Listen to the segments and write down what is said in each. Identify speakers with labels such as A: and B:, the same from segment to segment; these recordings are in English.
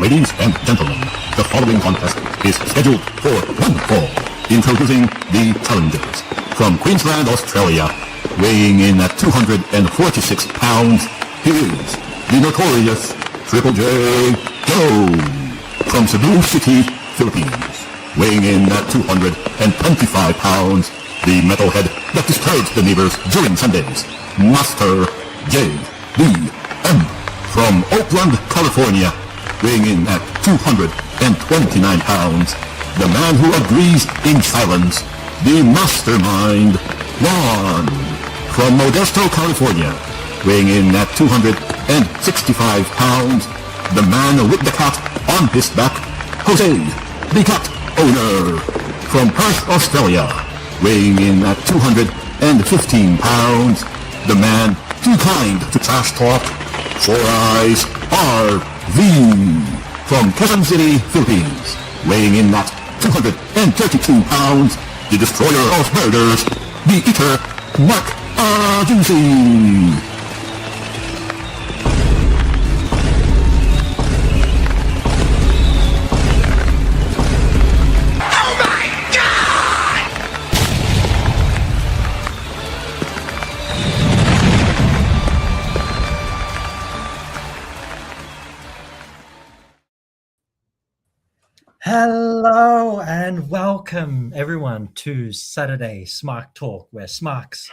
A: Ladies and gentlemen, the following contest is scheduled for one fall. Introducing the challengers. From Queensland, Australia, weighing in at 246 pounds, he is the notorious Triple J Joe. From Cebu City, Philippines, weighing in at 225 pounds, the metalhead that disturbs the neighbors during Sundays, Master J.D.M. From Oakland, California, weighing in at 229 pounds, the man who agrees in silence, the mastermind, Juan. From Modesto, California, weighing in at 265 pounds, the man with the cat on his back, Jose, the cat owner. From Perth, Australia, weighing in at 215 pounds, the man too kind to trash talk, Four Eyes RV. From Quezon City, Philippines, weighing in at 232 pounds, the destroyer of murders, the eater, Mark Juicy.
B: Hello and welcome everyone to Saturday SMARK Talk, where SMARKs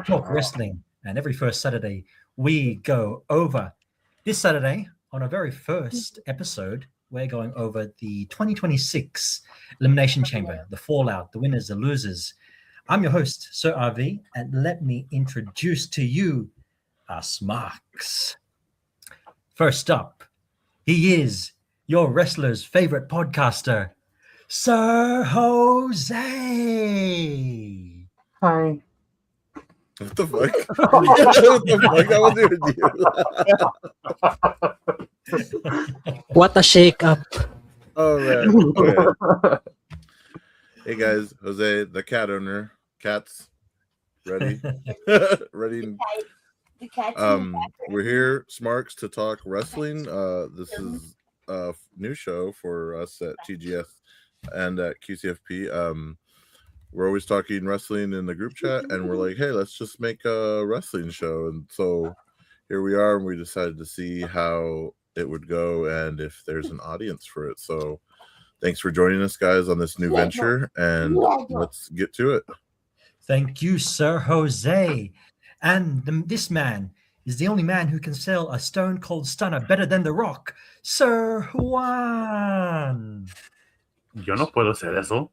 B: talk wrestling, and every first Saturday we go over. This Saturday, on our very first episode, we're going over the 2026 Elimination Chamber, the fallout, the winners, the losers. I'm your host, Sir RV, and let me introduce to you our SMARKs. First up, he is your wrestler's favorite podcaster, Sir Jose.
C: Hi.
D: What the fuck? What the fuck? That was you.
C: What a shake-up.
D: Oh, man. Okay. Hey, guys. Jose, the cat owner. Cats. Ready? Ready?
E: The cat's
D: we're here, Smarks, to talk wrestling. This is a new show for us at TGS and at QCFP. We're always talking wrestling in the group chat, and we're like, hey, let's just make a wrestling show. And so here we are, and we decided to see how it would go and if there's an audience for it. So thanks for joining us, guys, on this new venture, and let's get to it.
B: Thank you, Sir Jose. And this man is the only man who can sell a Stone Cold Stunner better than The Rock, Sir Juan.
F: Yo no puedo hacer eso.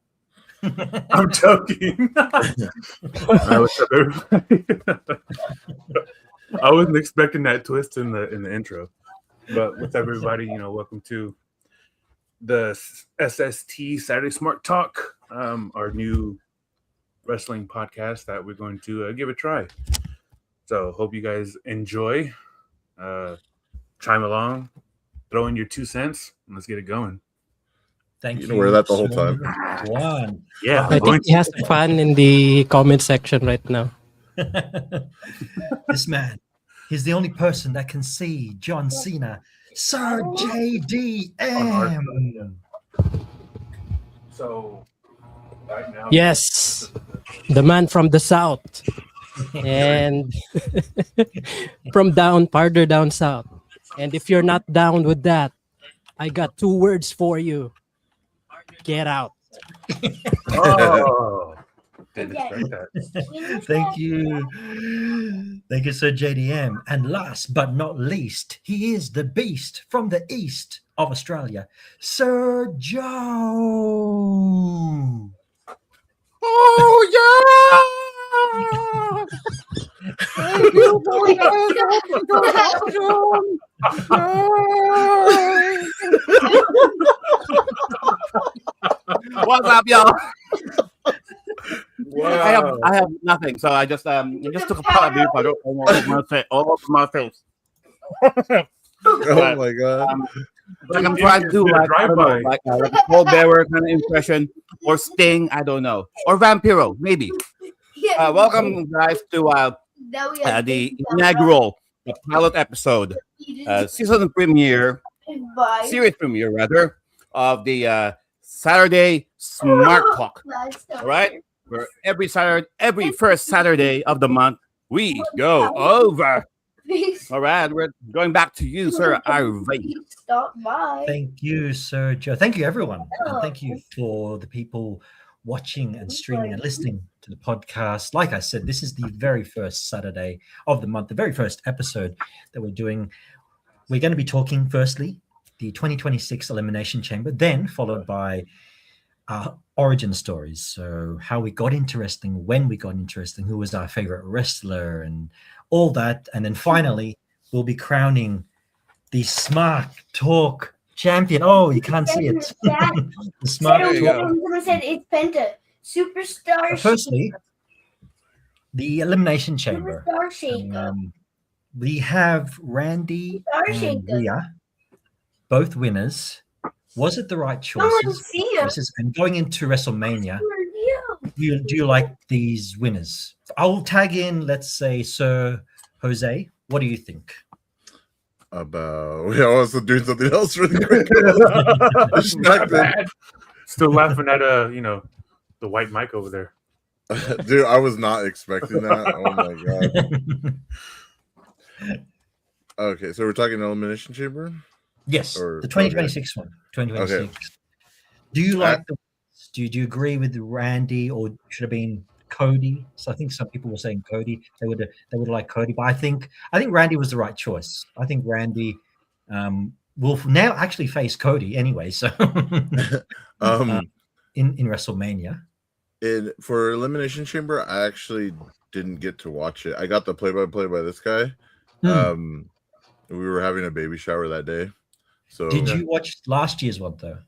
F: I'm joking. What's up, everybody? I wasn't expecting that twist in the intro. But what's up, everybody? Welcome to the SST Saturday SMARK Talk, our new wrestling podcast that we're going to give a try. So hope you guys enjoy. Chime along, throw in your 2 cents, and let's get it going.
B: Thank you.
D: You wear that the whole time.
B: Juan.
F: Yeah,
C: I think he has fun in the comment section right now.
B: This man, he's the only person that can see John Cena, Sir JDM.
F: So right now,
C: Yes, the man from the south and from farther down south. And if you're not down with that, I got 2 words for you. Get out.
F: Oh, didn't expect that.
B: Thank you. Thank you, Sir JDM. And last but not least, he is the beast from the east of Australia, Sir Joe.
D: Oh, yeah!
G: What's up, y'all?
F: Wow.
G: I have nothing, so I just took a pot of beer. I don't want to say all over my face.
D: Oh my god!
G: Like I'm trying to do like I don't know, like a Paul Bearer kind of impression, or Sting, I don't know, or Vampiro, maybe. Welcome, guys, to the inaugural pilot episode, season premiere series premiere rather of the Saturday Smart Talk. All right, where every first Saturday of the month we go over. All right, we're going back to you, sir.
E: Stop by.
B: Thank you, Sir Joe. Thank you, everyone. And thank you for the people watching and streaming and listening to the podcast. Like I said, this is the very first Saturday of the month, the very first episode that we're doing. We're going to be talking, firstly, the 2026 Elimination Chamber, then followed by our origin stories. So how we got into wrestling, when we got into wrestling, who was our favorite wrestler, and all that. And then finally, we'll be crowning the SMARK Talk champion. Oh, you can't see it. The SMARK Talk.
E: Someone said it's Penta. Superstar.
B: Firstly, the Elimination Chamber.
E: Superstar Shaker.
B: We have Randy
E: Superstar
B: and
E: Shaker.
B: Rhea, both winners. Was it the right
E: I want to
B: choices?
E: see him.
B: And going into WrestleMania, do you like these winners? I'll tag in, let's say, Sir Jose. What do you think?
D: About we also doing something else really quick.
F: Still laughing at the white mic over there.
D: Dude, I was not expecting that. Oh my god. Okay, so we're talking Elimination Chamber?
B: Yes,
D: Or-
B: the 2026 one. 2026.
D: Okay.
B: Do you like the? Do you agree with Randy, or should have been Cody? So I think some people were saying Cody. They would like Cody, but I think Randy was the right choice. I think Randy will now actually face Cody anyway. So in WrestleMania.
D: For Elimination Chamber, I actually didn't get to watch it. I got the play-by-play by this guy. We were having a baby shower that day. So
B: did you watch last year's one though?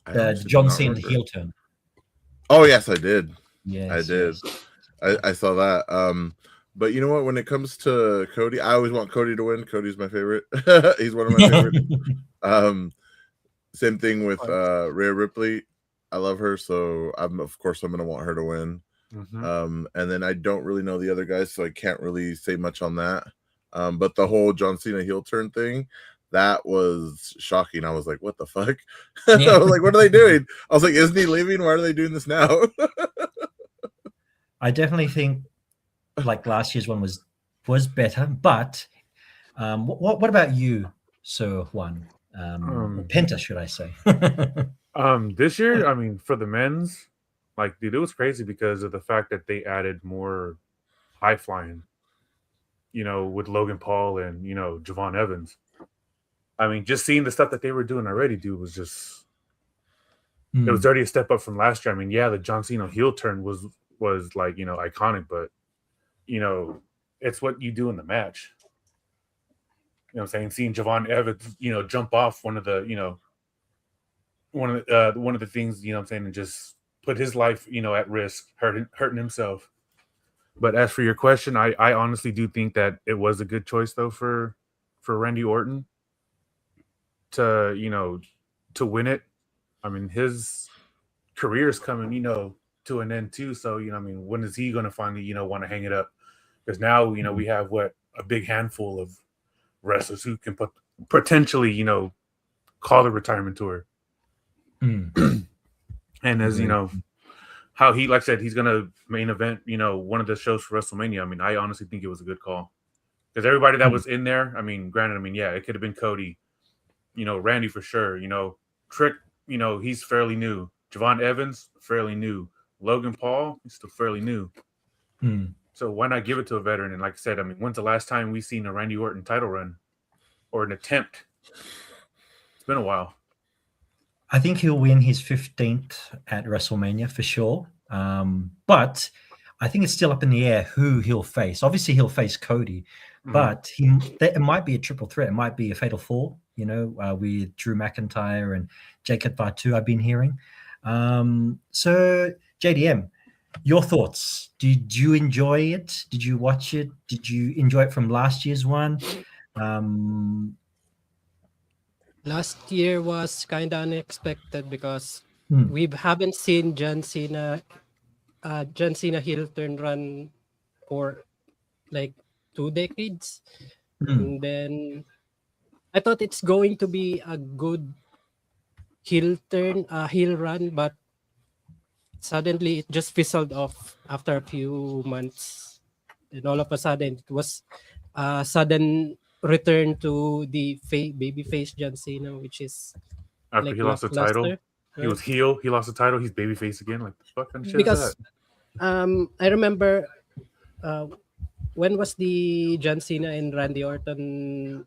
D: I
B: The
D: honestly
B: John
D: do not
B: Cena
D: remember.
B: heel turn.
D: Oh yes, I did.
B: Yes,
D: I did.
B: yes.
D: I saw that. But you know what? When it comes to Cody, I always want Cody to win. Cody's my favorite. He's one of my favorites. Same thing with Rhea Ripley. I love her, so I'm gonna want her to win.
F: Mm-hmm.
D: And then I don't really know the other guys, so I can't really say much on that. But the whole John Cena heel turn thing, that was shocking. I was like, what the fuck? I was like, what are they doing? I was like, isn't he leaving? Why are they doing this now?
B: I definitely think like last year's one was better, but what about you, Sir Juan? Penta, should I say?
F: This year, I mean, for the men's, like, dude, it was crazy because of the fact that they added more high flying, with Logan Paul and Javon Evans. I mean, just seeing the stuff that they were doing already, dude, was just it was already a step up from last year. I mean, yeah, the John Cena heel turn was like iconic, but it's what you do in the match. You know what I'm saying? Seeing Javon Evans, jump off one of the things, what I'm saying, and just put his life, at risk, hurting himself. But as for your question, I honestly do think that it was a good choice though for Randy Orton to win it. I mean, his career is coming, to an end too. So, when is he going to finally, want to hang it up? Because now, we have a big handful of wrestlers who can potentially, call the retirement tour. And as how he, like I said, he's gonna main event, one of the shows for WrestleMania. I mean, I honestly think it was a good call because everybody that was in there. I mean, granted, yeah, it could have been Cody, Randy for sure. Trick, he's fairly new. Javon Evans, fairly new. Logan Paul, he's still fairly new. So why not give it to a veteran? And like I said, I mean, when's the last time we've seen a Randy Orton title run or an attempt? It's been a while.
B: I think he'll win his 15th at WrestleMania for sure. But I think it's still up in the air who he'll face. Obviously, he'll face Cody, but it might be a triple threat. It might be a fatal four, with Drew McIntyre and Jacob Fatu, I've been hearing. So, JDM, your thoughts? Did you enjoy it? Did you watch it? Did you enjoy it from last year's one?
C: Last year was kind of unexpected because we haven't seen John Cena heel turn run for like 2 decades. And then I thought it's going to be a good heel turn, heel run, but suddenly it just fizzled off after a few months. And all of a sudden, it was a sudden return to the baby face John Cena, which is
F: After
C: like
F: he lost the title,
C: lackluster.
F: he was heel. He lost the title. He's babyface again. Like the fuck kind of shit is
C: Because
F: that?
C: I remember uh, when was the John Cena and Randy Orton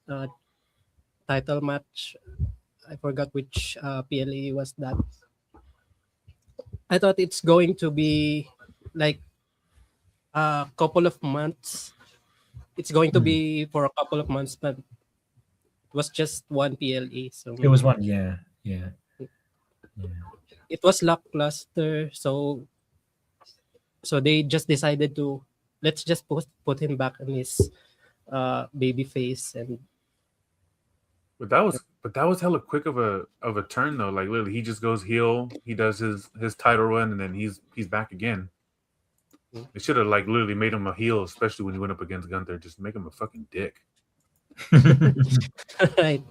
C: title match? I forgot which PLE was that. I thought it's going to be like a couple of months. It's going to be for a couple of months, but it was just one PLE. So
B: It was one, yeah.
C: it was lackluster. So they just decided to let's just put him back in his baby face. And
F: But that was hella quick of a turn though. Like literally, he just goes heel. He does his title run, and then he's back again. They should have like literally made him a heel, especially when he went up against Gunther. Just make him a fucking dick.
C: right.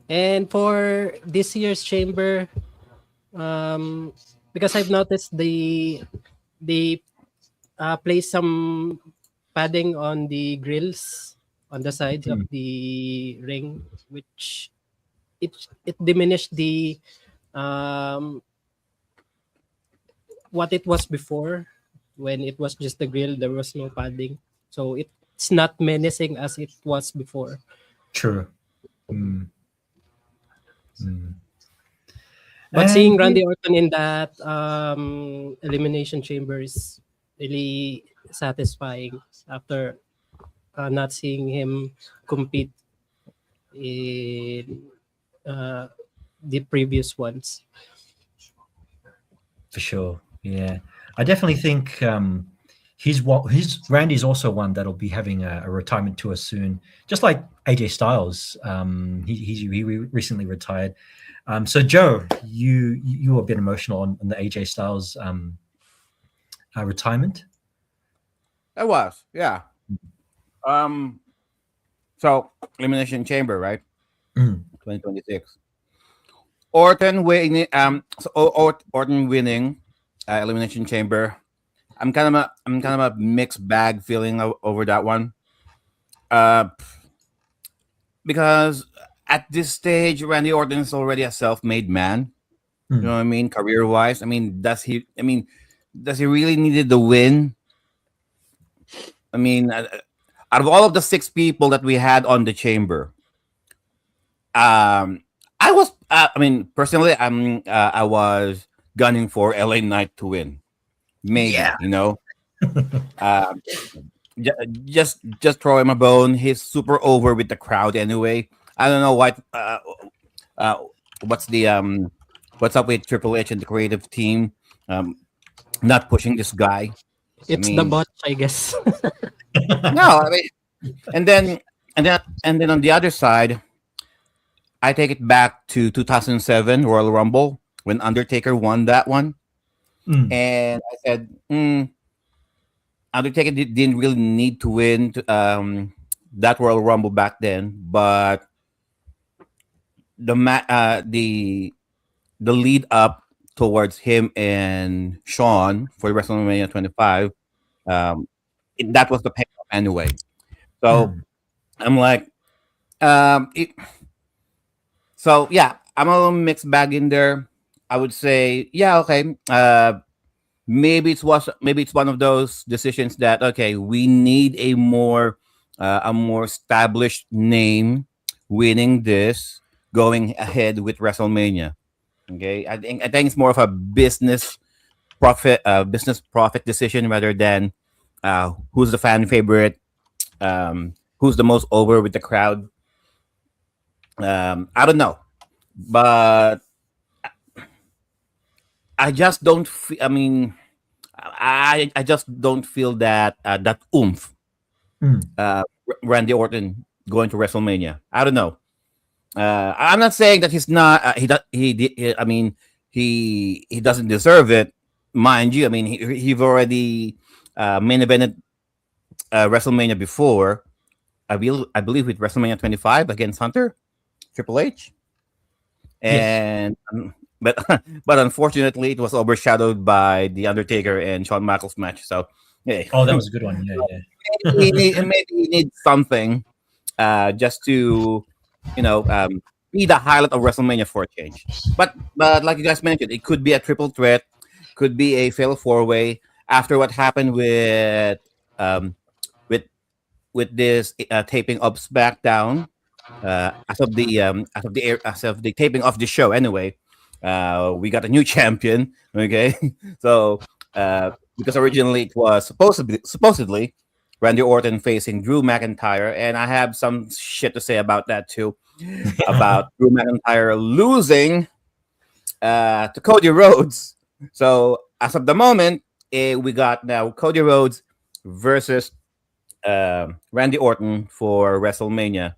C: And for this year's chamber, because I've noticed they place some padding on the grills on the sides of the ring, which it diminished the um, what it was before when it was just the grill. There was no padding, so it's not menacing as it was before.
B: True.
C: But
B: And
C: seeing Randy Orton in that elimination chamber is really satisfying after not seeing him compete in the previous ones.
B: For sure, yeah. I definitely think he's Randy's also one that'll be having a retirement tour soon, just like AJ Styles. He recently retired. So Joe, you were a bit emotional on the AJ Styles retirement.
G: I was, yeah. So elimination chamber, right? 2026. Orton winning. Orton winning elimination chamber. I'm kind of a mixed bag feeling over that one. Because at this stage, Randy Orton is already a self-made man. You know what I mean, career-wise. I mean, does he really needed the win? I mean, out of all of the 6 people that we had on the chamber, I was, personally, I was gunning for LA Knight to win. Maybe, you know, just throw him a bone. He's super over with the crowd anyway. I don't know what's up with Triple H and the creative team, not pushing this guy.
C: It's the bot, I guess.
G: No, I mean, and then on the other side, I take it back to 2007 Royal Rumble when Undertaker won that one, and I said, Undertaker didn't really need to win that Royal Rumble back then, but the lead up towards him and Shawn for WrestleMania 25, that was the payoff anyway. So I'm like, so yeah, I'm a little mixed bag in there. I would say, yeah, okay. Maybe it's one of those decisions that okay, we need a more established name winning this, going ahead with WrestleMania. Okay, I think it's more of a business profit decision rather than who's the fan favorite, who's the most over with the crowd. I don't know, but I just don't. I mean, I just don't feel that that oomph. Randy Orton going to WrestleMania. I don't know. I'm not saying that he's not. I mean, he doesn't deserve it, mind you. I mean, he's already main evented WrestleMania before. I believe with WrestleMania 25 against Hunter. Triple H,
B: Yes.
G: and but unfortunately, it was overshadowed by the Undertaker and Shawn Michaels match. So, yeah,
B: Oh, that was a good one. Yeah, yeah.
G: maybe you need something just to, be the highlight of WrestleMania for a change. But like you guys mentioned, it could be a triple threat, could be a fatal four way after what happened um, with with this taping of SmackDown. As of the taping of the show, anyway, we got a new champion. Okay, so because originally it was supposedly Randy Orton facing Drew McIntyre, and I have some shit to say about that too, about Drew McIntyre losing to Cody Rhodes. So as of the moment, we got now Cody Rhodes versus Randy Orton for WrestleMania,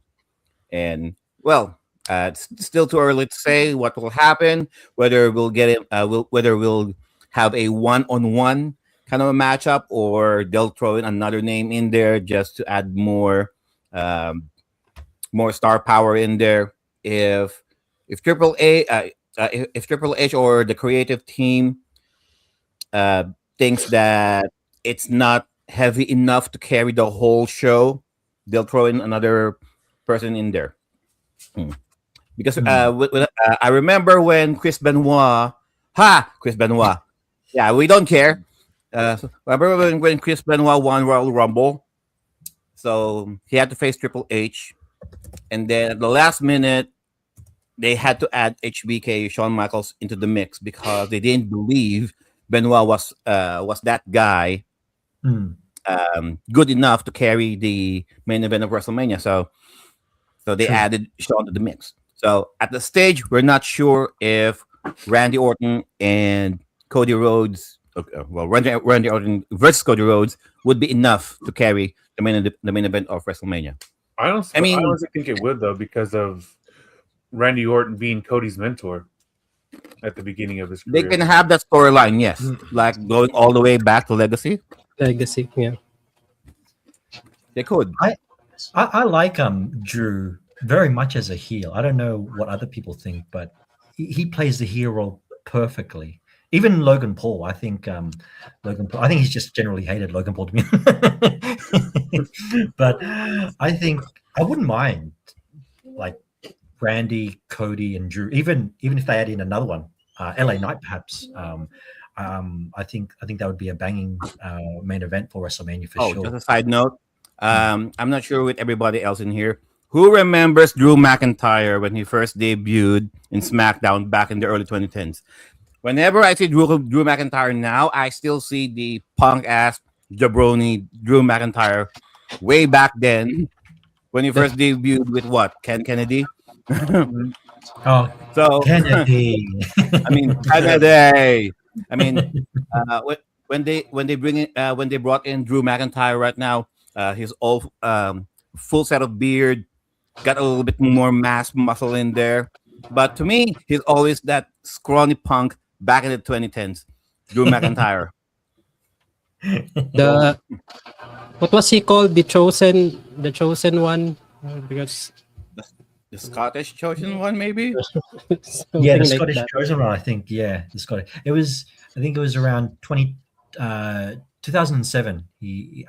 G: and well, it's still too early to say what will happen. Whether we'll get it, whether we'll have a one-on-one kind of a matchup, or they'll throw in another name in there just to add more star power in there. If if Triple H or the creative team uh, thinks that it's not heavy enough to carry the whole show, they'll throw in another person in there. Because I remember when Chris Benoit, yeah, we don't care. Remember when Chris Benoit won Royal Rumble? So he had to face Triple H, and then at the last minute, they had to add HBK, Shawn Michaels, into the mix because they didn't believe Benoit was that guy good enough to carry the main event of WrestleMania. So they added Shawn to the mix. So at the stage, we're not sure if Randy Orton and Cody Rhodes, Randy Orton versus Cody Rhodes would be enough to carry the main event of WrestleMania.
F: I honestly think it would, though, because of Randy Orton being Cody's mentor at the beginning of his career.
G: They can have that storyline, yes, like going all the way back to Legacy.
C: Yeah.
G: They could.
B: I like Drew very much as a heel. I don't know what other people think, but he plays the heel role perfectly. Even Logan Paul, I think I think he's just generally hated Logan Paul to me. But I think I wouldn't mind like Randy, Cody, and Drew. Even if they add in another one, LA Knight perhaps. I think that would be a banging main event for WrestleMania for sure.
G: Just a side note. I'm not sure with everybody else in here who remembers Drew McIntyre when he first debuted in SmackDown back in the early 2010s. Whenever I see Drew McIntyre now, I still see the punk ass jabroni Drew McIntyre way back then when he first debuted with what? Ken Kennedy?
B: Oh, so Kennedy.
G: I mean Kennedy. I mean when they brought in Drew McIntyre right now, he's all full set of beard, got a little bit more mass muscle in there. But to me, he's always that scrawny punk back in the 2010s, Drew McIntyre.
C: What was he called? The chosen one, because
G: the Scottish chosen one, maybe.
B: Yeah, the Scottish chosen one. I think. Yeah, the Scottish. It was. I think it was around 2007. He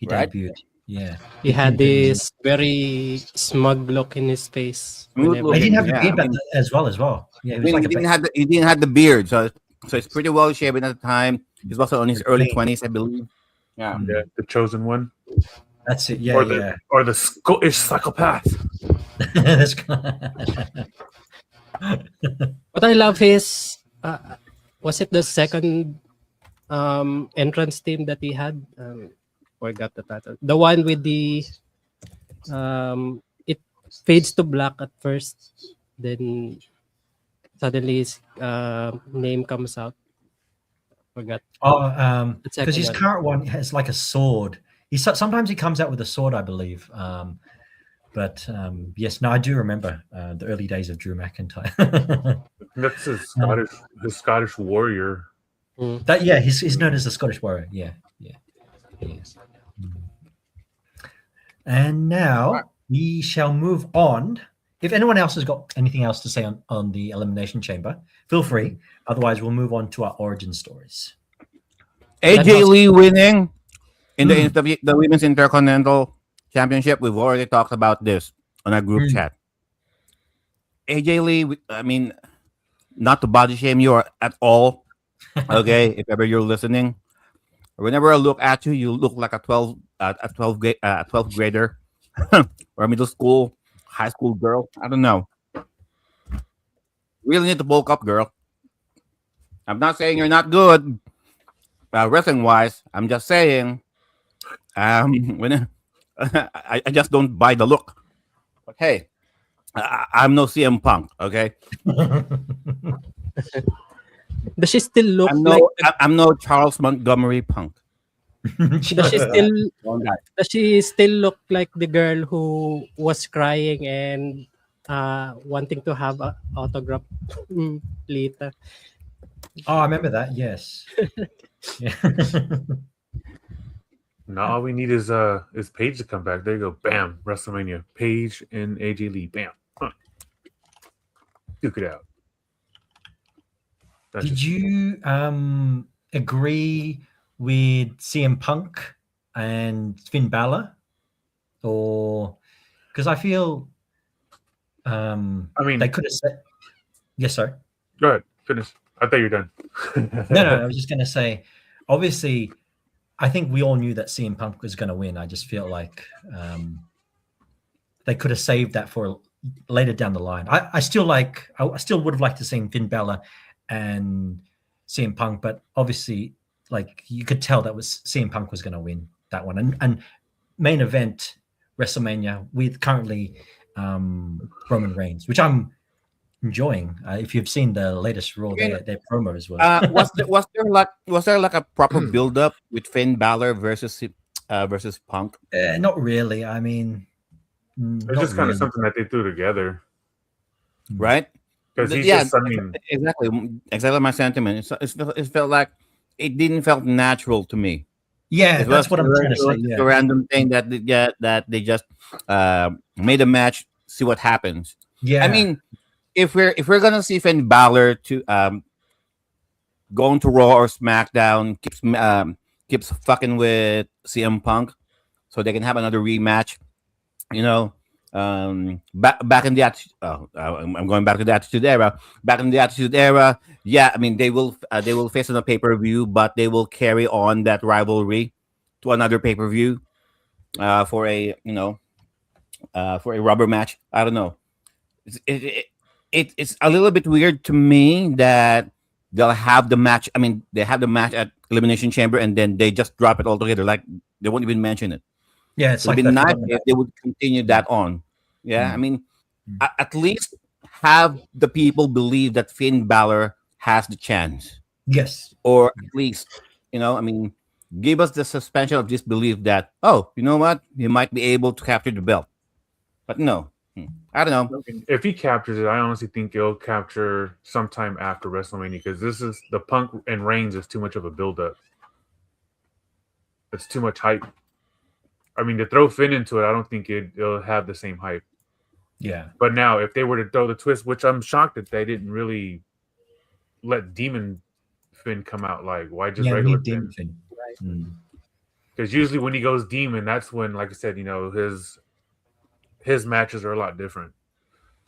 B: debuted. Yeah,
C: he had this very smug look in his face.
B: He didn't have the beard as well. Yeah,
G: he didn't have the beard, so it's pretty well shaven at the time. He's also in his early 20s, I believe. Yeah,
F: the chosen one.
B: That's it. Yeah,
F: or the Scottish psychopath.
C: What I love is, was it the second entrance team that he had? Forgot the title. The one with the it fades to black at first, then suddenly his name comes out. Forgot.
B: Because his current one has like a sword. Sometimes he comes out with a sword, I believe. But yes, no, I do remember the early days of Drew McIntyre.
F: That's his Scottish warrior.
B: He's known as the Scottish warrior. Yeah. Yes. And now we shall move on if anyone else has got anything else to say on the Elimination Chamber, feel free. Otherwise, we'll move on to our origin stories.
G: AJ Lee winning in
B: Mm.
G: the Women's Intercontinental Championship. We've already talked about this on our group chat. AJ Lee, I mean, not to body shame you at all. Okay, if ever you're listening, whenever I look at you, you look like a 12th grader or a middle school, high school girl. I don't know. Really need to bulk up, girl. I'm not saying you're not good, wrestling wise. I'm just saying, when I just don't buy the look. But hey, I'm no CM Punk, okay?
C: Does she still look
G: I'm no Charles Montgomery Punk.
C: does she still look like the girl who was crying and wanting to have an autograph later?
B: Oh, I remember that. Yes. Yeah.
F: Now all we need is Paige to come back. There you go. Bam. WrestleMania. Paige and AJ Lee. Bam. Huh. Duke it out.
B: Did you agree with CM Punk and Finn Balor, or because I feel
F: I mean,
B: they could have said yes, sorry.
F: Go ahead. Finish. I thought you were done.
B: No, I was just going to say, obviously, I think we all knew that CM Punk was going to win. I just feel like they could have saved that for later down the line. I still would have liked to see Finn Balor and CM Punk, but obviously, like you could tell that was CM Punk was going to win that one. And main event WrestleMania with currently Roman Reigns, which I'm enjoying. If you've seen the latest Raw, their promos were.
G: Was there like a proper build up with Finn Balor versus Punk?
B: Not really. I mean,
G: It's
F: just kind of something that they threw together,
G: right?
F: Because
G: exactly my sentiment. It felt like it didn't felt natural to me.
B: Yeah, that's what I'm trying to say.
G: A random thing that they just made a match, see what happens.
B: Yeah,
G: I mean, if we're gonna see Finn Balor to going to Raw or SmackDown, keeps fucking with CM Punk, so they can have another rematch. You know, back in the I'm going back to the Attitude Era. Back in the Attitude Era, yeah, I mean they will face on a pay-per-view, but they will carry on that rivalry to another pay-per-view for a rubber match. I don't know. It's a little bit weird to me that they'll have the match. I mean, they have the match at Elimination Chamber, and then they just drop it all together. Like they won't even mention it.
B: Yeah, it's
G: like
B: be
G: nice if they would continue that on. Yeah, I mean, at least have the people believe that Finn Balor has the chance.
B: Yes,
G: or at least, I mean, give us the suspension of disbelief that, oh, you know what, he might be able to capture the belt. But no, I don't know.
F: If he captures it, I honestly think he'll capture sometime after WrestleMania, because this is the Punk and Reigns is too much of a build-up. It's too much hype. I mean, to throw Finn into it, I don't think it'll have the same hype.
B: Yeah.
F: But now, if they were to throw the twist, which I'm shocked that they didn't really let Demon Finn come out, like, why just regular Finn? Because usually when he goes Demon, that's when, like I said, his matches are a lot different.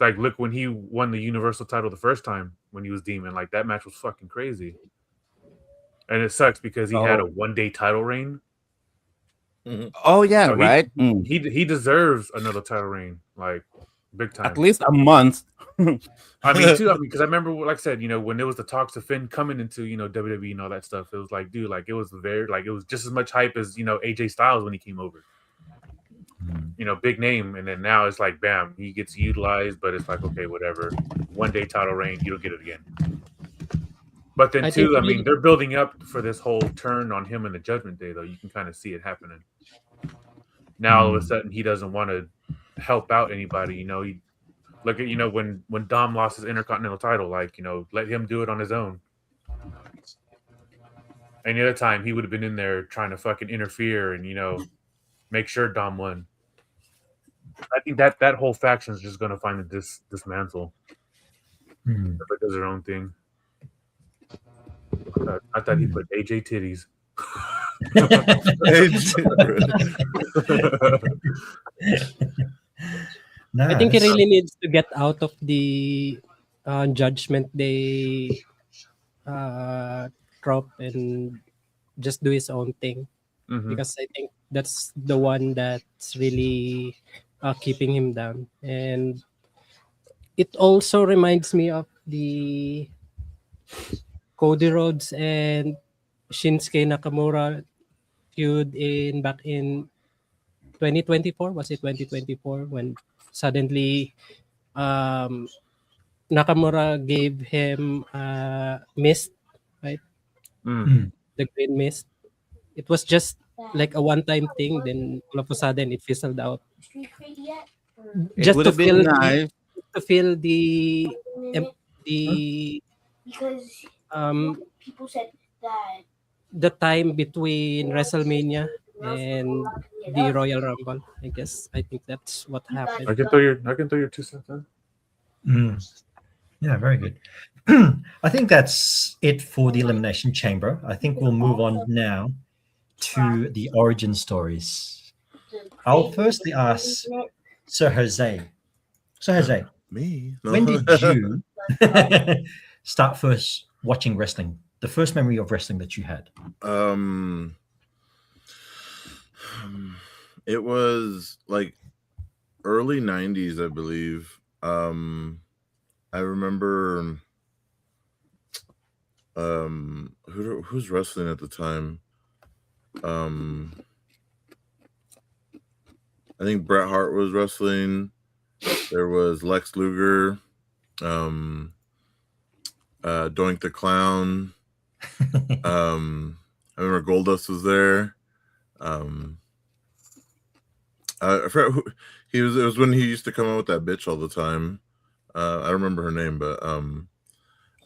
F: Like, look, when he won the Universal title the first time when he was Demon, like, that match was fucking crazy. And it sucks because he had a one-day title reign.
G: Oh yeah,
F: so
G: right.
F: He deserves another title reign, like big time.
G: At least a month.
F: I mean, too. I mean, because I remember, like I said, when there was the talks of Finn coming into WWE and all that stuff, it was like, dude, like it was it was just as much hype as AJ Styles when he came over. Big name, and then now it's like, bam, he gets utilized, but it's like, okay, whatever. One day title reign, you don't get it again. But then I mean, they're building up for this whole turn on him in the Judgment Day, though. You can kind of see it happening. Now all of a sudden he doesn't want to help out anybody. He look at when Dom lost his Intercontinental title, like let him do it on his own. Any other time he would have been in there trying to fucking interfere and make sure Dom won. I think that whole faction is just gonna find a dismantle.
B: Hmm.
F: Everybody does their own thing. I thought he put AJ titties.
C: I think he
B: Nice.
C: really needs to get out of the Judgment Day trope and just do his own thing,
F: Mhm.
C: because I think that's the one that's really keeping him down. And it also reminds me of the Cody Rhodes and Shinsuke Nakamura feud in back in 2024. Was it 2024 when suddenly um, Nakamura gave him mist, right?
F: Mm.
C: The green mist. It was just like a one-time thing. Then all of a sudden, it fizzled out.
E: Street Creed yet?
G: It
C: Just
G: would
C: to
G: have been
C: feel
G: nice.
C: the
E: Because
C: um
E: people said that
C: the time between WrestleMania and the Royal Rumble. I think that's what happened.
F: I can throw your 2 cents in.
B: Mm. Yeah, very good. I think that's it for the Elimination Chamber. I think we'll move on now to the origin stories. I'll firstly ask Sir Jose. Sir Jose,
D: Me? No.
B: when did you start first watching wrestling? The first memory of wrestling that you had?
D: It was like early 90s, I believe. I remember who's wrestling at the time? I think Bret Hart was wrestling. There was Lex Luger, Doink the Clown. I remember Goldust was there. I forgot who he was. It was when he used to come out with that bitch all the time. I don't remember her name, but I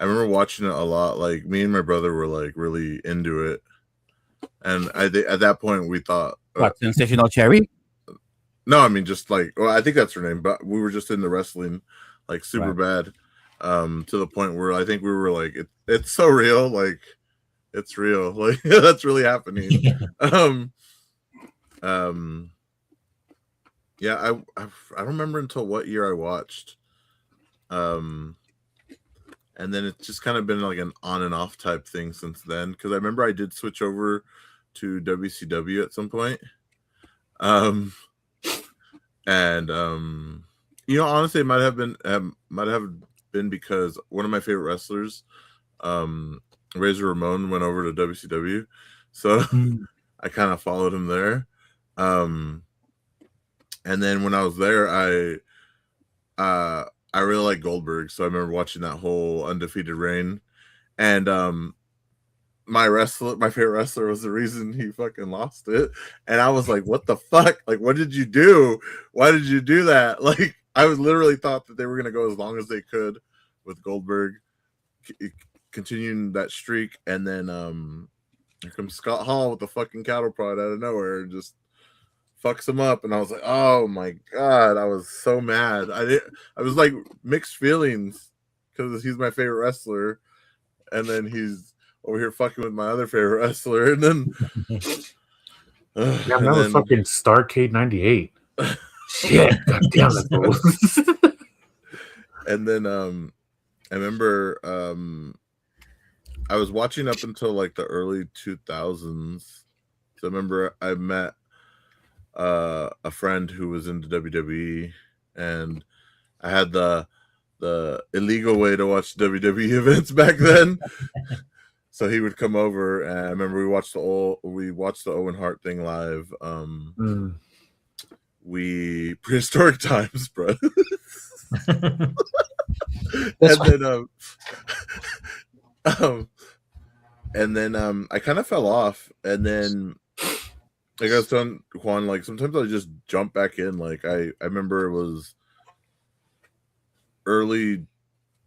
D: remember watching it a lot. Like me and my brother were like really into it, and at that point we thought,
G: What, Sensational Cherry?
D: no, I mean just like, well, I think that's her name, but we were just into wrestling, like super bad, to the point where I think we were like, it's so real, like it's real, like that's really happening. Yeah, I don't remember until what year I watched. And then it's just kind of been like an on and off type thing since then. Because I remember I did switch over to WCW at some point. And honestly, it might have been because one of my favorite wrestlers, Razor Ramon, went over to WCW, so I kind of followed him there. And then when I was there, I really like Goldberg, so I remember watching that whole undefeated reign. And my favorite wrestler was the reason he fucking lost it. And I was like, what the fuck? Like, what did you do? Why did you do that? Like, I was literally thought that they were gonna go as long as they could with Goldberg, continuing that streak. And then here comes Scott Hall with the fucking cattle prod out of nowhere and just fucks him up, and I was like, oh my god, I was so mad. I was like mixed feelings because he's my favorite wrestler, and then he's over here fucking with my other favorite wrestler, and then
F: that was fucking Starcade 98. Shit, god damn it.
D: And then I remember I was watching up until like the early 2000s. So I remember I met a friend who was into WWE, and I had the illegal way to watch WWE events back then. So he would come over, and I remember we watched the Owen Hart thing live. We prehistoric times, bro. And then I kind of fell off, and then like I was telling Juan, like sometimes I just jump back in. Like I remember it was early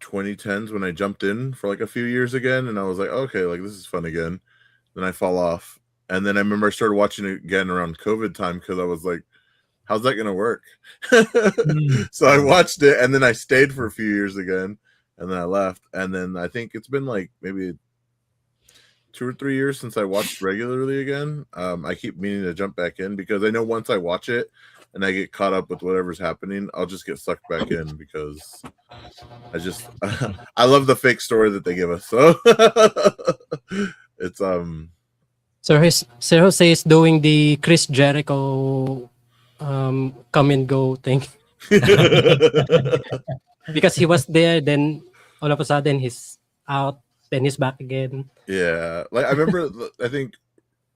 D: 2010s when I jumped in for like a few years again, and I was like, okay, like this is fun again. Then I fall off, and then I remember I started watching it again around COVID time because I was like, how's that gonna work?
B: Mm.
D: So I watched it, and then I stayed for a few years again, and then I left. And then I think it's been like maybe 2 or 3 years since I watched regularly again. I keep meaning to jump back in because I know once I watch it and I get caught up with whatever's happening, I'll just get sucked back in because I just I love the fake story that they give us. So it's
C: Sir Jose is doing the Chris Jericho come and go thing because he was there, then all of a sudden he's out, then he's back again.
D: yeah. Like I remember, I think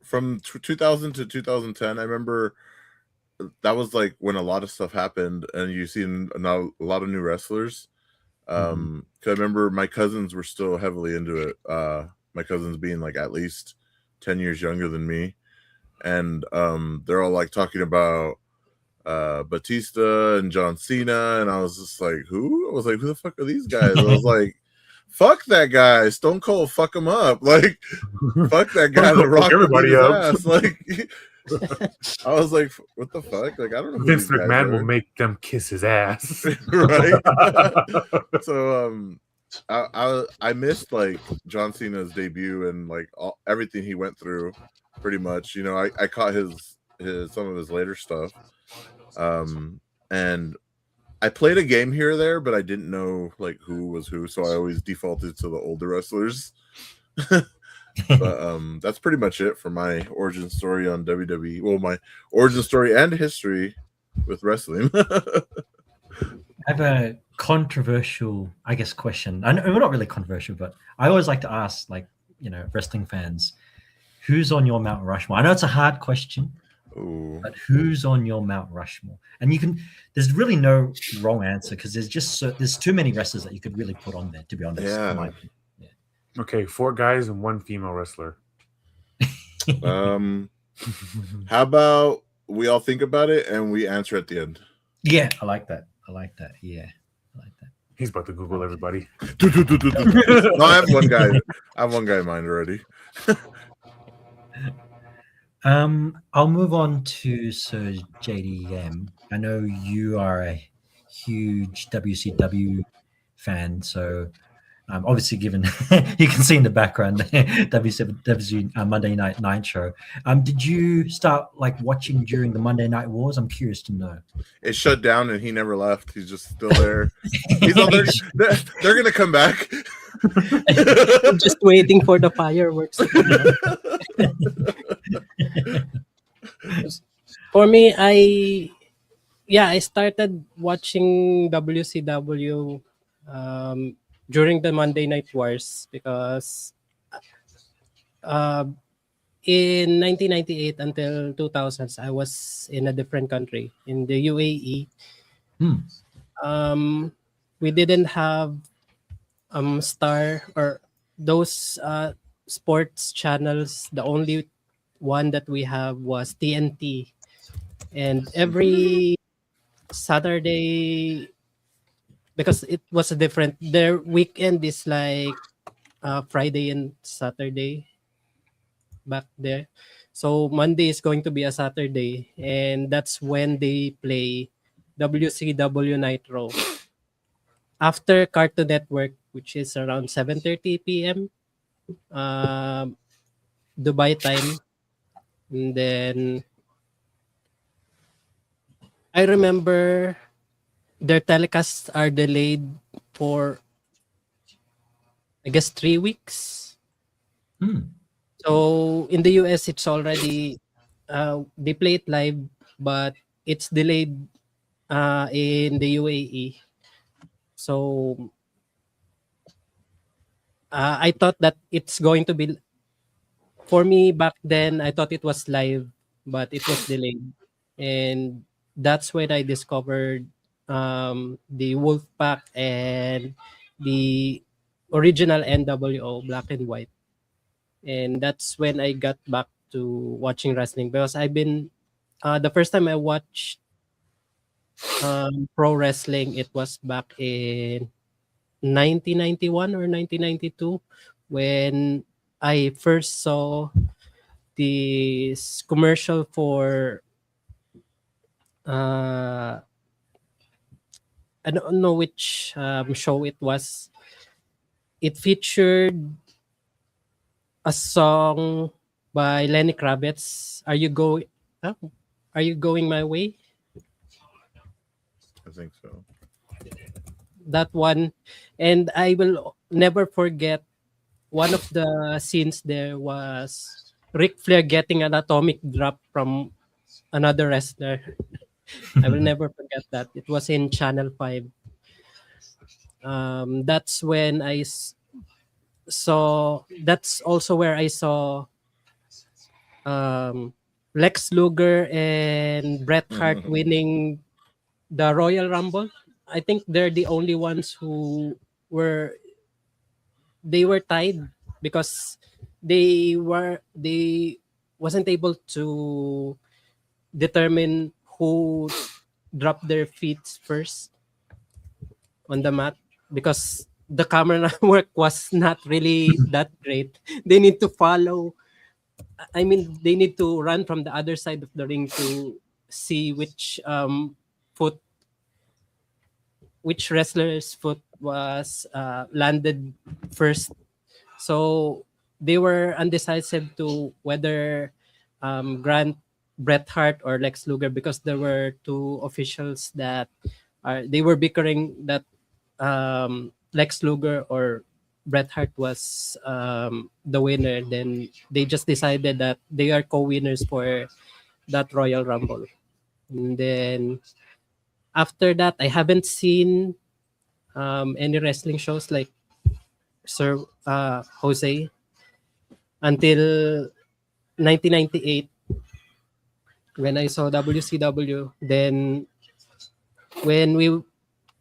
D: from 2000 to 2010, I remember that was like when a lot of stuff happened, and you seen a lot of new wrestlers. 'Cause I remember my cousins were still heavily into it. My cousins being like at least 10 years younger than me, and they're all like talking about Batista and John Cena, and I was just like, who? I was like, who the fuck are these guys? I was like, fuck that guy, Stone Cold, fuck him up, like fuck that guy, The Rock,
F: everybody
D: beat his
F: up.
D: ass. Like I was like, what the fuck? Like I don't know. Who
F: Vince
D: these guys
F: McMahon
D: are.
F: will make them kiss his ass.
D: Right. So I missed like John Cena's debut and like everything he went through, pretty much. You know, I caught his some of his later stuff, and I played a game here or there, but I didn't know like who was who, so I always defaulted to the older wrestlers. But that's pretty much it for my origin story on WWE. Well, my origin story and history with wrestling.
B: I have a controversial, I guess, question. I know we're not really controversial, but I always like to ask, like, you know, wrestling fans, who's on your Mount Rushmore? I know it's a hard question,
D: Ooh.
B: but who's on your Mount Rushmore? And you can, there's really no wrong answer because there's just there's too many wrestlers that you could really put on there, to be honest.
D: Yeah.
B: in my opinion.
F: Okay, 4 guys and 1 female wrestler.
D: How about we all think about it and we answer at the end?
B: Yeah, I like that. I like that. Yeah, I like that.
F: He's about to Google everybody.
D: No, I have one guy. I have one guy in mind already.
B: I'll move on to Sir JDM. I know you are a huge WCW fan, so obviously, given you can see in the background WCW Monday Night Nitro. Did you start like watching during the Monday Night Wars? I'm curious to know.
D: It shut down and he never left. He's just still there. He's all, they're gonna come back.
C: I'm just waiting for the fireworks. For me, I started watching WCW during the Monday Night Wars because in 1998 until 2000s, I was in a different country, in the UAE. We didn't have Star or those sports channels. The only one that we have was TNT. And every Saturday, because it was a different, their weekend is like Friday and Saturday back there. So Monday is going to be a Saturday, and that's when they play WCW Nitro. After Cartoon Network, which is around 7:30 p.m. Dubai time. And then I remember their telecasts are delayed for, I guess, 3 weeks. So in the US, it's already, they play it live, but it's delayed in the UAE. So I thought that it's going to be, for me back then, I thought it was live, but it was delayed. And that's when I discovered the Wolfpack and the original NWO, Black and White. And that's when I got back to watching wrestling, because I've been, the first time I watched pro wrestling, it was back in 1991 or 1992 when I first saw this commercial for uh, I don't know which show it was. It featured a song by Lenny Kravitz. Are you going my way?
D: I think so.
C: That one, and I will never forget one of the scenes there was Ric Flair getting an atomic drop from another wrestler. I will never forget that. It was in Channel 5. That's when saw. That's also where I saw um, Lex Luger and Bret Hart winning the Royal Rumble. I think they're the only ones who were they were tied because they wasn't able to determine who dropped their feet first on the mat because the camera work was not really that great. They need to follow. I mean, they need to run from the other side of the ring to see foot, which wrestler's foot was landed first. So they were undecisive to whether grant Bret Hart or Lex Luger because there were two officials that they were bickering that Lex Luger or Bret Hart was the winner. Then they just decided that they are co-winners for that Royal Rumble. And then after that, I haven't seen any wrestling shows like Sir Jose until 1998 when I saw WCW. Then when we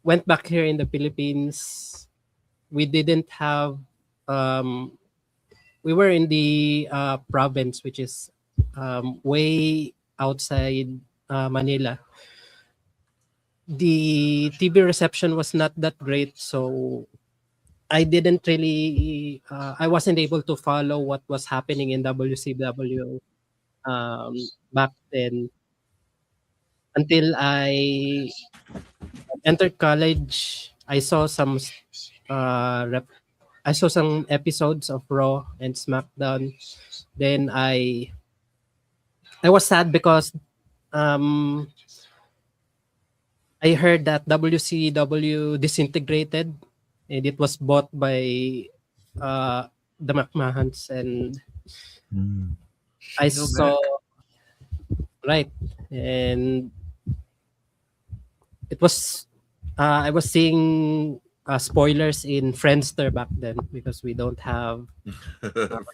C: went back here in the Philippines, we didn't have we were in the province, which is way outside Manila. The TV reception was not that great, so I didn't really I wasn't able to follow what was happening in WCW back then until I entered college. I saw some episodes of Raw and SmackDown. Then I was sad because um, I heard that WCW disintegrated and it was bought by the McMahons, and I
F: Go
C: saw
F: back.
C: right, and it was I was seeing spoilers in Friendster back then because we don't have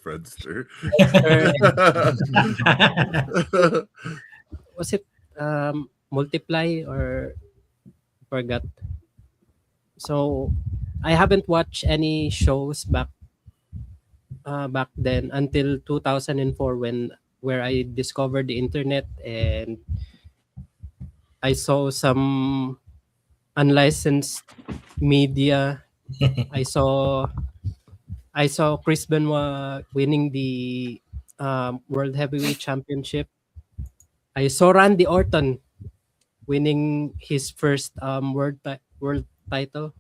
D: Friendster.
C: was it Multiply or forgot. So I haven't watched any shows back then until 2004 when where I discovered the internet and I saw some unlicensed media. I saw Chris Benoit winning the World Heavyweight Championship. I saw Randy Orton winning his first world title,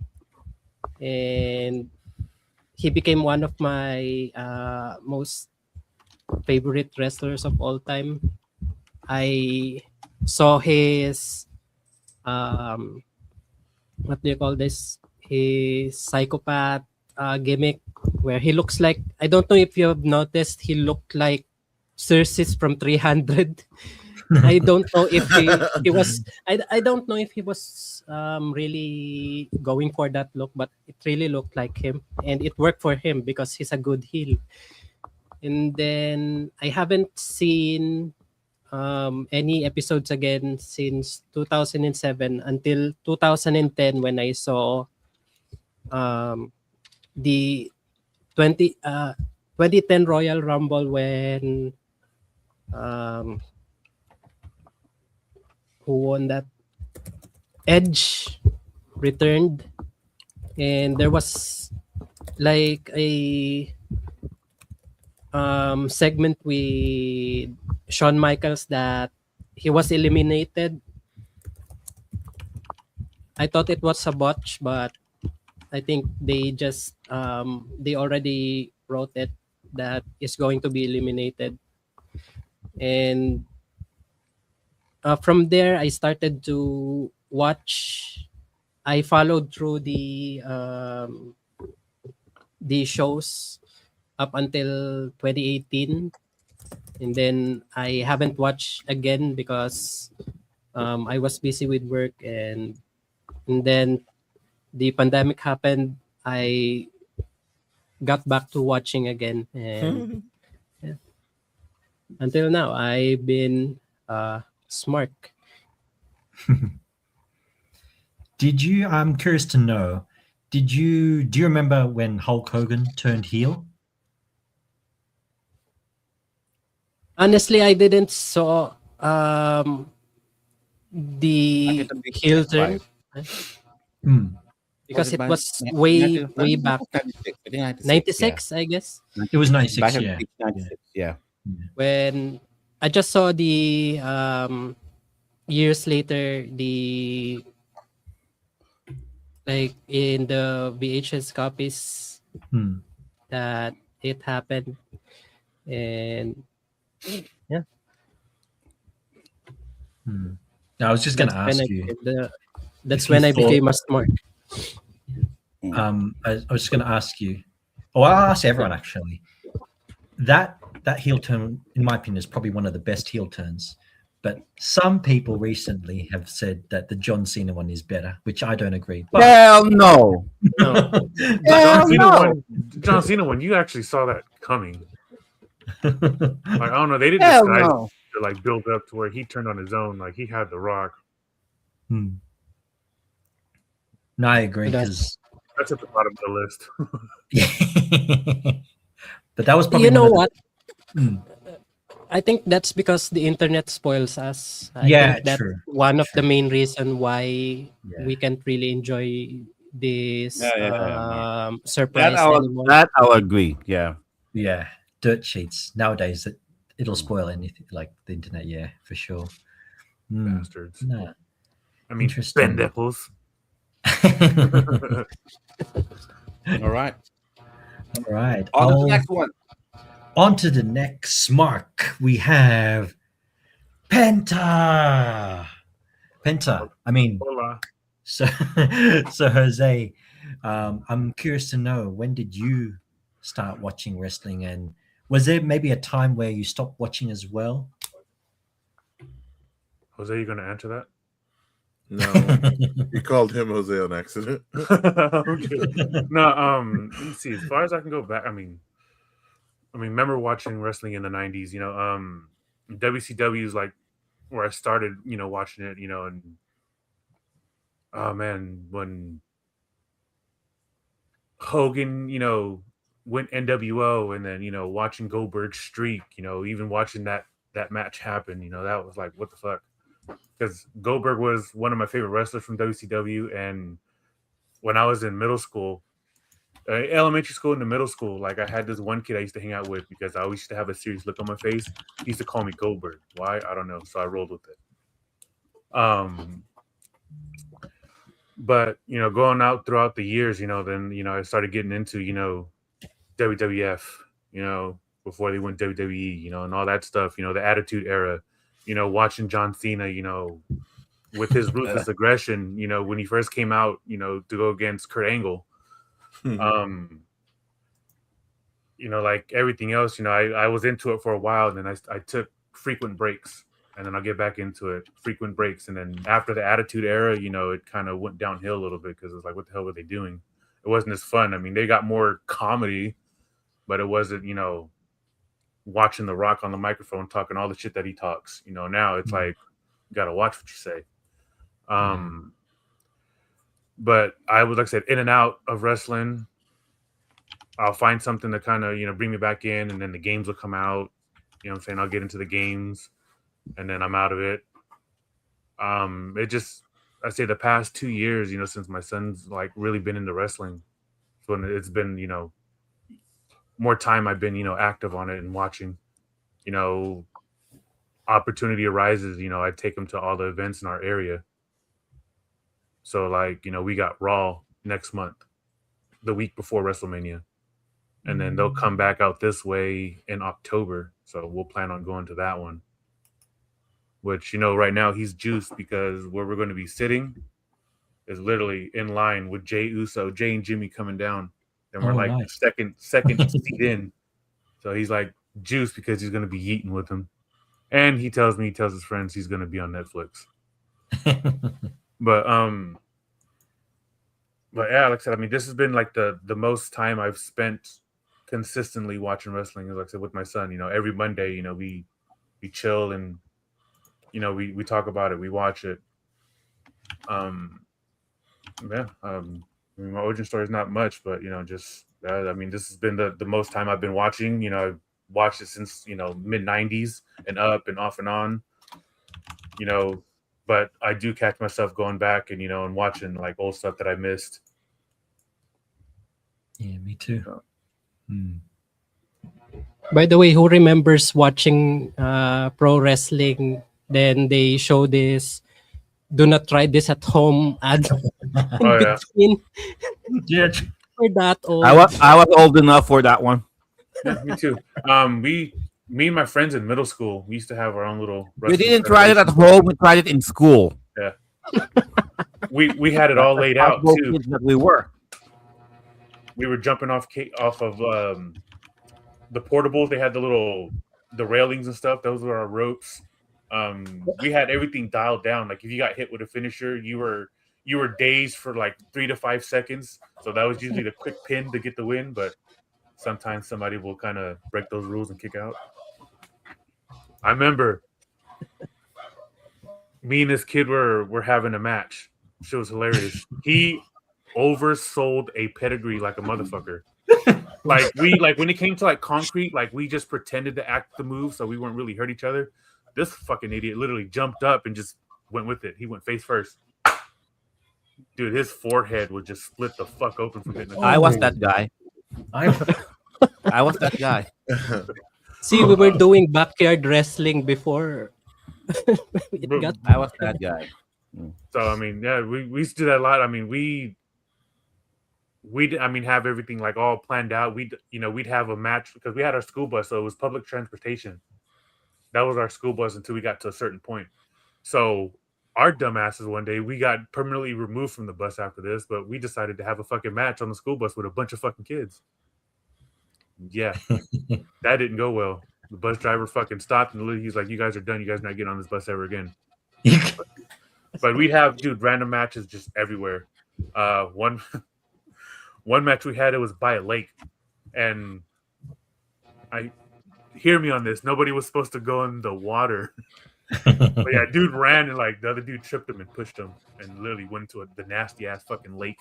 C: and he became one of my most favorite wrestlers of all time. I saw his what do you call this? His psychopath gimmick, where he looks like, I don't know if you have noticed, he looked like Cersei from 300. I don't know if he was. I don't know if he was really going for that look, but it really looked like him, and it worked for him because he's a good heel. And then I haven't seen any episodes again since 2007 until 2010 when I saw the 2010 Royal Rumble when um, who won that? Edge returned, and there was like a segment with Shawn Michaels that he was eliminated I thought it was a botch, but I think they just they already wrote it that is going to be eliminated, and from there I started to watch. I followed through the shows up until 2018, and then I haven't watched again because I was busy with work, and then the pandemic happened. I got back to watching again, and yeah, until now I've been smart.
B: Did you? I'm curious to know. Did you? Do you remember when Hulk Hogan turned heel?
C: Honestly, I didn't saw
G: Back
C: the
G: in the big
C: heel turn
G: 5.
B: Hmm.
C: because it
G: by
C: was way back
G: 96? I think 96. Yeah.
C: 96, I guess,
B: It was 96.
G: Back in
B: Yeah.
G: the 96. Yeah.
C: when I just saw the years later the like in the VHS copies
B: Hmm.
C: that it happened, and yeah,
B: Hmm. I was just going
C: that's
B: to
C: when
B: ask you
C: that's
B: if you
C: when I
B: thought.
C: became a smart.
B: I was just going to ask you. Oh, I'll ask everyone actually. That heel turn, in my opinion, is probably one of the best heel turns. But some people recently have said that the John Cena one is better, which I don't agree. But,
G: Hell no.
C: No,
B: but
G: Hell
F: John Cena one, you actually saw that coming. Like I don't know, they didn't
G: Hell
F: disguise
G: no.
F: to like build up to where he turned on his own. Like he had the Rock.
B: Hmm. No, I agree
C: that's,
B: because,
F: That's at the bottom of the list.
B: but that was probably
C: you know
B: one of the.
C: what?
B: Hmm.
C: I think that's because the internet spoils us. I
B: Yeah,
C: think that's
B: true.
C: one of the
B: True.
C: main reason why
B: Yeah.
C: we can't really enjoy this
G: Yeah.
C: surprise anymore.
G: I'll agree. Yeah.
B: Yeah, dirt sheets nowadays. It'll
F: Hmm.
B: spoil anything like the internet. Yeah, for sure. Hmm.
F: Bastards.
B: No,
F: I mean,
B: interesting.
F: pendejos.
G: All right.
B: All right.
G: On to the next one.
B: On to the next mark. We have Penta. Penta. I mean,
F: Hola.
B: so so Jose, I'm curious to know, when did you start watching wrestling, and was there maybe a time where you stopped watching as well?
F: Jose, you gonna answer that?
D: No, he called him Jose on accident.
F: Okay. No, let me see. As far as I can go back, I mean, remember watching wrestling in the '90s. WCW is like where I started. Watching it. And oh man, when Hogan, went NWO, and then watching Goldberg's streak. Even watching that match happen. That was like, what the fuck? Because Goldberg was one of my favorite wrestlers from WCW, and when I was in middle school, elementary school into middle school, like I had this one kid I used to hang out with because I always used to have a serious look on my face. He used to call me Goldberg. Why? I don't know. So I rolled with it. But going out throughout the years, then I started getting into WWF, before they went WWE, and all that stuff, the Attitude Era, watching John Cena, with his ruthless aggression, when he first came out, to go against Kurt Angle. Like everything else, I was into it for a while, and then I took frequent breaks, and then I'll get back into it, frequent breaks. And then after the Attitude Era, it kind of went downhill a little bit because it's like, what the hell were they doing? It wasn't as fun. I mean, they got more comedy, but it wasn't, watching The Rock on the microphone talking all the shit that he talks. Now it's like, you got to watch what you say. But I was, like I said, in and out of wrestling. I'll find something to kind of, bring me back in, and then the games will come out. You know what I'm saying? I'll get into the games, and then I'm out of it. I say the past 2 years, since my son's like really been into wrestling, so it's been, more time I've been, active on it and watching. Opportunity arises, I take him to all the events in our area. So like, we got Raw next month, the week before WrestleMania. And then they'll come back out this way in October. So we'll plan on going to that one. Which, right now he's juiced because where we're going to be sitting is literally in line with Jay Uso, Jay and Jimmy coming down. And we're
B: nice.
F: second seat in. So he's like juiced because he's going to be eating with him. And he tells his friends he's going to be on Netflix. But yeah, like I said, I mean, this has been like the most time I've spent consistently watching wrestling. Like I said, with my son, every Monday, we chill and we talk about it, we watch it. I mean, my origin story is not much, but just I mean, this has been the most time I've been watching. I've watched it since mid '90s and up and off and on. But I do catch myself going back and and watching like old stuff that I missed.
B: Yeah, me too.
C: By the way, who remembers watching pro wrestling? Then they show this. Do not try this at home ad in
F: Oh yeah.
C: between.
B: Yeah.
C: For that old.
G: I was old enough for that one.
F: Yeah, me too. Me and my friends in middle school, we used to have our own little.
G: We
F: wrestling
G: didn't try it at
F: federation.
G: home. We tried it in school.
F: Yeah. We had it all laid out
G: Both
F: too.
G: kids that we were.
F: We were jumping off of the portables. They had the railings and stuff. Those were our ropes. We had everything dialed down. Like if you got hit with a finisher, you were dazed for like 3 to 5 seconds. So that was usually the quick pin to get the win. But sometimes somebody will kind of break those rules and kick out. I remember me and this kid were having a match. Shit was hilarious. He oversold a pedigree like a motherfucker. Like when it came to like concrete, like we just pretended to act the move so we weren't really hurt each other. This fucking idiot literally jumped up and just went with it. He went face first. Dude, his forehead would just split the fuck open from hitting the
G: I was that guy.
B: I
G: was that guy.
C: See, we were doing backyard wrestling before.
G: I was that guy.
F: So I mean, yeah, we used to do that a lot. I mean, we have everything like all planned out. We'd have a match because we had our school bus, so it was public transportation. That was our school bus until we got to a certain point. So our dumbasses one day, we got permanently removed from the bus after this, but we decided to have a fucking match on the school bus with a bunch of fucking kids. Yeah, that didn't go well. The bus driver fucking stopped and he's like, "You guys are done. You guys are not getting on this bus ever again." But we'd have random matches just everywhere. One match we had, it was by a lake, and hear me on this. Nobody was supposed to go in the water. But yeah, dude ran and like the other dude tripped him and pushed him and literally went into the nasty ass fucking lake.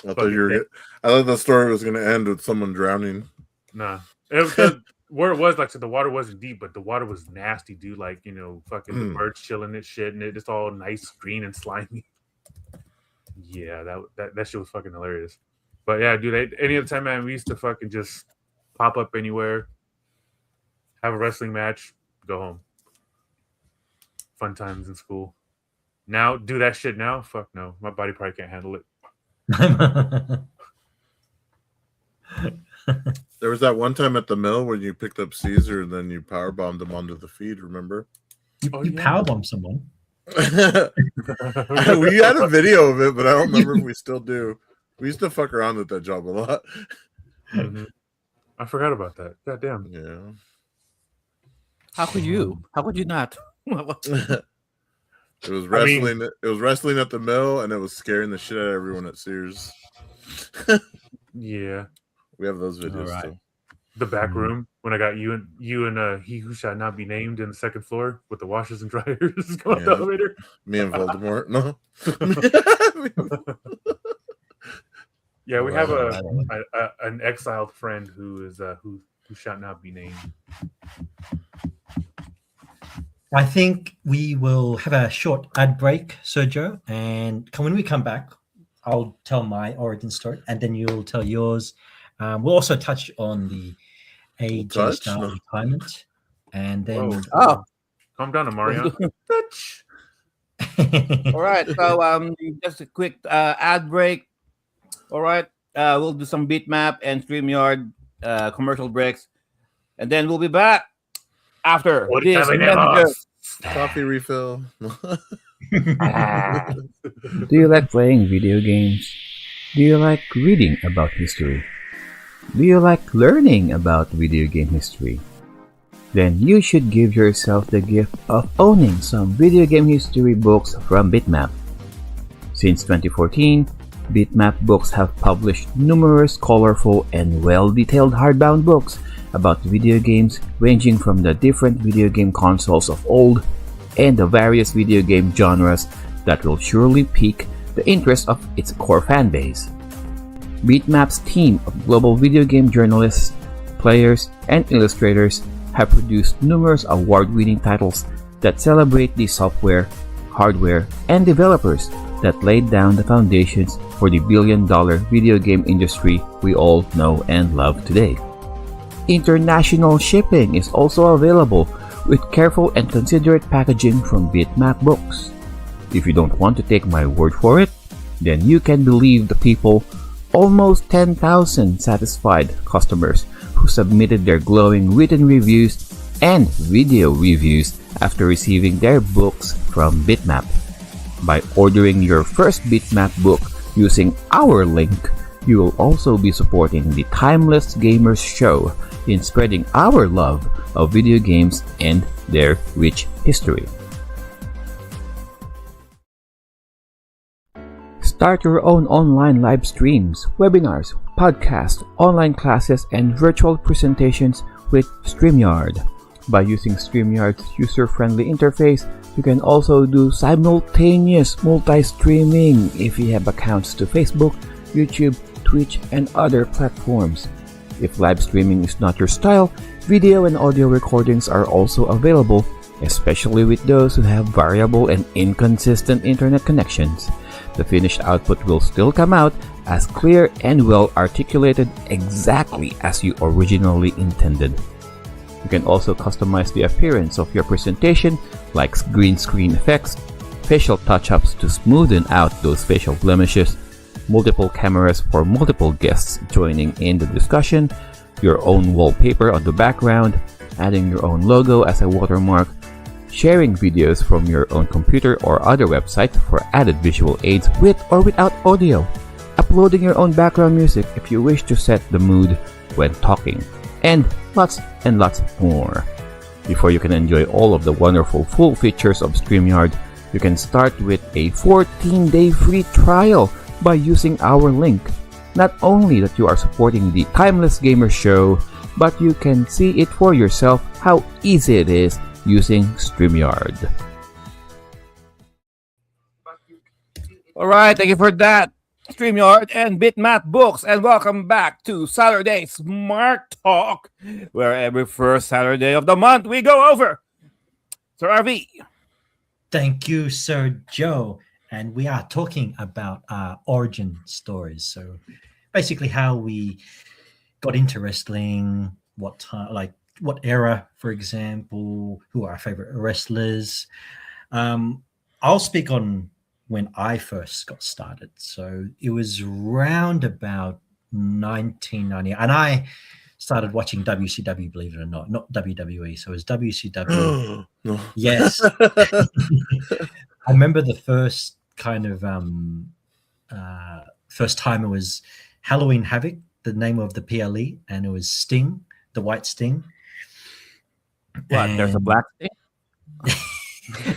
D: I thought the story was gonna end with someone drowning.
F: Nah, it was where it was like so the water wasn't deep, but the water was nasty, dude. Like fucking the birds chilling and shit, and it's all nice, green and slimy. Yeah, that shit was fucking hilarious. But yeah, dude, any other time, man, we used to fucking just pop up anywhere, have a wrestling match, go home. Fun times in school. Now, do that shit now? Fuck no. My body probably can't handle it.
D: There was that one time at the mill when you picked up Caesar and then you powerbombed him onto the feed, remember?
B: You powerbomb someone.
D: We had a video of it, but I don't remember if we still do. We used to fuck around with that job a lot.
F: Mm-hmm. I forgot about that. God damn.
D: Yeah.
G: How could you? How could you not?
D: It was wrestling. It was wrestling at the mill, and it was scaring the shit out of everyone at Sears.
F: Yeah,
D: we have those videos
G: right.
D: too.
F: The back room when I got you and he who shall not be named in the second floor with the washers and dryers going up the elevator.
D: Me and Voldemort. No.
F: Yeah, we have an exiled friend who is who shall not be named.
B: I think we will have a short ad break, Sergio, and when we come back, I'll tell my origin story, and then you'll tell yours. We'll also touch on the AJ Styles retirement, and then
F: calm down, Mario. Touch.
G: All right. So just a quick ad break. All right. We'll do some bitmap and StreamYard commercial breaks, and then we'll be back after this message.
D: Coffee refill.
H: Do you like playing video games? Do you like reading about history? Do you like learning about video game history? Then you should give yourself the gift of owning some video game history books from Bitmap. Since 2014, Bitmap Books have published numerous colorful and well-detailed hardbound books about video games ranging from the different video game consoles of old and the various video game genres that will surely pique the interest of its core fanbase. Bitmap's team of global video game journalists, players, and illustrators have produced numerous award-winning titles that celebrate the software, hardware, and developers that laid down the foundations for the billion-dollar video game industry we all know and love today. International shipping is also available with careful and considerate packaging from Bitmap Books. If you don't want to take my word for it, then you can believe the people, almost 10,000 satisfied customers who submitted their glowing written reviews and video reviews after receiving their books from Bitmap. By ordering your first Bitmap book using our link, you will also be supporting the Timeless Gamers Show in spreading our love of video games and their rich history. Start your own online live streams, webinars, podcasts, online classes, and virtual presentations with StreamYard. By using StreamYard's user-friendly interface, you can also do simultaneous multi-streaming if you have accounts to Facebook, YouTube, Twitch, and other platforms. If live streaming is not your style, video and audio recordings are also available, especially with those who have variable and inconsistent internet connections. The finished output will still come out as clear and well articulated exactly as you originally intended. You can also customize the appearance of your presentation, like green screen effects, facial touch-ups to smoothen out those facial blemishes, multiple cameras for multiple guests joining in the discussion, your own wallpaper on the background, adding your own logo as a watermark, sharing videos from your own computer or other website for added visual aids with or without audio, uploading your own background music if you wish to set the mood when talking, and lots more. Before you can enjoy all of the wonderful full features of StreamYard, you can start with a 14-day free trial by using our link. Not only that you are supporting the Timeless Gamer Show, but you can see it for yourself how easy it is using StreamYard.
G: All right, thank you for that, StreamYard and Bitmap Books, and welcome back to Saturday Smart Talk, where every first Saturday of the month we go over. Sir RV.
B: Thank you, Sir Joe. And we are talking about origin stories. So basically how we got into wrestling, what time, like what era, for example, who are our favorite wrestlers. I'll speak on when I first got started. So it was round about 1990. And I started watching WCW, believe it or not WWE. So it was WCW.
D: No.
B: Yes. I remember the first kind of first time it was Halloween Havoc, the name of the PLE, and it was Sting, the White Sting.
G: What? There's a black thing?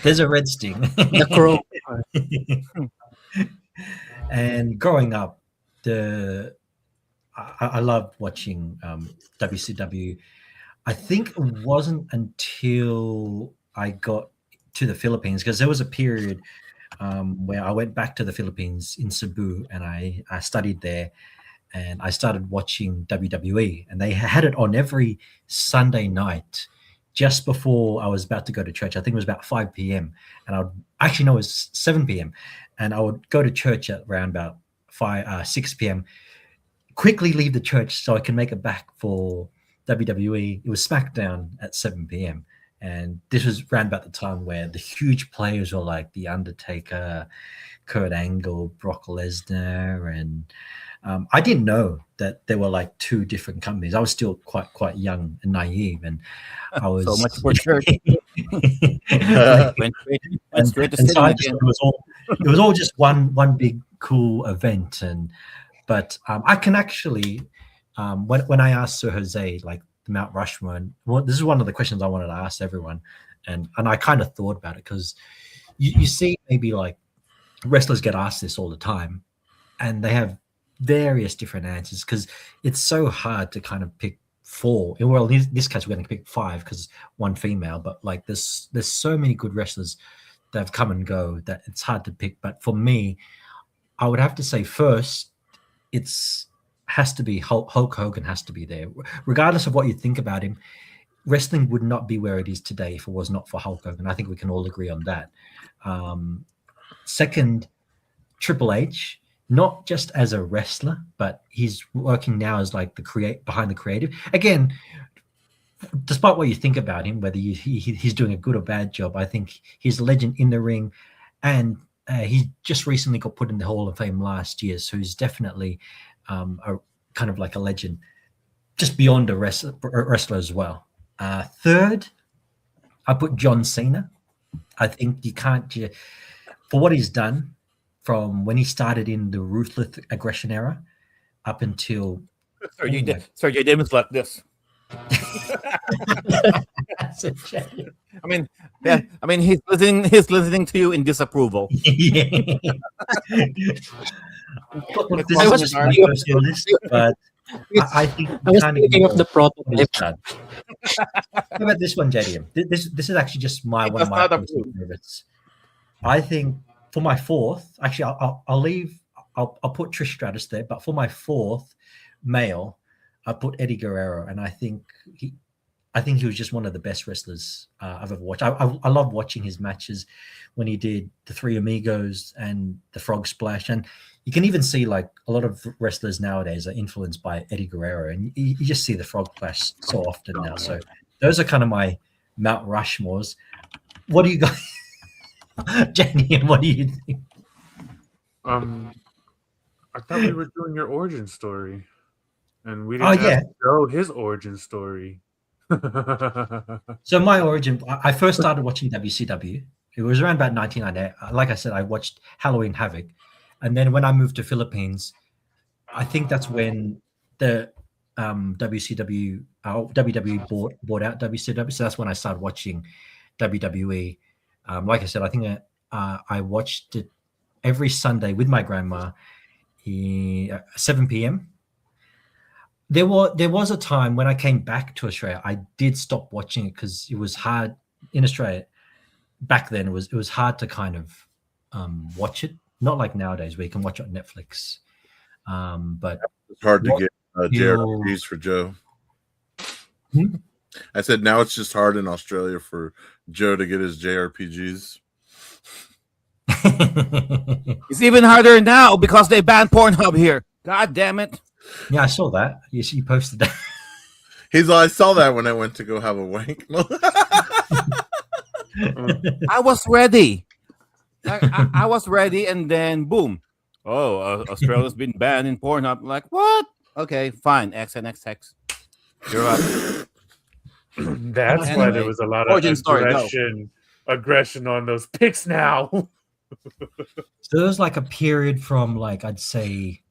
B: There's a red Sting.
C: The crow.
B: And growing up, I loved watching WCW. I think it wasn't until I got to the Philippines, because there was a period where I went back to the Philippines in Cebu, and I studied there, and I started watching WWE, and they had it on every Sunday night just before I was about to go to church. I think it was about 5 p.m. and it was 7 p.m. and I would go to church at around about 6 p.m. quickly leave the church so I can make it back for WWE. It was SmackDown at 7 p.m. And this was around about the time where the huge players were like The Undertaker, Kurt Angle, Brock Lesnar, and I didn't know that there were like two different companies. I was still quite young and naive, and I was
G: So much for church.
B: and,
G: Went straight to
B: and so
G: sitting
B: I just
G: again.
B: thought it was all just one big cool event. But I can actually when I asked Sir Jose like the Mount Rushmore, and well, this is one of the questions I wanted to ask everyone, and I kind of thought about it because you see maybe like wrestlers get asked this all the time, and they have various different answers because it's so hard to kind of pick four. Well, in this case, we're going to pick five because one female, but like there's so many good wrestlers that have come and go that it's hard to pick. But for me, I would have to say first, has to be Hulk Hogan has to be there, regardless of what you think about him. Wrestling would not be where it is today if it was not for Hulk Hogan. I think we can all agree on that. Second, Triple H, not just as a wrestler, but he's working now as like behind the creative. Again, despite what you think about him, whether he's doing a good or bad job, I think he's a legend in the ring, and he just recently got put in the Hall of Fame last year, so he's definitely a kind of like a legend, just beyond a wrestler as well. Third, I put John Cena. I think you can't, for what he's done from when he started in the Ruthless Aggression era up until
G: Sergey Davis like this.
B: That's a shame.
G: I mean, yeah. I mean, he's listening to you in disapproval.
B: Yeah. Look, this is just my personal list, but I think
C: I was thinking of the prototype.
B: How about this one, JDM? This is actually just one of my personal favorites. I think for my fourth, actually, I'll put Trish Stratus there, but for my fourth male, I put Eddie Guerrero, and I think he was just one of the best wrestlers I've ever watched. I love watching his matches when he did the Three Amigos and the Frog Splash, and you can even see like a lot of wrestlers nowadays are influenced by Eddie Guerrero, and you just see the Frog Splash so often now. So those are kind of my Mount Rushmores. What do you guys, Jenny? What do you think?
F: I thought we were doing your origin story, and we didn't have to show his origin story.
B: So my origin, I first started watching WCW. It was around about 1998. Like I said, I watched Halloween Havoc, and then when I moved to Philippines, I think that's when the WWE bought out WCW. So that's when I started watching WWE. Like I said, I think I watched it every Sunday with my grandma, 7 p.m. There was a time when I came back to Australia, I did stop watching it because it was hard in Australia. Back then, it was hard to kind of watch it. Not like nowadays where you can watch it on Netflix. But
D: it's hard to get JRPGs for Joe. I said now it's just hard in Australia for Joe to get his JRPGs.
G: It's even harder now because they banned Pornhub here. God damn it.
B: Yeah, I saw that. Yes, you posted that.
D: I saw that when I went to go have a wank.
G: I was ready. I was ready, and then boom. Oh, Australia's been banned in Pornhub. I'm like, what? Okay, fine. XNXX. You're up.
F: That's why there was a lot of aggression on those pics now.
B: So there was like a period from like I'd say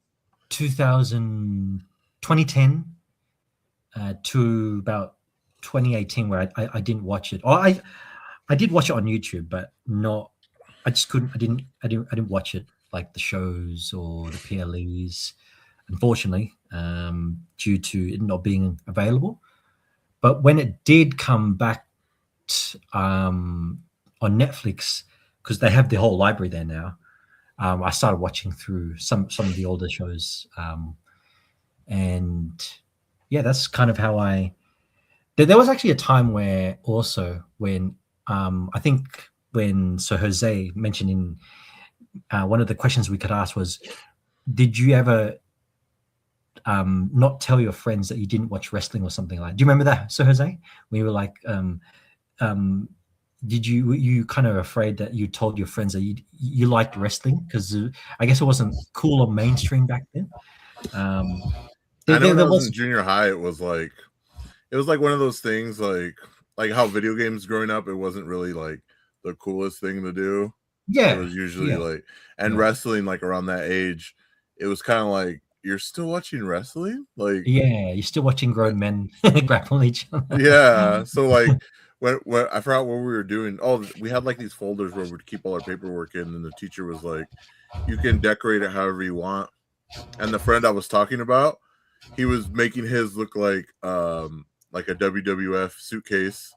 B: 2010 to about 2018 where I didn't watch it. Or I did watch it on YouTube, but not. I just couldn't. I didn't watch it like the shows or the PLEs, unfortunately, due to it not being available. But when it did come back on Netflix, because they have the whole library there now, I started watching through some of the older shows, and yeah, that's kind of how I. There was actually a time where also when I think when Sir Jose mentioned in one of the questions we could ask was, did you ever not tell your friends that you didn't watch wrestling or something like that? Do you remember that, Sir Jose? When you were like, did you kind of afraid that you told your friends that you liked wrestling because I guess it wasn't cool or mainstream back then?
D: I know when I
B: there
D: was in junior high, it was like one of those things like how video games growing up, it wasn't really like the coolest thing to do.
B: Yeah,
D: it was usually
B: yeah.
D: like, and wrestling like around that age, it was kind of like you're still watching wrestling, like
B: yeah, you're still watching grown men grapple each other.
D: yeah. So like when I forgot what we were doing. Oh, we had like these folders where we'd keep all our paperwork in, and the teacher was like, "You can decorate it however you want." And the friend I was talking about, he was making his look like a WWF suitcase.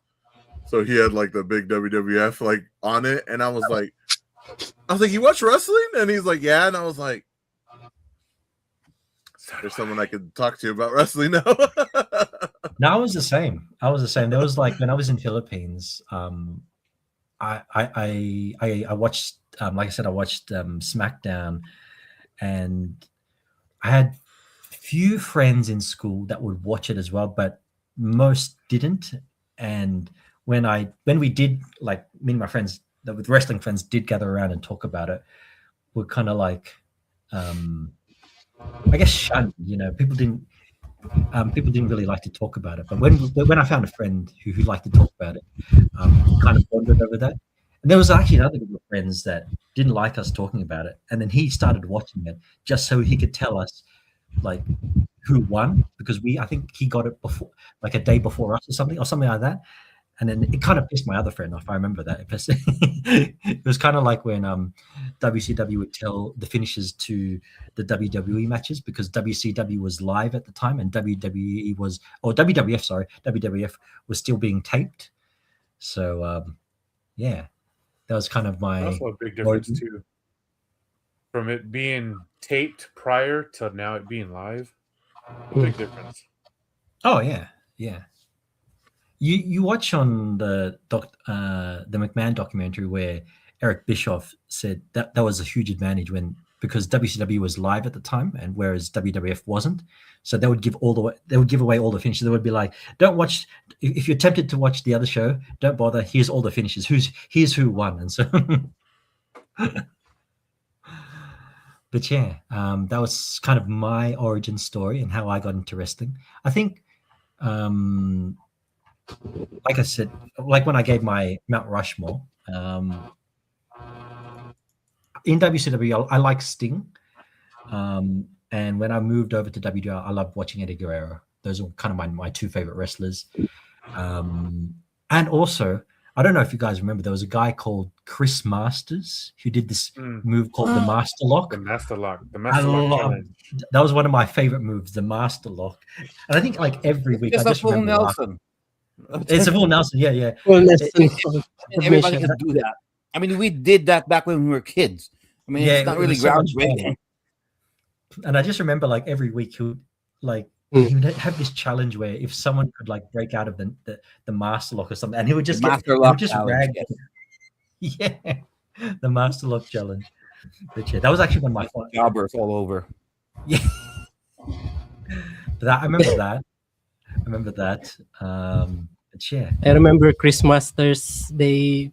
D: So he had like the big WWF like on it, and I was like, "You watch wrestling?" And he's like, "Yeah." And I was like, "There's someone I could talk to about wrestling now."
B: No, I was the same. There was like when I was in Philippines, I watched like I said, I watched SmackDown, and I had few friends in school that would watch it as well, but most didn't. And when we did, like me and my friends with wrestling friends did gather around and talk about it, we're kind of like I guess shunned, people didn't really like to talk about it. But when I found a friend who liked to talk about it, kind of bonded over that. And there was actually another group of friends that didn't like us talking about it, and then he started watching it just so he could tell us like who won, because I think he got it before, like a day before us or something like that. And then it kind of pissed my other friend off. I remember that. It was kind of like when WCW would tell the finishes to the WWE matches, because WCW was live at the time and WWE was, or WWF, sorry, WWF was still being taped. So yeah, that was kind of my.
F: Also a big difference too, from it being taped prior to now it being live. A big difference.
B: Oh yeah, yeah. You watch on the McMahon documentary where Eric Bischoff said that was a huge advantage because WCW was live at the time, and whereas WWF wasn't. So they would give away all the finishes. They would be like, "Don't watch if you're tempted to watch the other show. Don't bother. Here's all the finishes. Here's who won." And so, but yeah, that was kind of my origin story and how I got into wrestling. I think. Like I said, like when I gave my Mount Rushmore, in WCW, I like Sting. And when I moved over to WWR, I loved watching Eddie Guerrero. Those are kind of my two favorite wrestlers. And also, I don't know if you guys remember, there was a guy called Chris Masters who did this move called the Master Lock.
F: The Master Lock. The Master Lock challenge.
B: That was one of my favorite moves, the Master Lock. And I think like every week, I just remember
G: Nelson.
B: It's a full Nelson, yeah.
C: Full Nelson.
G: Everybody can do that. I mean, we did that back when we were kids. I mean, it's not really groundbreaking.
B: And I just remember like every week he would have this challenge where if someone could like break out of the Master Lock or something, and he would just rag. Yes. Yeah, the Master Lock challenge. But yeah, that was actually one of my
G: jobbers all over.
B: Yeah, I remember that. But yeah,
C: I remember Chris Masters. They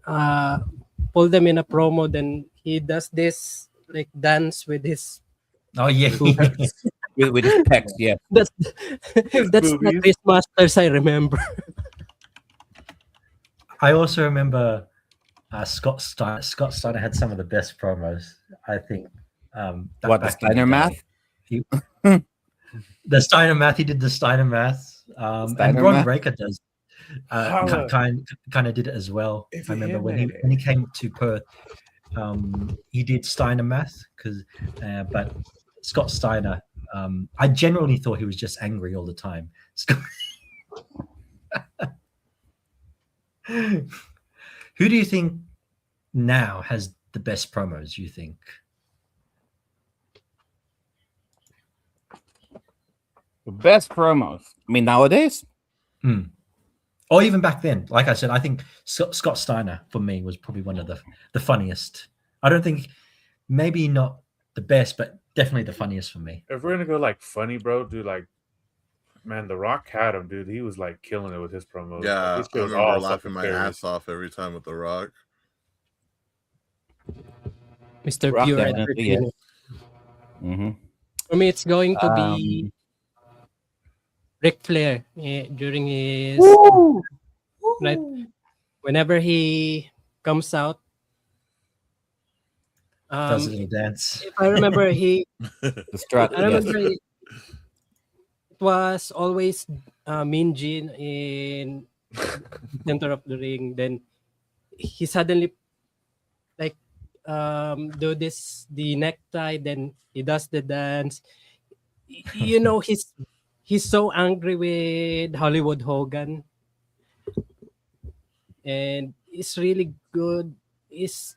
C: pull them in a promo. Then he does this like dance with his.
B: Oh yeah,
G: with his pecs. Yeah,
C: that's not Chris Masters. I remember.
B: I also remember Scott Steiner had some of the best promos. I think.
G: The Steiner math?
B: The Steiner math. He did the Steiner math. And Ron Breaker does. Kind of did it as well. I remember when he came to Perth, he did Steiner math but Scott Steiner. I generally thought he was just angry all the time. Who do you think now has the best promos? You think?
G: The best promos. I mean, nowadays?
B: Or even back then. Like I said, I think Scott Steiner, for me, was probably one of the funniest. I don't think, maybe not the best, but definitely the funniest for me.
F: If we're going to go like funny, bro, do like Man, The Rock had him, dude. He was like killing it with his promos.
D: Yeah,
F: His
D: I
F: shit was
D: remember
F: all
D: laughing my
F: self-serious.
D: ass off every time with The Rock.
C: Mr.
G: Rock
C: Pure
G: definitely, yeah.
C: Entertainer.
G: Mm-hmm.
C: For me, it's going to be Ric Flair during his right whenever he comes out.
B: Does a little dance.
C: If I remember,
G: The strut.
C: I
G: Yes.
C: remember it was always Mean Gene in center of the ring. Then he suddenly like do the necktie. Then he does the dance. You know, he's so angry with Hollywood Hogan, and it's really good. Is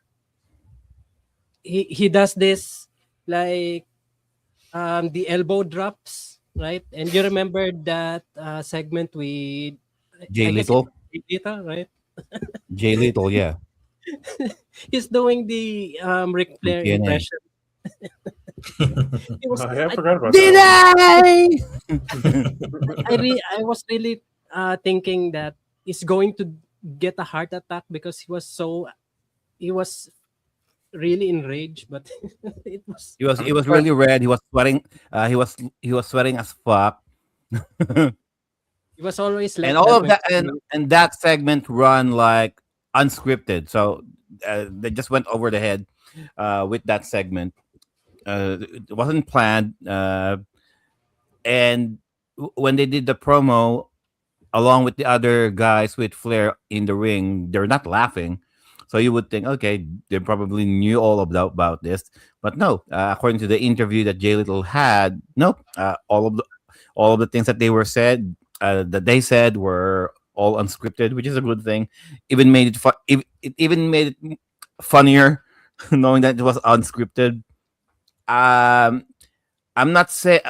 C: he does this like the elbow drops, right? And you remember that segment with
G: Jay
C: I guess it's
G: Little.
C: Lita, right?
G: Jay Little, yeah.
C: He's doing the Ric
G: From
C: Flair
G: TNA.
C: impression. It was
F: Oh, yeah, I
C: I,
F: forgot about
G: Did
F: that.
C: I was really thinking that he's going to get a heart attack because he was really enraged, but it was
G: He was really red. He was sweating. He was sweating as fuck.
C: he was always like
G: And all
C: that
G: of
C: when
G: that and that segment run like unscripted. So they just went over the head with that segment. It wasn't planned. And when they did the promo along with the other guys with Flair in the ring, they're not laughing. So you would think, okay, they probably knew all about this, but no. According to the interview that Jay Little had, nope. All of the things that they were said that they said were all unscripted, which is a good thing. Even made it it even made it funnier knowing that it was unscripted. I'm not say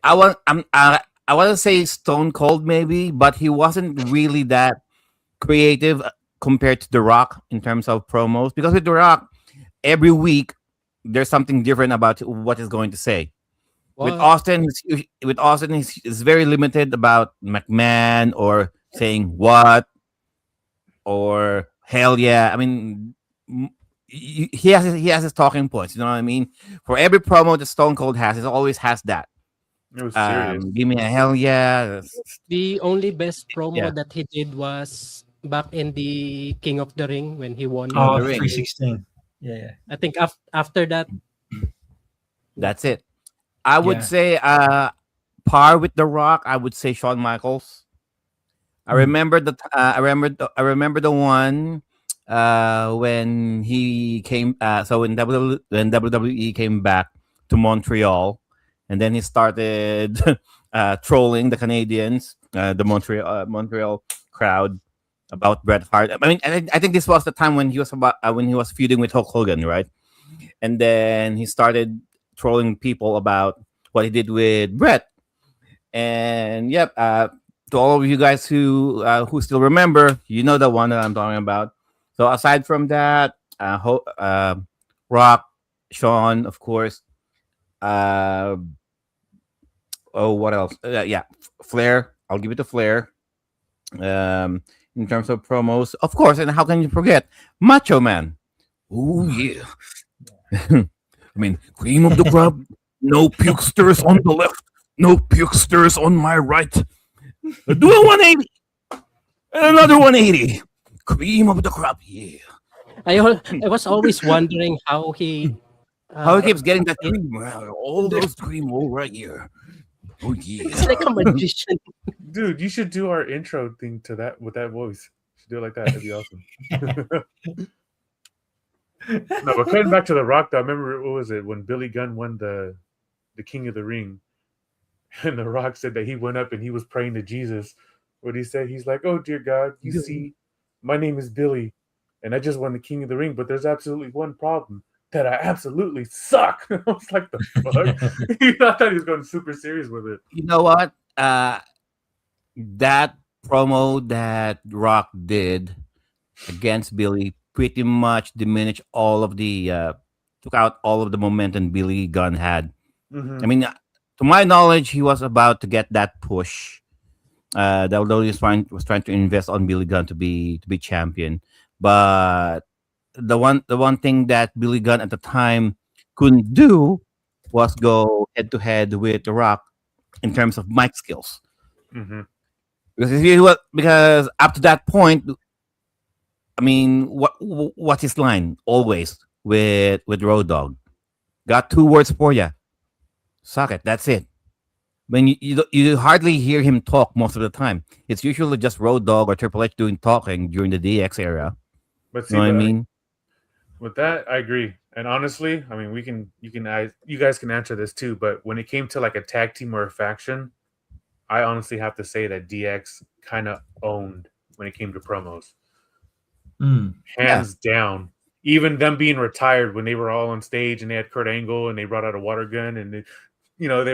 G: I want to say Stone Cold maybe, but he wasn't really that creative compared to The Rock in terms of promos. Because with The Rock, every week there's something different about what he's going to say. With
C: what
G: Austin, he's very limited about McMahon or saying what or hell yeah. I mean, he has his talking points. You know what I mean? For every promo that Stone Cold has, it always has that.
F: It was serious.
G: Give me a hell yeah.
C: the only best
G: Yeah.
C: promo that he did was back in the King of the Ring when he won.
B: Oh,
G: the ring.
B: 316. Yeah.
C: I think after that,
G: That's it. I would
B: Yeah.
G: say par with The Rock. I would say Shawn Michaels. I remember I remember the one when he came. So when WWE came back to Montreal, and then he started trolling the Canadians, the Montreal crowd about Bret Hart. I mean, I think this was the time when he was when he was feuding with Hulk Hogan, right? And then he started trolling people about what he did with Bret. And yep, to all of you guys who still remember, you know the one that I'm talking about. So aside from that, Rock, Sean, of course. Oh, what else? Yeah, Flair. I'll give it to Flair. In terms of promos, of course, and how can you forget Macho Man? Oh yeah. I mean, cream of the crop. No pukesters on the left. No pukesters on my right. Do a 180 and another 180. Cream of the crop. Yeah.
C: I was always wondering how he
G: How he keeps getting that cream. All those cream all right here. Oh yeah.
C: it's like a magician.
F: Dude, you should do our intro thing to that with that voice. You should do it like that. That'd be awesome. No, but cutting back to The Rock, though, I remember, what was it, when Billy Gunn won the King of the Ring, and The Rock said that he went up and he was praying to Jesus. What he said, he's like, "Oh dear God, you see, my name is Billy, and I just won the King of the Ring, but there's absolutely one problem, that I absolutely suck." I was like, "The fuck?" I thought he was going super serious with it.
G: You know what? That promo that Rock did against Billy pretty much diminished all of the took out all of the momentum Billy Gunn had.
F: Mhm.
G: I mean, to my knowledge, he was about to get that push. That he was trying to invest on Billy Gunn to be champion. But the one thing that Billy Gunn at the time couldn't do was go head to head with The Rock in terms of mic skills.
F: Mhm.
G: Because up to that point, I mean, what's his line always with Road Dogg? Got 2 words for you. Suck it. That's it. When you hardly hear him talk most of the time. It's usually just Road Dogg or Triple H doing talking during the DX era.
F: But see,
G: You know what I mean?
F: with that, I agree. And honestly, I mean, you guys can answer this too. But when it came to like a tag team or a faction, I honestly have to say that DX kind of owned when it came to promos, hands down. Even them being retired when they were all on stage and they had Kurt Angle and they brought out a water gun and they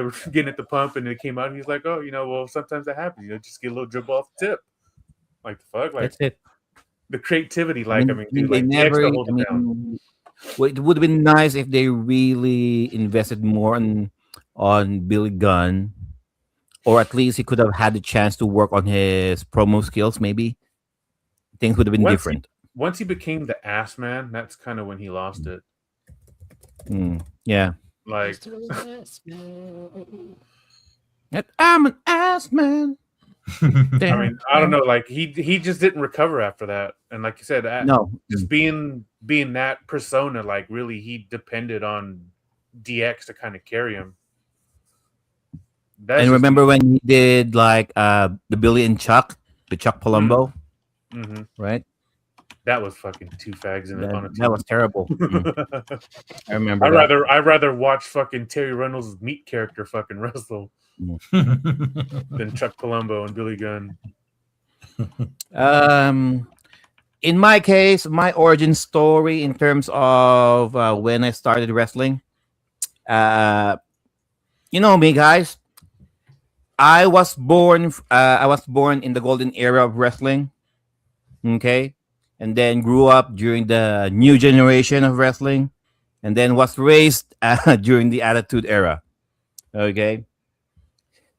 F: were getting at the pump and it came out and he's like, oh, well, sometimes that happens. Just get a little dribble off the tip. Like the fuck, like
C: That's it.
F: the creativity.
G: I mean, they never.
F: DX hold it down.
G: It would have been nice if they really invested more on Billy Gunn, or at least he could have had the chance to work on his promo skills. Maybe things would have been different.
F: Once he became the ass man, that's kind of when he lost it.
G: Yeah.
F: Like,
G: I'm an ass man.
F: I mean, I don't know. Like he just didn't recover after that, and like you said, just being that persona, like really, he depended on DX to kind of carry him.
G: And remember when he did like the Billy and Chuck, the Chuck Palumbo, right?
F: That was fucking 2 fags in it on a team.
G: That was terrible. I remember.
F: I'd rather watch fucking Terry Reynolds' meat character fucking wrestle than Chuck Palumbo and Billy Gunn.
G: In my case, my origin story in terms of when I started wrestling, you know me, guys. I was born in the golden era of wrestling. Okay. And then grew up during the new generation of wrestling, and then was raised during the Attitude Era. Okay.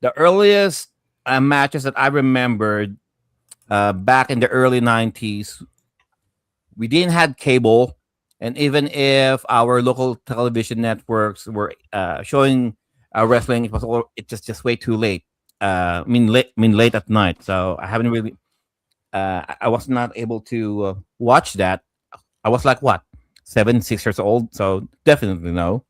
G: The earliest matches that I remembered back in the early 90s, we didn't have cable, and even if our local television networks were showing wrestling, it's just way too late. Late at night. So I haven't really. I was not able to watch that. I was like 6 years old, so definitely no.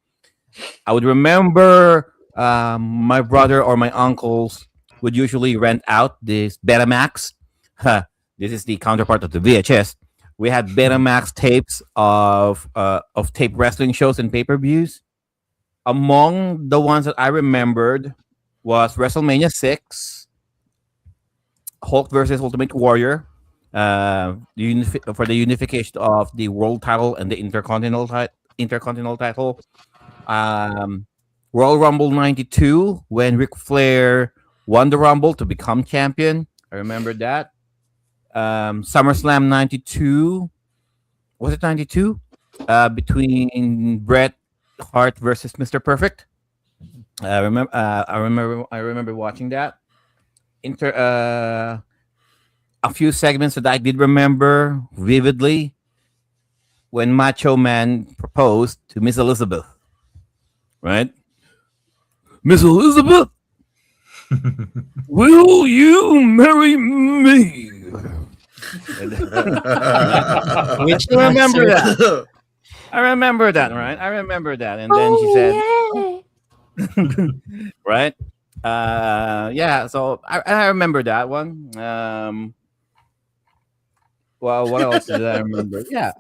G: I would remember my brother or my uncles would usually rent out this Betamax. This is the counterpart of the VHS. We had Betamax tapes of tape wrestling shows and pay-per-views. Among the ones that I remembered was WrestleMania 6. Hulk versus Ultimate Warrior, for the unification of the world title and the intercontinental title. Royal Rumble 92, when Ric Flair won the Rumble to become champion. I remember that. SummerSlam 92. Was it 92? Between Bret Hart versus Mr. Perfect. I remember watching that. A few segments that I did remember vividly when Macho Man proposed to Miss Elizabeth, right? Miss Elizabeth, will you marry me? Which I remember that. I remember that, right? I remember that, and then she said, right? Yeah, so I remember that one. Well, what else did I remember? Yeah.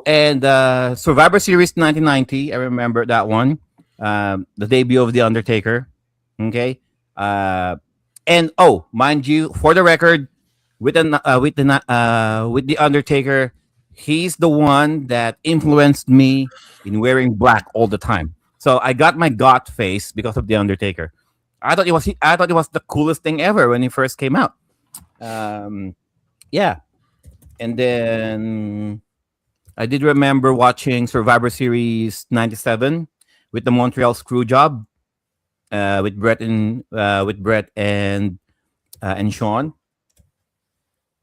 G: And Survivor Series 1990. I remember that one. The debut of The Undertaker. Okay. And mind you, for the record, with The Undertaker, he's the one that influenced me in wearing black all the time. So I got my goth face because of The Undertaker. I thought it was the coolest thing ever when he first came out. Yeah. And then I did remember watching Survivor Series 97 with the Montreal Screwjob. with Brett and Sean.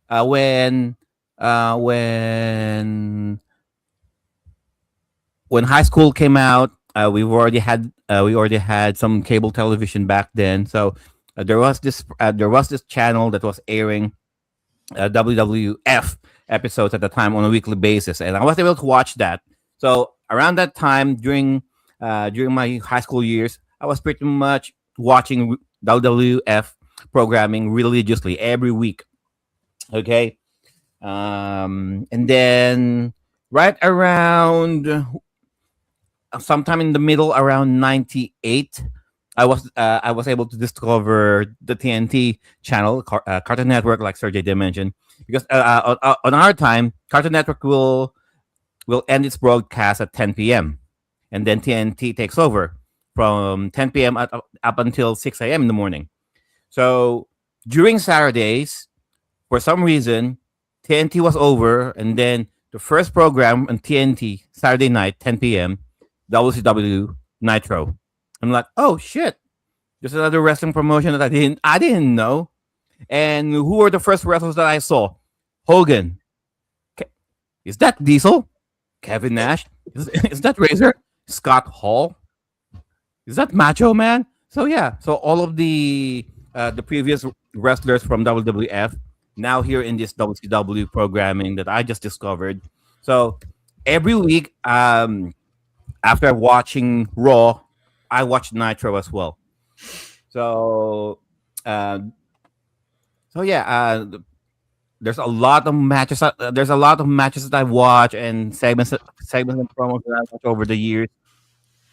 G: Uh, when uh, when when high school came out, we already had some cable television back then. So there was this channel that was airing WWF episodes at the time on a weekly basis, and I was able to watch that. So around that time, during my high school years, I was pretty much watching WWF programming religiously every week. Okay, and then right around sometime in the middle, around '98. I was able to discover the TNT channel, Cartoon Network, like Sergey did mention, because on our time, Cartoon Network will end its broadcast at 10 p.m. and then TNT takes over from 10 p.m. Up until 6 a.m. in the morning. So during Saturdays, for some reason, TNT was over, and then the first program on TNT Saturday night, 10 p.m., WCW Nitro. I'm like, oh shit, there's another wrestling promotion that I didn't know. And who were the first wrestlers that I saw? Hogan. Is that Diesel? Kevin Nash? Is that Razor? Scott Hall? Is that Macho Man? So yeah, so all of the previous wrestlers from WWF now here in this WCW programming that I just discovered. So every week, after watching Raw, I watch Nitro as well. So, uh, so yeah, there's a lot of matches. There's a lot of matches that I watch and segments and promos that I watch over the years.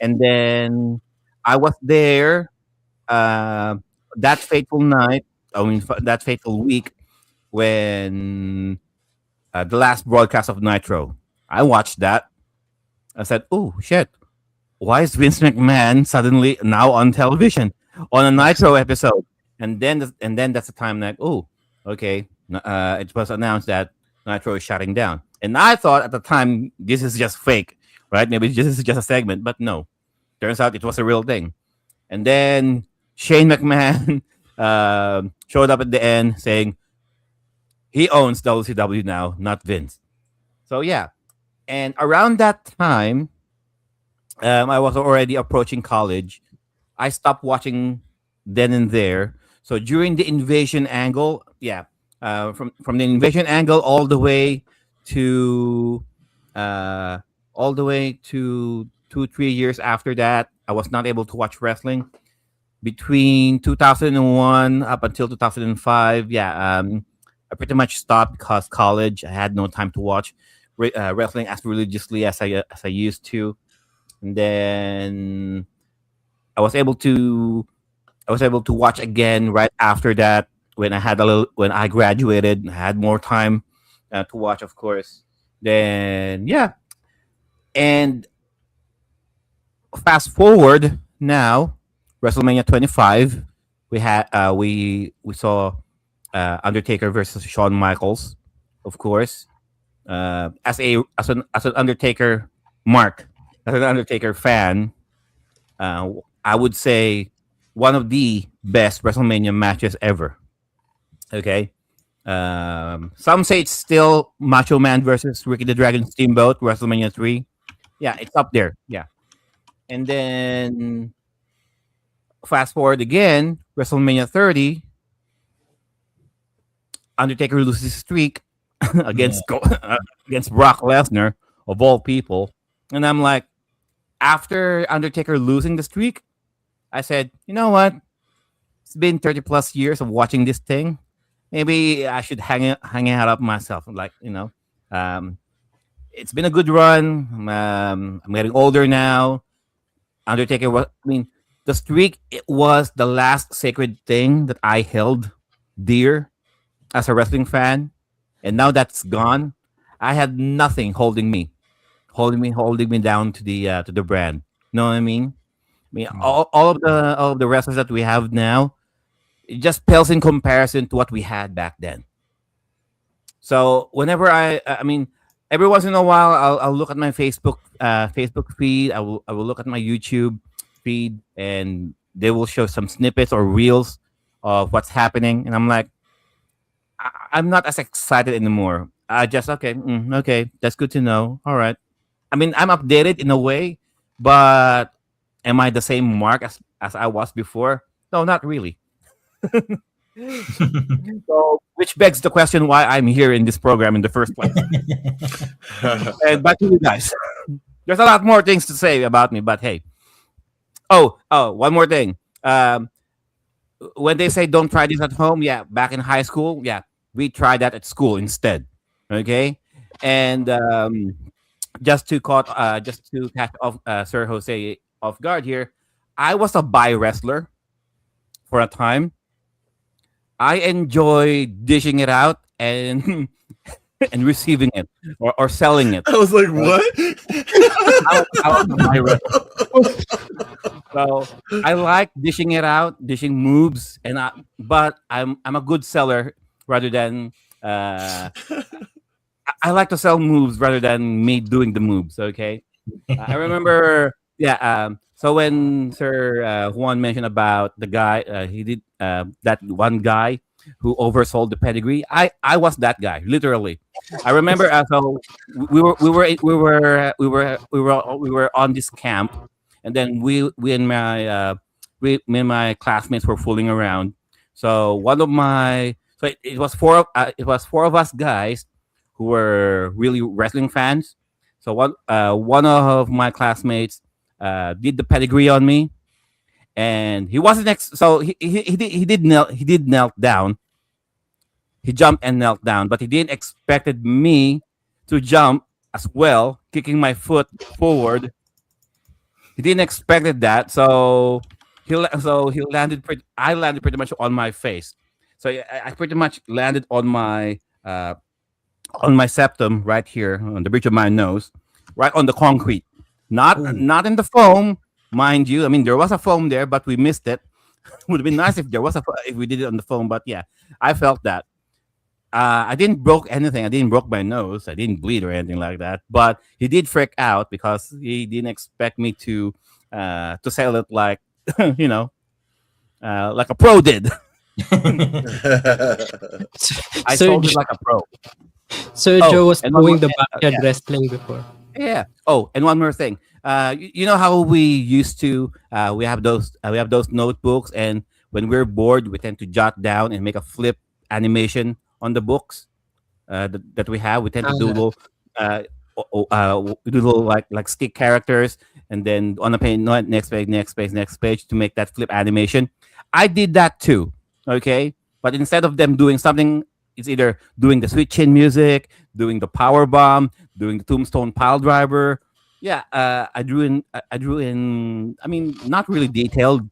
G: And then I was there uh, that fateful night. I mean, that fateful week when the last broadcast of Nitro. I watched that. I said, "Oh shit! Why is Vince McMahon suddenly now on television on a Nitro episode?" And then that's the time that, oh, okay, it was announced that Nitro is shutting down, and I thought at the time this is just fake, right? Maybe this is just a segment, but no, turns out it was a real thing. And then Shane McMahon showed up at the end saying he owns WCW now, not Vince. So yeah, and around that time, I was already approaching college. I stopped watching then and there. So during the invasion angle, yeah, from the invasion angle to uh, all the way to 2 3 years after that, I was not able to watch wrestling. Between 2001 up until 2005, yeah, I pretty much stopped because college. I had no time to watch wrestling as religiously as I used to. And then I was able to I was able to watch again right after that when I graduated. I had more time to watch, of course. Then yeah, and fast forward now, WrestleMania 25. We saw Undertaker versus Shawn Michaels, of course. As an Undertaker mark, as an Undertaker fan, uh, I would say one of the best WrestleMania matches ever. Okay. Some say it's still Macho Man versus Ricky the Dragon Steamboat, WrestleMania 3. Yeah, it's up there. Yeah. And then fast forward again, WrestleMania 30, Undertaker loses his streak
B: Yeah.
G: against Brock Lesnar, of all people. And I'm like, after Undertaker losing the streak, I said, you know what? It's been 30 plus years of watching this thing. Maybe I should hang it up myself. Like, um, it's been a good run. I'm getting older now. Undertaker was, I mean, the streak, it was the last sacred thing that I held dear as a wrestling fan. And now that's gone. I had nothing holding me down to the brand. Know what I mean? I mean, all of the wrestlers that we have now, it just pales in comparison to what we had back then. So whenever I mean, every once in a while, I'll look at my Facebook feed. I will look at my YouTube feed, and they will show some snippets or reels of what's happening, and I'm like, I'm not as excited anymore. I just okay, that's good to know. All right. I mean, I'm updated in a way, but am I the same Mark as I was before? No, not really. So, which begs the question why I'm here in this program in the first place. And back to you guys. There's a lot more things to say about me, but hey. One more thing. When they say don't try this at home, yeah, back in high school, yeah, we tried that at school instead. Okay, and just to catch off Sir Jose off guard here, I was a bi wrestler for a time. I enjoy dishing it out and and receiving it or selling it.
D: I was like, what?
G: I was a bi wrestler. So I like dishing it out, dishing moves, but I'm a good seller rather than I like to sell moves rather than me doing the moves. Okay, I remember. Yeah. So when Sir Juan mentioned about the guy, he did that one guy who oversold the pedigree. I was that guy, literally. I remember. So we were on this camp, and then me and my classmates were fooling around. So it was four of us guys who were really wrestling fans. So one of my classmates did the pedigree on me, and he wasn't so he did knelt down. He jumped and knelt down, but he didn't expected me to jump as well, kicking my foot forward. He didn't expected that, so he landed I landed pretty much on my face. So I pretty much landed on my septum right here on the bridge of my nose, right on the concrete. Not in the foam, mind you. I mean, there was a foam there, but we missed it. Would have been nice if if we did it on the foam, but yeah, I felt that. I didn't broke anything. I didn't broke my nose. I didn't bleed or anything like that. But he did freak out because he didn't expect me to sell it like like a pro did. I sold it like a pro.
C: So Joe was
G: and one
C: doing
G: more
C: the
G: thing,
C: backyard
G: yeah.
C: wrestling before.
G: Yeah. Oh, and one more thing. You know how we used to we have those notebooks, and when we're bored, we tend to jot down and make a flip animation on the books that we have. We tend to doodle, doodle like stick characters, and then on the page, next page, next page, next page to make that flip animation. I did that too. Okay, but instead of them doing something, it's either doing the sweet chin music, doing the power bomb, doing the tombstone pile driver. Yeah, I drew in. I drew in. I mean, not really detailed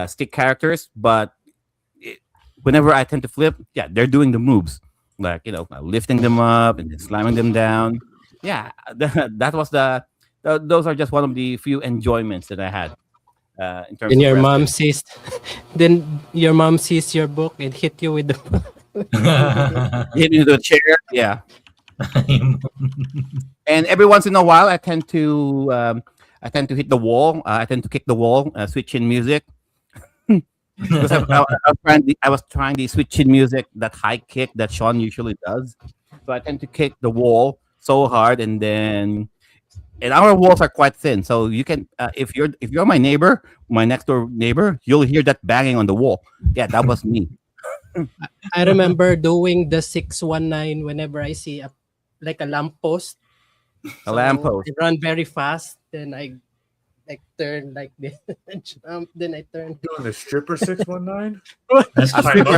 G: stick characters, but whenever I tend to flip, yeah, they're doing the moves, like lifting them up and then slamming them down. Yeah, that was those are just one of the few enjoyments that I had in terms
C: Then
G: of
C: your
G: wrestling.
C: mom sees, then your mom sees your book and hit you with the.
G: Hit into the chair, yeah. And every once in a while, I tend to hit the wall. I tend to kick the wall, switch in music. Because I was trying the switch in music, that high kick that Sean usually does. So I tend to kick the wall so hard, and our walls are quite thin. So you can, if you're my neighbor, my next door neighbor, you'll hear that banging on the wall. Yeah, that was me.
C: I remember doing the 619 whenever I see a lamppost.
G: A lamppost.
C: I run very fast, then I turn like this, jump, then I turn.
F: Doing the stripper 619?
B: That's
G: A stripper.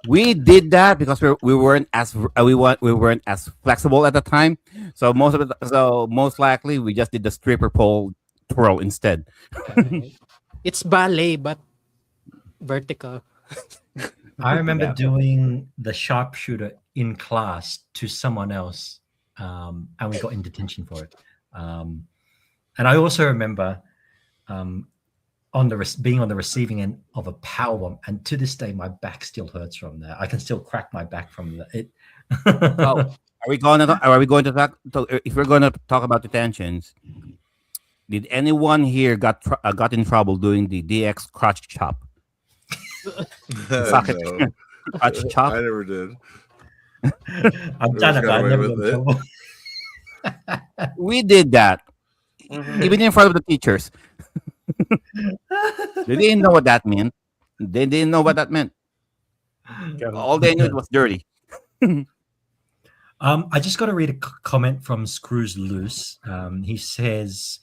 G: We did that because we weren't as flexible at the time. So most likely we just did the stripper pole twirl instead.
C: It's ballet, but vertical.
B: I remember doing the sharpshooter in class to someone else, and we got in detention for it. And I also remember being on the receiving end of a power bomb, and to this day my back still hurts from that. I can still crack my back from it.
G: Are we going to talk? So if we're going to talk about detentions, Did anyone here got in trouble doing the DX crotch chop? Socket
D: No,
G: crotch chop.
D: I never did.
B: I've
D: We
B: done
D: just
B: it,
D: got
B: but I
D: away
B: never
D: with
B: got in trouble.
G: We did that, even in front of the teachers. They didn't know what that meant. They didn't know what that meant. All they knew it was dirty.
B: I just got to read a comment from Screws Loose. He says,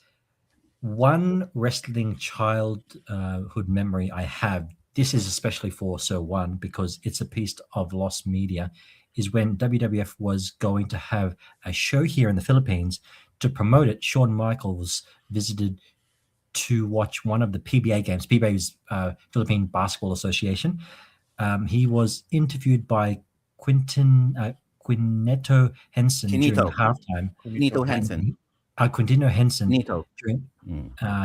B: one wrestling childhood memory I have, this is especially for Sir One because it's a piece of lost media, is when WWF was going to have a show here in the Philippines. To promote it, Shawn Michaels visited to watch one of the PBA games. PBA is Philippine Basketball Association. He was interviewed by Quinetto Henson during
G: Quinito.
B: halftime.
G: Quinito Henson.
B: Quintino Henson
G: Quinito.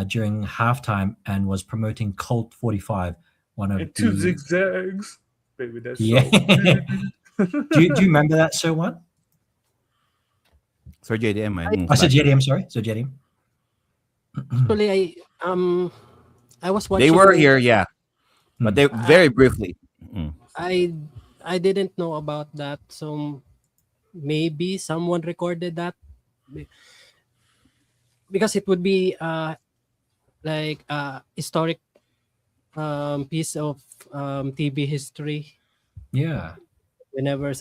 B: during halftime and was promoting Colt 45, one of
F: And two
B: the
F: zigzags. Baby, that's
B: yeah.
F: so good.
B: do you remember that, Sir One?
G: Sir JDM.
B: I said JDM, sorry. So JDM.
C: Actually, I was watching.
G: They were here, yeah, but they very briefly.
C: I didn't know about that, so maybe someone recorded that because it would be like a historic piece of TV history.
B: Yeah.
C: Whenever if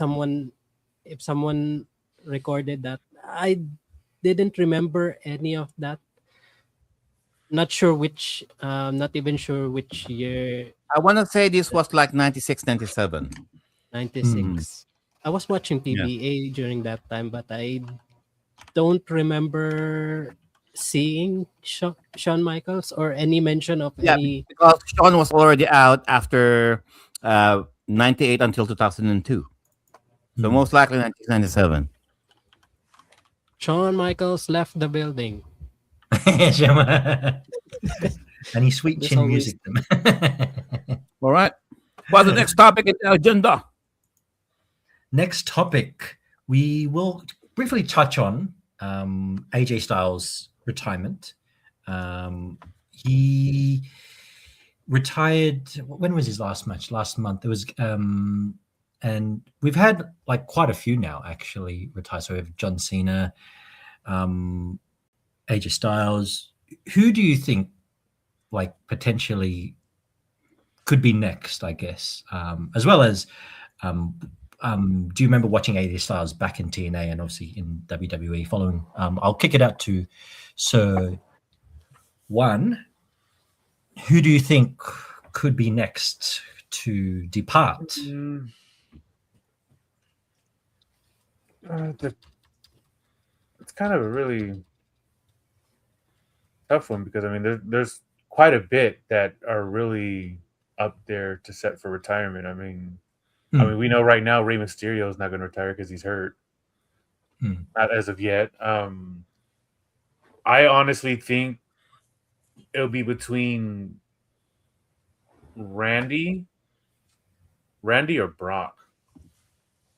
C: someone recorded that, I didn't remember any of that. Not even sure which year.
G: I want to say this was like 96, 97.
C: 96. I was watching PBA during that time, but I don't remember seeing Shawn Michaels or any mention of any.
G: Because Shawn was already out after 98 until 2002. So most likely 1997.
C: Shawn Michaels left the building.
B: And he sweet
C: There's
B: chin
C: always-
B: music them.
G: All right. What's the next topic in the agenda?
B: Next topic, we will briefly touch on AJ Styles' retirement. He retired. When was his last match? Last month. It was, and we've had like quite a few now actually retire. So we have John Cena, AJ Styles. Who do you think, like, potentially could be next? I guess, as well as. Do you remember watching AJ Styles back in TNA and obviously in WWE following? I'll kick it out to Sir One. Who do you think could be next to depart?
F: It's kind of a really tough one because I mean, there's quite a bit that are really up there to set for retirement. I mean, we know right now Rey Mysterio is not going to retire because he's hurt. Not as of yet. I honestly think it'll be between Randy or Brock.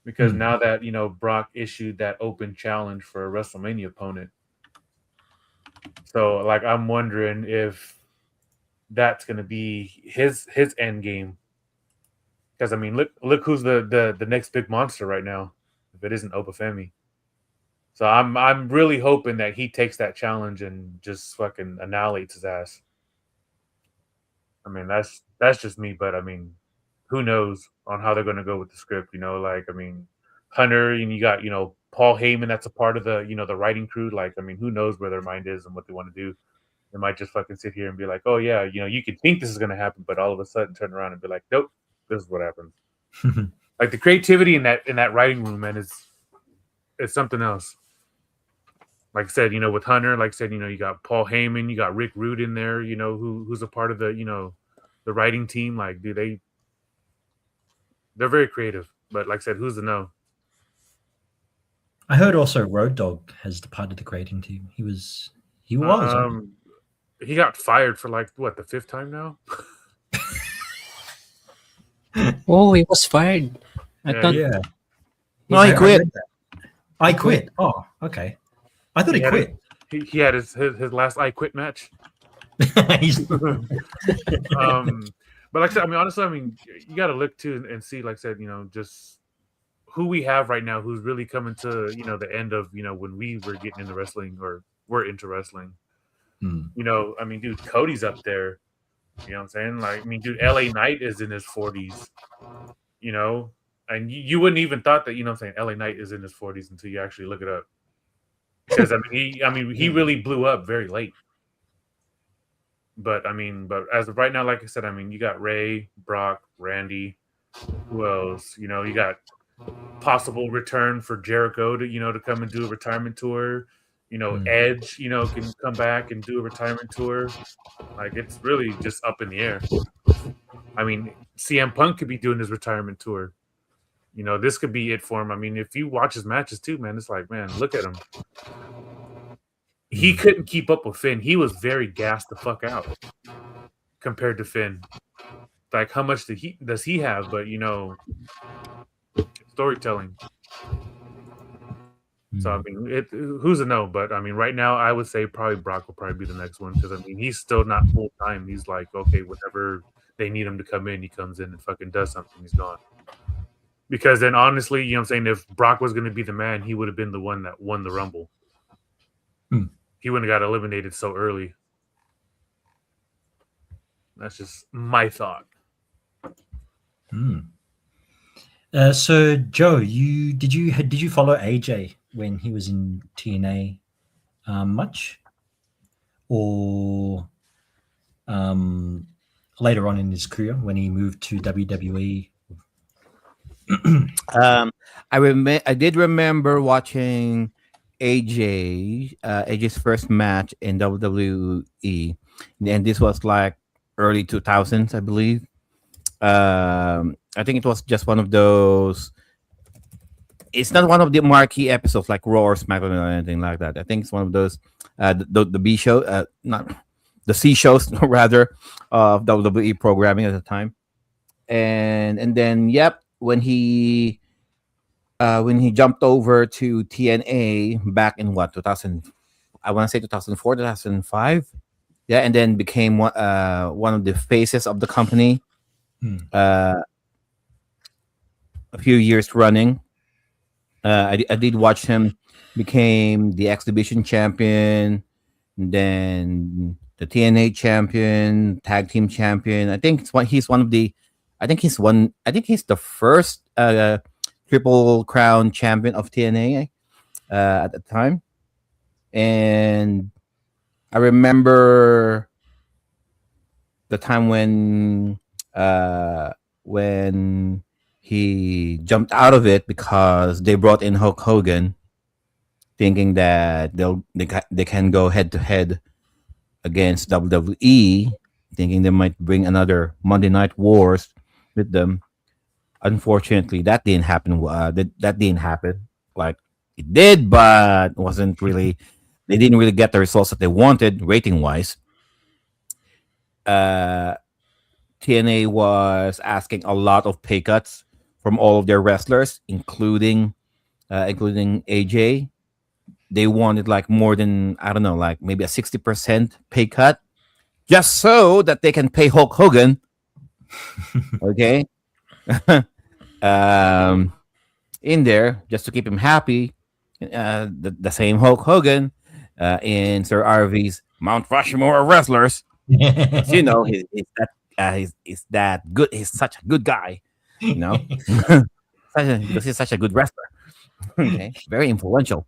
F: Because now that, Brock issued that open challenge for a WrestleMania opponent. So, like, I'm wondering if that's going to be his end game. Because, I mean, look who's the next big monster right now, if it isn't Obafemi. So I'm really hoping that he takes that challenge and just fucking annihilates his ass. I mean, that's just me, but I mean, who knows on how they're going to go with the script, like, I mean, Hunter, and you got, Paul Heyman, that's a part of the, the writing crew. Like, I mean, who knows where their mind is and what they want to do. They might just fucking sit here and be like, oh yeah, you can think this is going to happen, but all of a sudden turn around and be like, nope, this is what happens. Like the creativity in that writing room, man, is something else. Like I said, with Hunter, like I said, you got Paul Heyman, you got Rick Rude in there, who's a part of the, the writing team. Like, they're very creative. But like I said, who's to know?
B: I heard also Road Dogg has departed the creating team. He was. He
F: got fired for like what, the 5th time now?
C: Oh, he was fired. I thought.
B: Yeah.
G: No, he quit.
B: I quit. Oh, okay. I thought he quit.
F: he had his last I Quit match.
B: He's-
F: But like I said, I mean, honestly, I mean, you got to look too and see, like I said, just who we have right now, who's really coming to, the end of, when we were getting into wrestling or we're into wrestling. I mean, dude, Cody's up there. You know what I'm saying? Like, I mean, dude, LA Knight is in his 40s. And you wouldn't even thought that, I'm saying, LA Knight is in his 40s until you actually look it up. Because he really blew up very late. But as of right now, like I said, I mean, you got Ray, Brock, Randy. Who else? You got possible return for Jericho to come and do a retirement tour. Edge, can come back and do a retirement tour. Like, it's really just up in the air. I mean, CM Punk could be doing his retirement tour. This could be it for him. I mean, if you watch his matches too, man, it's like, man, look at him. He couldn't keep up with Finn. He was very gassed the fuck out compared to Finn. Like, how much does he have? But storytelling. So I mean, who's to know? But I mean, right now, I would say probably Brock will probably be the next one because I mean, he's still not full time. He's like, okay, whenever they need him to come in, he comes in and fucking does something. He's gone. Because then, honestly, you know what I'm saying? If Brock was going to be the man, he would have been the one that won the Rumble. He wouldn't have got eliminated so early. That's just my thought.
B: So Joe, did you follow AJ when he was in TNA much, or later on in his career when he moved to WWE?
G: I did remember watching AJ's first match in WWE, and this was like early 2000s, I believe. I think it was just one of those. It's not one of the marquee episodes like Raw or SmackDown or anything like that. I think it's one of those the B show, not the C shows rather, of WWE programming at the time. And then when he jumped over to TNA back in 2000, I want to say 2004, 2005. Yeah, and then became one of the faces of the company. A few years running. I did watch him became the X Division champion, then the TNA champion, tag team champion. I think he's the first Triple Crown champion of TNA at the time. And I remember the time when he jumped out of it because they brought in Hulk Hogan, thinking that they can go head to head against WWE, thinking they might bring another Monday Night Wars with them. Unfortunately, that didn't happen. That didn't happen. Like, it did, but wasn't really. They didn't really get the results that they wanted rating wise. TNA was asking a lot of pay cuts from all of their wrestlers, including AJ. They wanted like more than, I don't know, like maybe a 60% pay cut, just so that they can pay Hulk Hogan. Okay, in there just to keep him happy. The same Hulk Hogan in Sir RV's Mount Rushmore of wrestlers. You know, he's that good. He's such a good guy, you know, because he's such a good wrestler. Okay, very influential.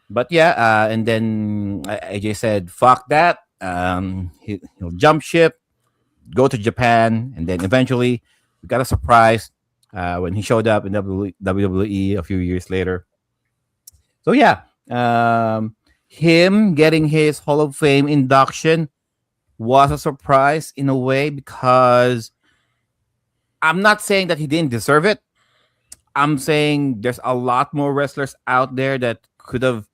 G: But yeah, and then AJ said, "Fuck that." He'll jump ship, go to Japan, and then eventually we got a surprise when he showed up in WWE a few years later. So yeah, him getting his Hall of Fame induction was a surprise in a way, because I'm not saying that he didn't deserve it. I'm saying there's a lot more wrestlers out there that could have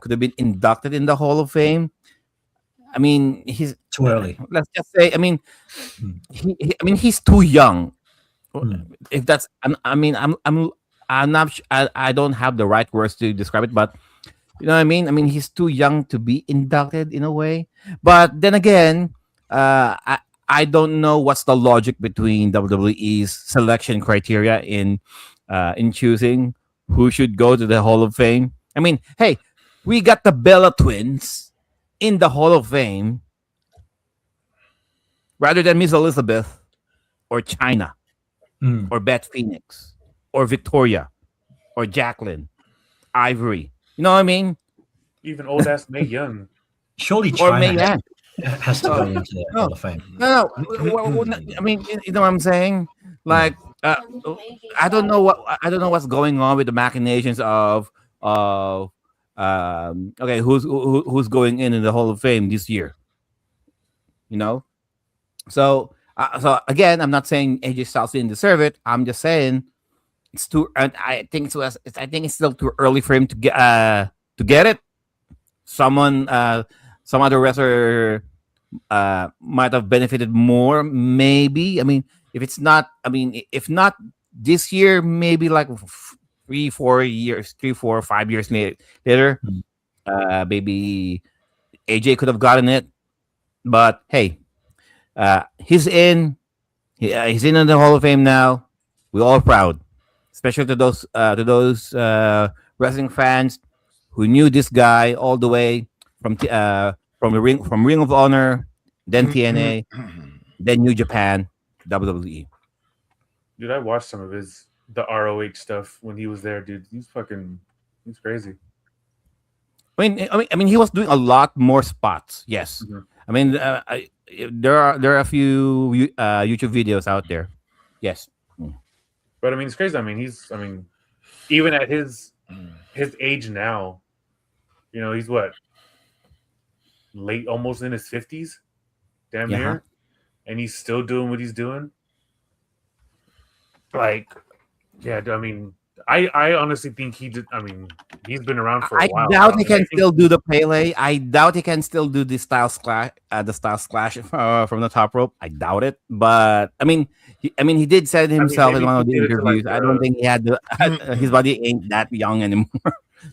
G: been inducted in the Hall of Fame. I mean, he's
B: Too early.
G: Let's just say, I mean, he's too young. If that's, I'm not, I don't have the right words to describe it, but You know what I mean? I mean, he's too young to be inducted in a way. But then again, I don't know what's the logic between WWE's selection criteria in choosing who should go to the Hall of Fame. I mean, hey, we got the Bella twins in the Hall of Fame rather than Miss Elizabeth or China
B: Mm.
G: or Beth Phoenix or Victoria or Jacqueline, Ivory. You know what I mean?
F: Even old ass Mae Young.
B: Surely
G: Or
B: China
G: Mae Young.
B: has to go into the
G: No.
B: Hall of Fame.
G: No, I mean, you know what I'm saying? Like, I don't know what's going on with the machinations of okay, who's going in the Hall of Fame this year? You know, so again, I'm not saying AJ Styles didn't deserve it. I'm just saying it's too. I think I think it's still too early for him to get it. Someone, some other wrestler might have benefited more. Maybe. I mean, if not this year, maybe like 3, 4, 5 years later, maybe AJ could have gotten it. But hey, he's in. He's in the Hall of Fame now. We're all proud, especially to those wrestling fans who knew this guy all the way from Ring of Honor, then TNA, then New Japan, WWE.
F: Dude, I watched some of the ROH stuff when he was there, dude. He's crazy.
G: I mean, he was doing a lot more spots. Yes, I mean, there are a few YouTube videos out there. Yes,
F: But I mean, it's crazy. I mean, even at his age now, you know, he's what, late, almost in his 50s, damn
G: Yeah.
F: near, and he's still doing what he's doing. Like, yeah, I mean, I honestly think he did. I mean, he's been around for a while.
G: I doubt
F: now,
G: he
F: and I
G: can
F: think-
G: still do the Pele. I doubt he can still do the style splash from the top rope. I doubt it. But I mean, he did say it himself in
F: maybe
G: one of
F: he
G: the
F: did it to,
G: interviews.
F: like,
G: I don't think he had his body ain't that young anymore.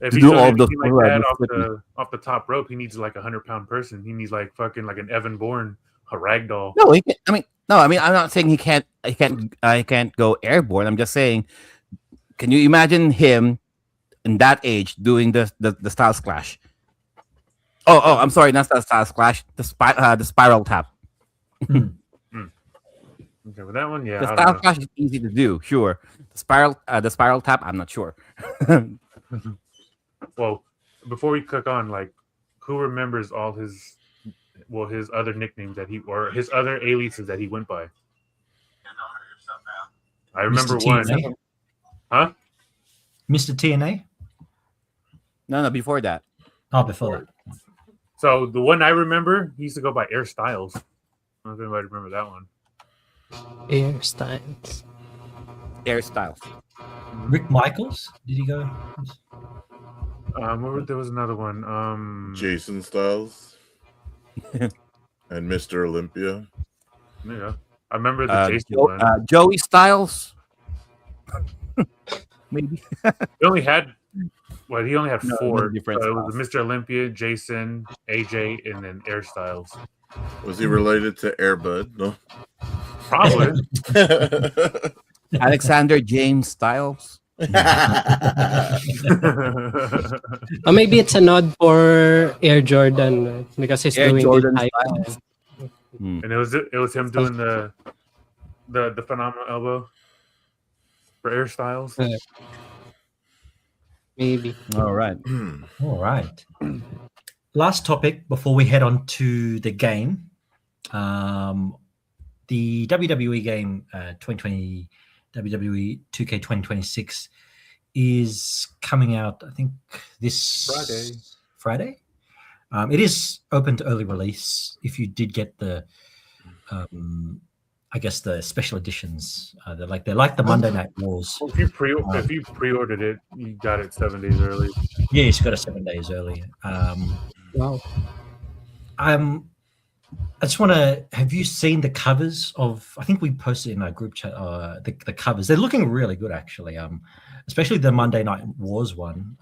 F: If
G: to
F: he's
G: do
F: doing
G: all of those
F: anything like that
G: flips.
F: off the top rope, he needs like 100-pound person. He needs like fucking like an Evan Bourne, a ragdoll.
G: No, he can, I mean, I'm not saying he can't go airborne. I'm just saying, can you imagine him in that age doing the style splash? Oh, I'm sorry, not the style splash. The spiral tap.
F: Okay, with that one, yeah,
G: The
F: I
G: style
F: don't know.
G: splash is easy to do, sure. The spiral tap, I'm not sure.
F: Well, before we click on, like, who remembers all his other nicknames or his other aliases that he went by? I remember
B: Mr.
F: one.
B: TNA?
F: Huh?
B: Mr. TNA?
G: No, before that.
B: Oh, before that.
F: So the one I remember, he used to go by Air Styles. I don't know if anybody remember that one.
C: Hairstyles.
G: Air Styles.
B: Rick Michaels? Did he go?
F: There was another one.
D: Jason Styles and Mr. Olympia.
F: Yeah, I remember the Jason one.
G: Joey Styles. Maybe.
F: He only had
G: No,
F: four.
G: different
F: So it was
G: styles.
F: Mr. Olympia, Jason, AJ, and then Air Styles.
D: Was he related to Airbud? No.
F: Probably.
G: Alexander James Styles.
C: Or maybe it's a nod for Air Jordan, right? Because he's
G: Air
C: doing
G: Jordan
C: the hype.
G: Styles.
F: And it was him doing the phenomenal elbow for Air Styles.
C: Maybe.
G: All right.
B: All right. Last topic before we head on to the game. The WWE game 2020, WWE 2K 2026 is coming out, I think, this Friday. It is open to early release. If you did get the, I guess the special editions, they're like the Monday Night Wars.
F: Well, if you pre-ordered it, you got it 7 days early.
B: Yeah, you got it 7 days early.
C: Wow.
B: I just want to. Have you seen the covers of? I think we posted in our group chat. The covers. They're looking really good, actually. Especially the Monday Night Wars one.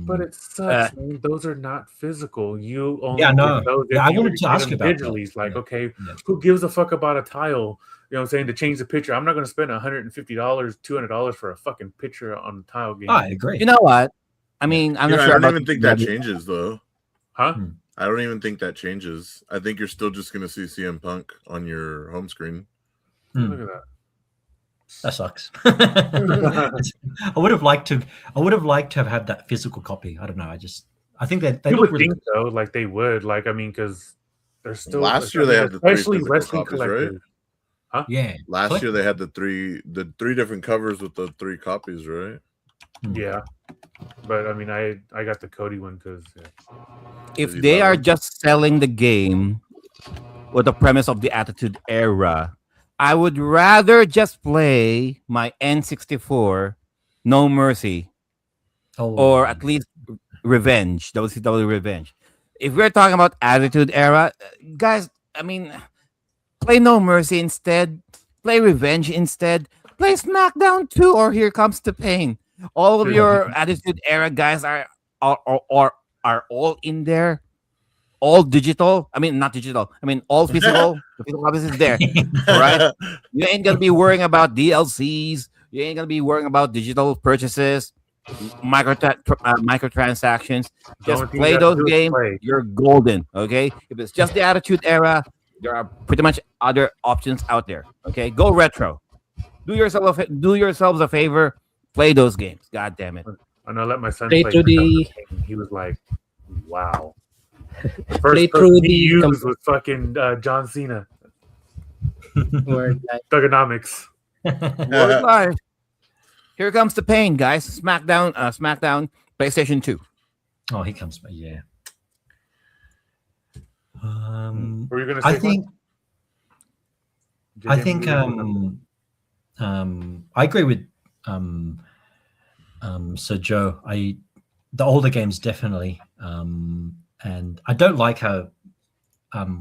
F: But it sucks, man. Those are not physical. You only
B: Yeah, I
F: get
B: know.
F: those
B: Yeah,
F: if
B: I
F: you
B: wanted to
F: get
B: ask
F: them
B: you about
F: digitally.
B: that.
F: It's like,
B: Yeah.
F: okay,
B: Yeah.
F: who gives a fuck about a tile? You know what I'm saying? To change the picture. I'm not going to spend $150, $200 for a fucking picture on the tile game.
B: I agree.
C: You know what? I mean, I'm
D: Dude,
C: not
D: I
C: sure
D: don't
C: about
D: even think that changes though.
F: Huh?
D: I don't even think that changes. I think you're still just gonna see CM Punk on your home screen.
F: Look at that.
B: That sucks. I would have liked to. I would have liked to have had that physical copy. I don't know. I think that they
F: You
B: look
F: would
B: really
F: think so, like they would. Like, I mean, because they're still
D: Last year they had the three
F: especially
D: physical
F: wrestling
D: copies, right?
F: collectors. Huh?
B: Yeah.
D: Last year they had the three different covers with the 3 copies, right?
F: Yeah. But I mean, I got the Cody one because
C: if they
D: love
C: are
D: it.
C: just selling the game with the premise of the Attitude Era, I would rather just play my N64 No Mercy or at least Revenge, WCW Revenge. If we're talking about Attitude Era, guys, I mean, play No Mercy instead, play Revenge instead, play SmackDown 2 or Here Comes the Pain. All of
F: Dude,
C: your Attitude Era guys are all in there, all digital. I mean, not digital. I mean, all physical. The physical copies is there. All right. You ain't gonna be worrying about DLCs. You ain't gonna be worrying about digital purchases, microtransactions. Just
F: only thing
C: play
F: you have to
C: those
F: do is
C: games.
F: play.
C: You're golden. Okay. If it's just the Attitude Era, there are pretty much other options out there. Okay. Go retro. Do yourselves a favor. Play those games. God damn it.
F: And I let my son
C: Play
F: play.
C: through the-
F: He was like, "Wow." The
C: Play
F: first
C: through
F: person he
C: the
F: used was fucking John Cena.
C: Word life.
F: Thugonomics.
C: Word life. Here comes the pain, guys. SmackDown, PlayStation 2.
B: Oh, he comes. Yeah.
F: Were you gonna say?
B: I think.
F: JJ,
B: I think. I agree with. So Joe, the older games definitely. And I don't like how.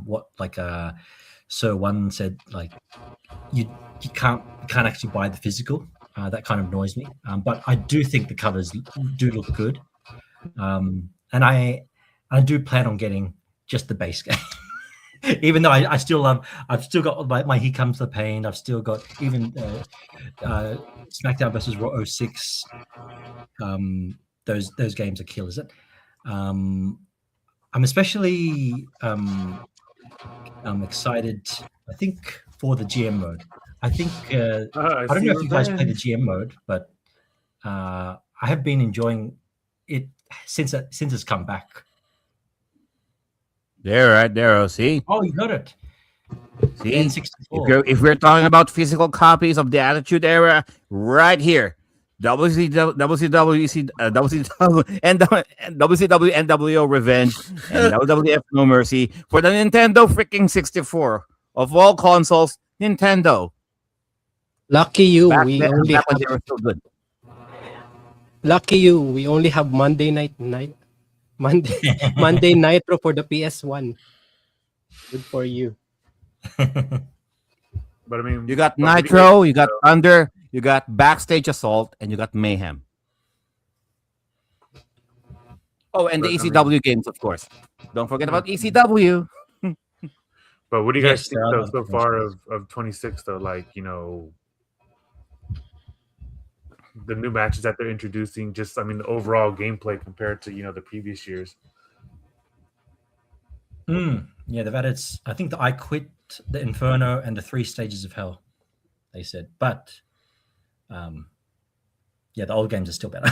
B: What like Sir One said, like you can't actually buy the physical. That kind of annoys me. But I do think the covers do look good. And I do plan on getting just the base game. Even though I've still got my Here Comes the Pain. I've still got even SmackDown versus Raw 06. Those games are killers. I'm especially excited. I think for the GM mode. I think I don't know if you guys play the GM mode, but I have been enjoying it since it's come back.
C: There, right there. Oh, see?
B: Oh, you got it.
C: See?
B: N64.
C: If we're talking about physical copies of the Attitude Era, right here. WCW NWO Revenge and WWF No Mercy for the Nintendo freaking 64 of all consoles. Nintendo.
I: Lucky you,
C: Back
I: we
C: then,
I: only
C: back when
I: have,
C: they were still good.
I: lucky you, we only have Monday Monday Nitro for the PS1. Good for you.
F: But I mean,
C: You got Nitro, you got Thunder, you got Backstage Assault, and you got Mayhem. Oh, and the ECW games, of course. Don't forget about ECW.
F: But what do you guys
B: Yes,
F: think
B: there
F: though,
B: are
F: so far of 26 though? Like, you know, the new matches that they're introducing, just I mean the overall gameplay compared to, you know, the previous years.
B: Yeah, they've added. I think the I Quit, the Inferno, and the 3 Stages of Hell. They said, but yeah, the old games are still better.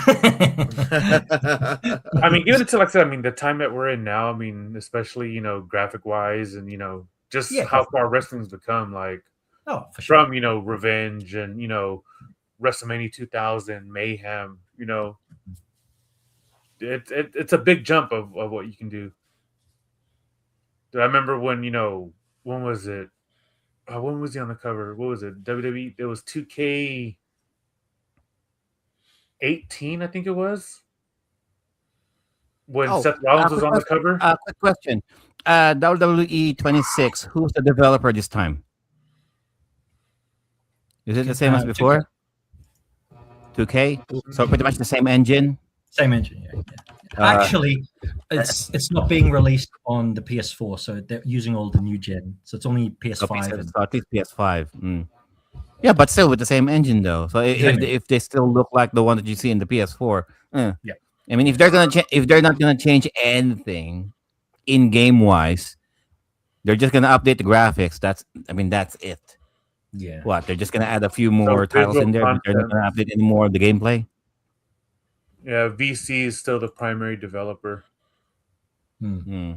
F: I mean, even until like I said, I mean, the time that we're in now, I mean, especially, you know, graphic wise and, you know, just how far wrestling's become, like
B: for sure.
F: from, you know, Revenge and, you know, WrestleMania 2000, Mayhem, you know, it's a big jump of what you can do. I remember when, you know, when was it? When was he on the cover? What was it? WWE. It was 2K18, I think it was. When Seth Rollins was on the cover.
C: Quick question:
G: WWE 26. Who's the developer this time? Is it the same as
B: 2K.
G: before? 2K. So pretty much the same engine.
B: Same engine, yeah.
G: Uh,
B: Actually, it's not being released on the PS4, so they're using all the new gen. So it's only PS5.
G: so at least PS5. Yeah, but still with the same engine though. So if they still look like the one that you see in the PS4,
B: Yeah.
G: I mean, if they're not gonna change anything in game wise, they're just gonna update the graphics. That's it.
B: Yeah.
G: What, they're just gonna add a few more titles
F: visual
G: in there, but they're not gonna update any more of the gameplay.
F: Yeah, VC is still the primary developer.
G: Hmm.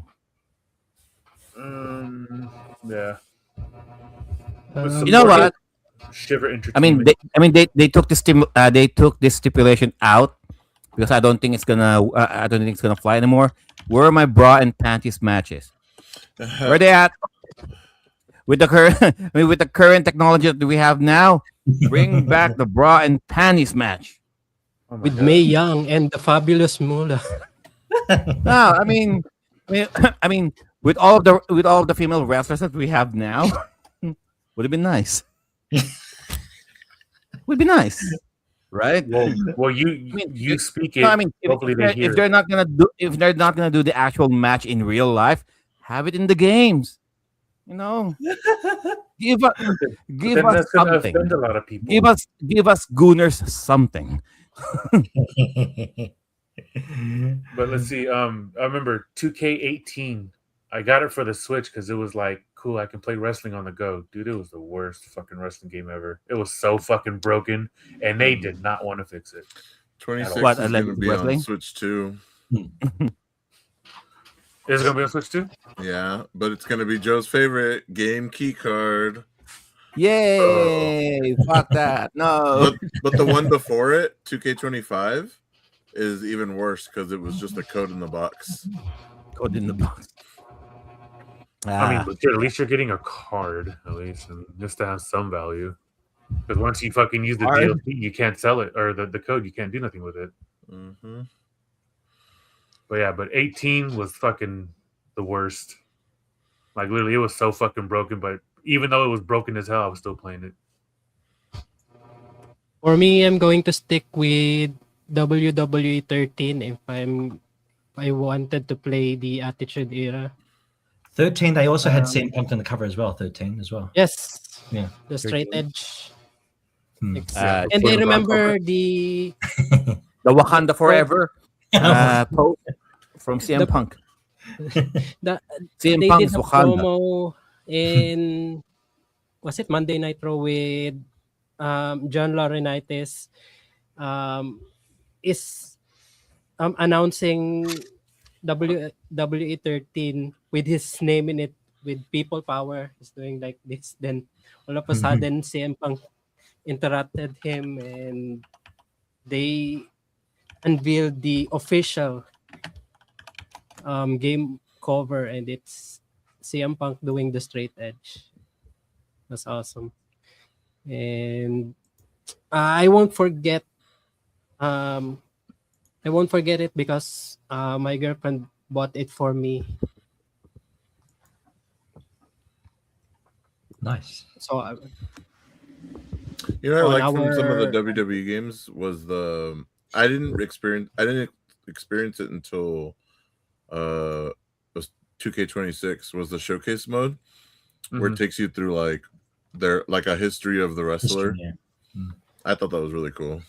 F: Yeah.
G: You know what?
F: Shiver
G: I
F: Entertainment.
G: mean, they took this stipulation out because I don't think it's gonna fly anymore. Where are my bra and panties matches? Where they at? With the current, with the current technology that we have now, bring back the bra and panties match.
F: Oh my
C: With
F: God.
C: May Young and the fabulous Mula.
G: No, I mean, with all of the female wrestlers that we have now, would have been nice. Would be nice, right?
F: Well, you speak it.
G: No, I mean,
F: hopefully they hear
G: if they're not gonna do the actual match in real life, have it in the games. You know, give us
F: that's gonna
G: something.
F: offend a lot of people.
G: Give us Gooners something.
F: But let's see. I remember 2K18. I got it for the Switch because it was like cool. I can play wrestling on the go, dude. It was the worst fucking wrestling game ever. It was so fucking broken, and they did not want to fix it.
D: 26
G: What,
D: is going to be
G: wrestling?
D: on Switch too.
F: Is it gonna be on Switch too?
D: Yeah, but it's going to be Joe's favorite game key card.
G: Yay! Fuck that. No.
D: But the one before it, 2K25, is even worse because it was just a code in the box.
G: Code in the box.
F: I mean, legit, at least you're getting a card, at least, and just to have some value. Because once you fucking use the
G: Card?
F: DLC, you can't sell it, or the code, you can't do nothing with it.
D: Mm-hmm.
F: But yeah, but 18 was fucking the worst. Like literally, it was so fucking broken. But even though it was broken as hell, I was still playing it.
C: For me, I'm going to stick with WWE 13 if I wanted to play the Attitude Era.
B: 13, they also had CM Punk on the cover as well. 13 as well.
C: Yes.
B: Yeah.
C: The straight edge.
B: Hmm.
C: And I remember the
G: Wakanda Forever post from CM Punk. CM
C: they
G: Punk's
C: did a
G: Wakanda.
C: promo in was it Monday Night Raw with John Laurinaitis is announcing WWE 13 with his name in it with People Power. He's doing like this. Then all of a sudden CM Punk interrupted him and they unveiled the official game cover, and it's CM Punk doing the straight edge. That's awesome. And I won't forget it because my girlfriend bought it for me.
B: Nice.
C: So
D: You know what I
C: on
D: like from some of the
C: our-
D: WWE games was I didn't experience it until it was 2K26 was the showcase mode where it takes you through like a history of the wrestler.
B: Yeah.
D: I thought that was really cool.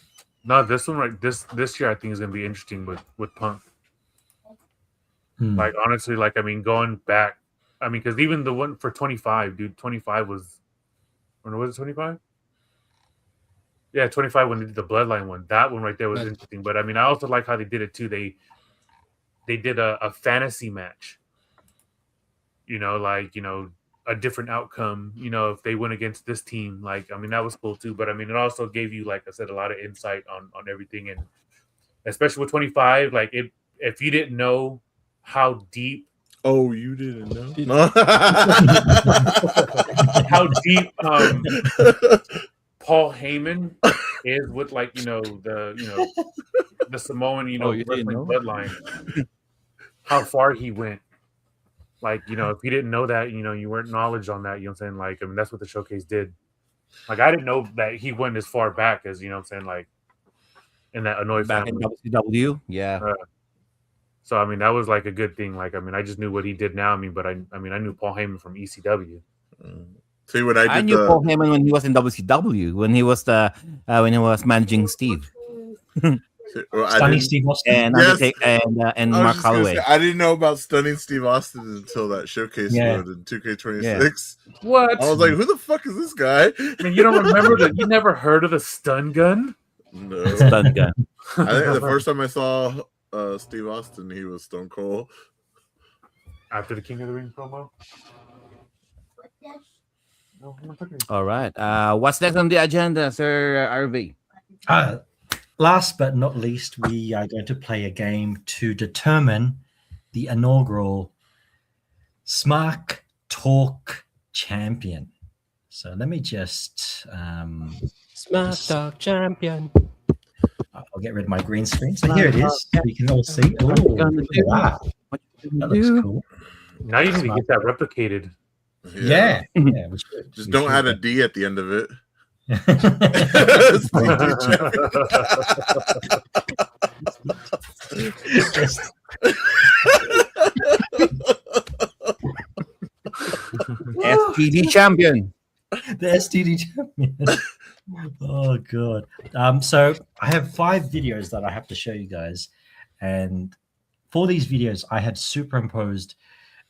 F: No, this one right this year I think is gonna be interesting with Punk. Like honestly, like I mean, going back, I mean, because even the one for 25, dude, 25 was, or was it 25? Yeah, 25 when they did the Bloodline one. That one right there was interesting. But I mean, I also like how they did it too. They did a fantasy match. You know, like a different outcome. You know, if they went against this team, like I mean, that was cool too. But I mean, it also gave you, like I said, a lot of insight on everything, and especially with 25, like if you didn't know how deep.
D: Oh, you didn't know?
F: How deep Paul Heyman is with the Samoan
G: you didn't
F: wrestling
G: know?
F: bloodline. How far he went. Like, if you didn't know that, you weren't knowledge on that, what I'm saying? Like, I mean, that's what the showcase did. Like, I didn't know that he went as far back as, what I'm saying? Like, in that Annoy
G: Back in
F: family.
G: WCW. Yeah.
F: So, I mean, that was like a good thing. Like, I mean, I just knew what he did now. I mean, but I knew Paul Heyman from ECW.
D: See, when I did
G: knew Paul Heyman when he was in WCW, when he was managing Steve.
B: Stunning Steve Austin.
G: And Mark Holloway.
D: I didn't know about Stunning Steve Austin until that showcase mode in 2K26.
G: Yeah.
F: What?
D: I was like, who the fuck is this guy?
F: I mean, you don't remember that? You never heard of the stun gun?
D: No.
G: Stun gun.
D: I think the first time I saw Steve Austin, he was Stone Cold.
F: After the King of the Ring promo?
G: All right. What's next on the agenda, Sir RV?
B: Last but not least, we are going to play a game to determine the inaugural SMARK Talk champion. So let me just
C: SMARK Talk champion.
B: I'll get rid of my green screen. So here it is. You can all see. Ooh, wow. That looks cool.
F: Now you need to get that replicated.
B: Yeah. We should.
D: Just don't add a D at the end of it.
G: STD champion.
B: The STD champion. Oh god. So I have 5 videos that I have to show you guys, and for these videos I had superimposed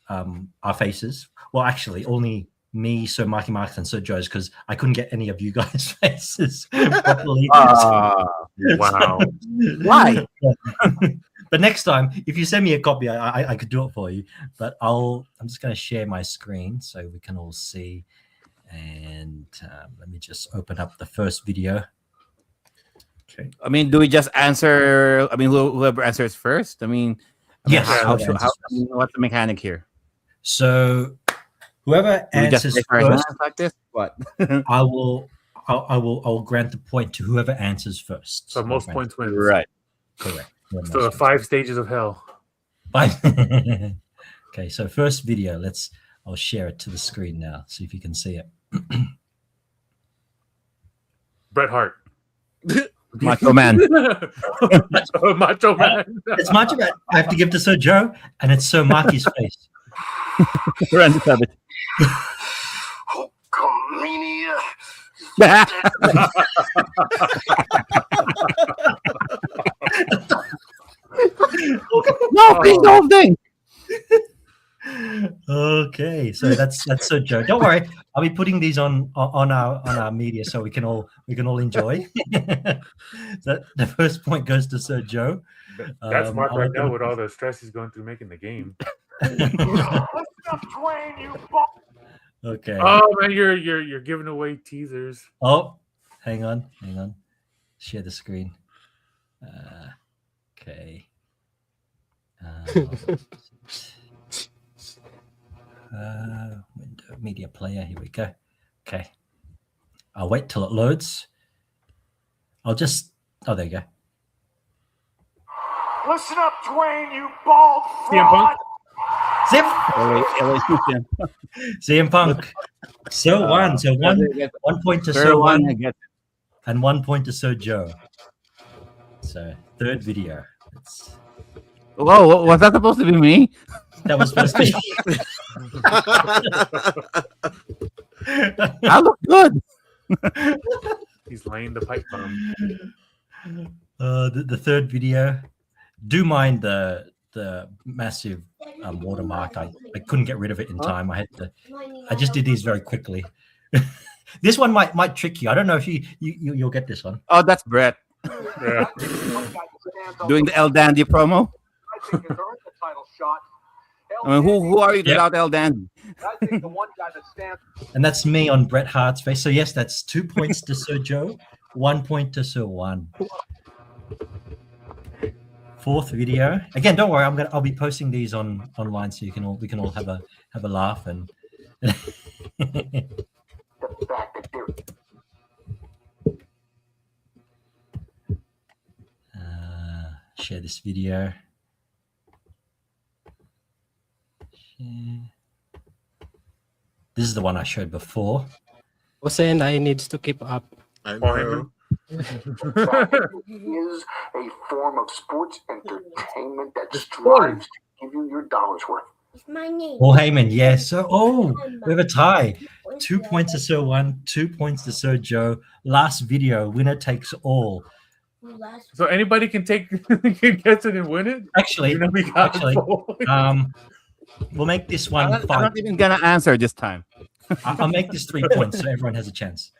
B: our faces. Well, actually only me, Sir Marky Mark, and Sir Joe's, because I couldn't get any of you guys' faces properly.
F: Wow.
G: Why?
B: But next time, if you send me a copy, I could do it for you. But I'm just going to share my screen so we can all see. And let me just open up the first video. Okay.
G: I mean, do we just answer? I mean, whoever answers first.
B: Yes.
G: What's the mechanic here?
B: So whoever answers first,
G: like this, what?
B: I will grant the point to whoever answers first.
F: So most points wins.
G: Right.
B: Correct.
F: So the 5 stages of hell.
B: Okay, so first video. I'll share it to the screen now. See if you can see it.
F: Bret Hart.
G: Macho Man.
F: Macho Man.
B: It's Macho Man. I have to give to Sir Joe, and it's Sir Marky's face.
G: Randy Savage. No, please don't think.
B: Okay, so that's Sir Joe. Don't worry, I'll be putting these on our media so we can all enjoy. So the first point goes to Sir Joe.
F: That's Mark right now with all the stress he's going through making the game.
B: Okay.
F: Oh man, you're giving away teasers.
B: Oh, hang on. Share the screen. Okay. Window media player. Here we go. Okay. I'll wait till it loads. Oh, there you go.
J: Listen up, Dwayne, you bald
F: CM Punk.
B: Zip.
G: LA
B: CM Punk. So one. 1 point to Sir One, and 1 point to Sir Joe. So third video.
G: Whoa, was that supposed to be me?
B: That was supposed to be.
G: I look good.
F: He's laying the pipe bomb.
B: The third video. Do mind the massive watermark. I couldn't get rid of it in time. I just did these very quickly. This one might trick you. I don't know if you'll get this one.
G: Oh, that's Brett.
F: Yeah.
G: Doing the El Dandy promo. I mean, who are you without El Dandy?
B: And that's me on Bret Hart's face. So yes, that's 2 points to Sir Joe, 1 point to Sir One. Fourth video. Again, don't worry. I'll be posting these online so we can all have a laugh and. Share this video. This is the one I showed before.
C: Jose and I needs to keep up.
D: I
F: Paul
D: know.
J: Is a form of sports entertainment that strives to give you your dollar's worth.
E: It's my name.
B: Paul Heyman, yeah. So, we have a tie. 2 points to Sir One, 2 points to Sir Joe. Last video, winner takes all.
F: So anybody can take can guess it and win it.
B: Actually,
F: You know, we got
B: actually,
F: four.
B: we'll make this one
G: I'm
B: 5.
G: not even gonna answer this time.
B: I'll make this 3 points so everyone has a chance.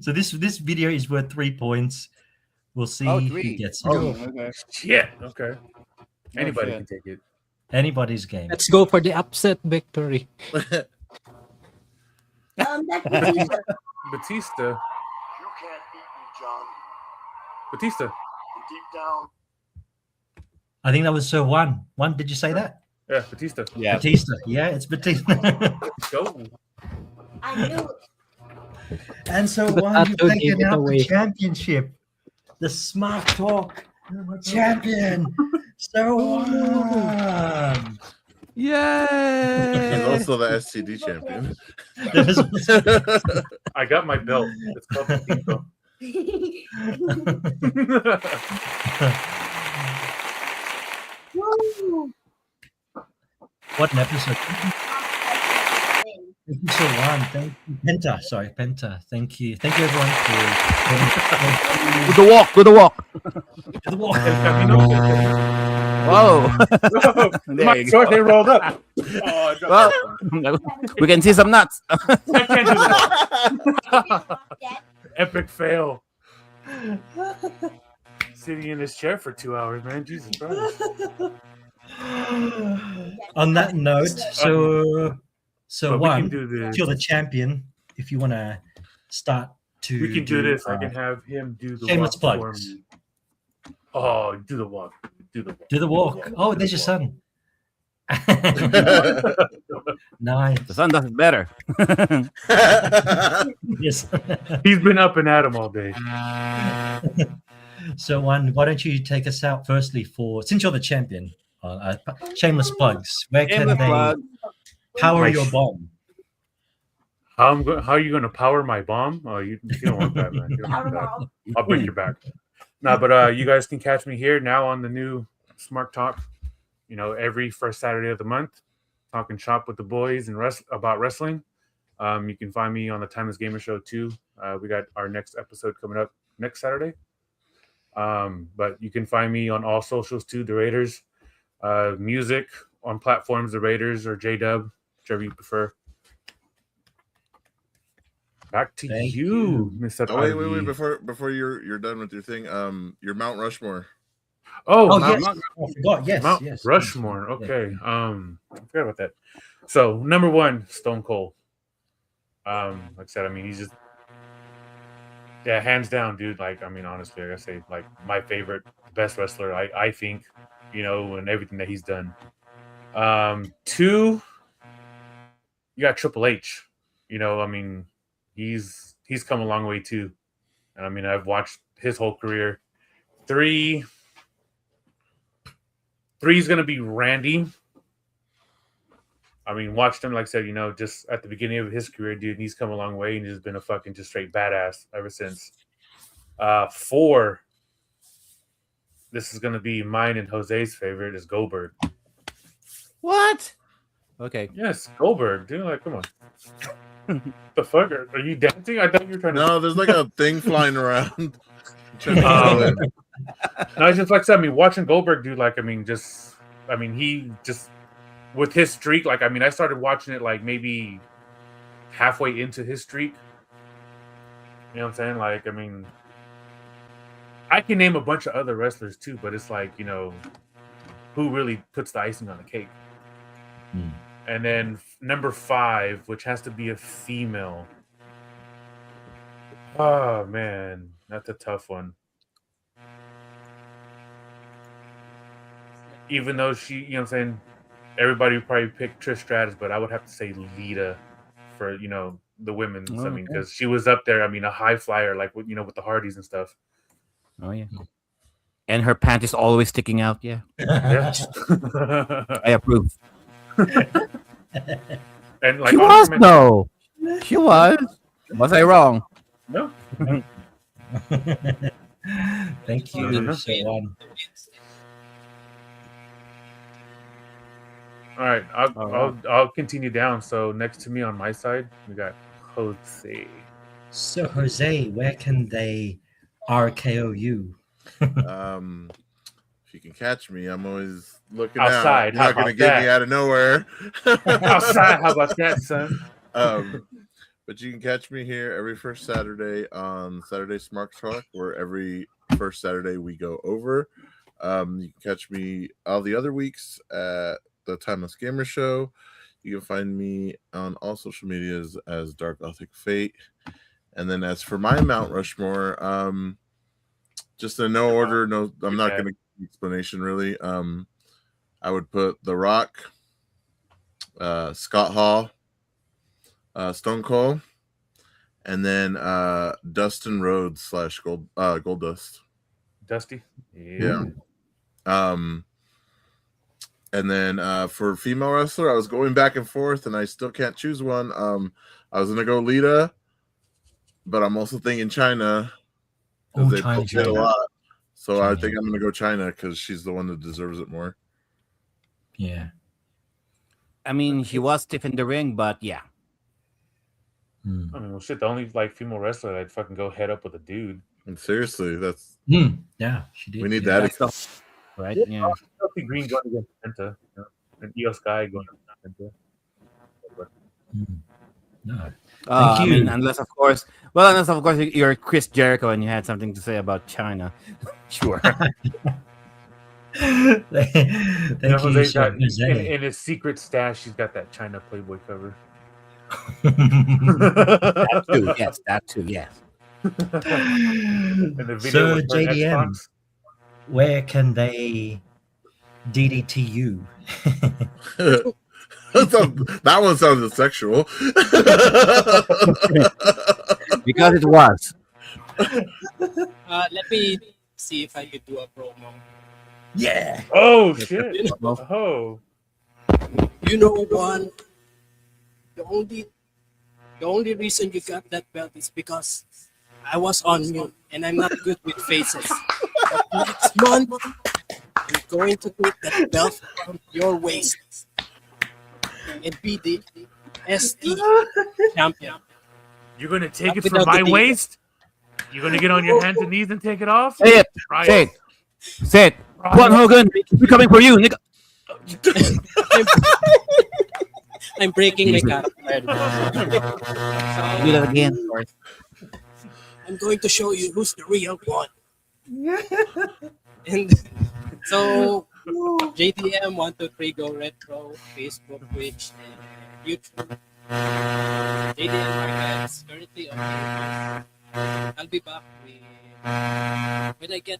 B: So this video is worth 3 points. We'll see who
G: 3.
B: gets it.
G: Okay.
F: Shit. Okay. Anybody
G: shit.
F: can take it.
B: Anybody's game.
C: Let's go for the upset victory.
E: That's Batista.
F: Batista.
J: You can't beat me, John.
F: Batista.
J: And deep down,
B: I think that was Sir One. One, did you say that?
F: Yeah, Batista.
G: Yeah.
B: Batista. Yeah, it's Batista.
F: Go.
E: I knew it.
B: And so
C: But
B: One,
C: that
B: you've
C: would
B: taken
C: give it
B: out
C: away.
B: the championship. The Smart Talk champion. Sir One.
D: He's
G: Yay!
D: also the STD champion.
F: I got my belt. It's called Batista.
B: What an episode. Thank you, Sir One. Thank you. Penta. Sorry, Penta. Thank you. Thank you, everyone,
G: Do the walk. Do the walk.
B: for the walk.
F: El Camino.
G: Whoa! There
F: My
G: you
F: sword,
G: go.
F: they rolled up. Oh, I dropped
G: Well, we can see some nuts.
F: I can't do that. Epic fail. Sitting in this chair for 2 hours, man. Jesus Christ.
B: On that note, so
F: But we
B: One,
F: can do this.
B: you're the champion. If you want to start to,
F: We can do this. I can have him do the
B: shameless
F: walk for
B: plugs.
F: me. Oh, do the walk. Do the walk.
B: Do the walk. Oh, there's your son. Nice.
G: The sun does it better.
B: Yes.
F: He's been up and at him all day.
B: So One, why don't you take us out firstly since you're the champion? Shameless plugs. Where can
G: Shameless
B: they
G: plug.
B: power
F: My
B: your
F: sh-
B: bomb?
F: How are you going to power my bomb? Oh, you don't want that, man. You don't want that. I'll break your back. No, but you guys can catch me here now on the new Smart Talk. You know, every first Saturday of the month, talking shop with the boys and about wrestling. You can find me on the Timeless Gamer Show too. We got our next episode coming up next Saturday. But you can find me on all socials too. The Raiders, music on platforms, the Raiders or JDub, whichever you prefer. Back to
B: Thank
F: you, Mr.
D: Oh wait,
F: Ivy.
D: before you're done with your thing, your Mount Rushmore.
B: Oh,
F: Mount-
B: yes. I forgot. Yes,
F: Mount
B: yes.
F: Rushmore. Okay. I forgot about that. So number 1, Stone Cold. Like I said, I mean, he's just hands down, dude. Like, I mean, honestly, like I say, like my favorite, best wrestler. I think, you know, and everything that he's done. 2, you got Triple H. You know, I mean, he's come a long way too. And I mean, I've watched his whole career. 3 is going to be Randy. I mean, watched him, like I said, you know, just at the beginning of his career, dude, and he's come a long way and he's been a fucking just straight badass ever since. 4, this is going to be mine and Jose's favorite, is Goldberg.
G: What? Okay.
F: Yes, Goldberg, dude. Like, come on. The fuck? Are you dancing? I thought you were trying to.
D: No, there's like a thing flying around.
F: No, it's just like I said, I mean, watching Goldberg, dude, like, I mean, he just, with his streak, like, I mean, I started watching it, like, maybe halfway into his streak. You know what I'm saying? Like, I mean, I can name a bunch of other wrestlers, too, but it's like, you know, who really puts the icing on the cake? And then number 5, which has to be a female. Oh, man. That's a tough one. Even though she, you know what I'm saying, everybody would probably pick Trish Stratus, but I would have to say Lita for, you know, the women's. I mean, because she was up there, I mean, a high flyer, like, you know, with the Hardys and stuff.
G: Oh, yeah. and her pant is always sticking out. Yeah,
F: Yes.
G: I approve.
F: And like
G: She
F: honestly,
G: was
F: man,
G: though. She was. Was I wrong?
F: no.
B: Thank
F: No,
B: you,
F: no.
B: Shawan.
F: All right,
G: All right.
F: I'll continue down. So next to me on my side, we got Jose.
B: So, Jose, where can they RKO you?
D: If you can catch me, I'm always looking
F: Outside,
D: out. You're
F: how
D: not gonna
F: about
D: get me
F: that?
D: out of nowhere.
F: Outside, how about that, son?
D: But you can catch me here every first Saturday on Saturday SMARK Talk, where every first Saturday we go over. You can catch me all the other weeks at the Timeless Gamer Show. You can find me on all social medias as Dark Gothic Fate. And then as for my Mount Rushmore, just in no order, no, I'm not going to give an explanation really. I would put The Rock, Scott Hall, Stone Cold, and then Dustin Rhodes / Gold Dust.
F: Dusty.
D: Yeah. And then for female wrestler, I was going back and forth, and I still can't choose one. I was gonna go Lita, but I'm also thinking China because they both did a lot. So I think I'm gonna go China because she's the one that deserves it more.
B: Yeah.
G: I mean, she was stiff in the ring, but yeah.
F: I mean, well, shit. The only like female wrestler that'd fucking go head up with a dude.
D: And seriously, that's
B: yeah, she did.
D: We need that.
G: Right? Yeah.
F: Chelsea Green going against Penta, and Io Sky going against Penta.
B: No.
G: I mean, unless of course you're Chris Jericho and you had something to say about China. Sure.
B: Thank you,
F: Jose's got,
B: Jose.
F: in his secret stash, he's got that China Playboy cover.
G: That too, yes. That too, yes.
F: And the video
B: So,
F: with her
B: JDM,
F: Xbox.
B: where can they DDT you?
D: That one sounded sexual.
G: Because it was.
I: Let me see if I could do a promo.
B: Yeah.
F: Oh shit. Oh.
I: You know, one. The only reason you got that belt is because I was on mute and I'm not good with faces. But next month, you're going to put that belt on your waist and be the ST champion.
F: You're gonna take it
I: Without
F: from my
I: the D.
F: waist? You're gonna get on your hands and knees and take it off?
G: Say it.
F: Try
G: Say
F: it.
G: it. Say it. Juan Hogan, we're coming for you, nigga.
I: I'm breaking my character.
G: Do that again.
I: I'm going to show you who's the real one. And so, JDM 123 Go Retro, Facebook, Twitch, and YouTube. JDM Archives currently on YouTube. I'll be back when I get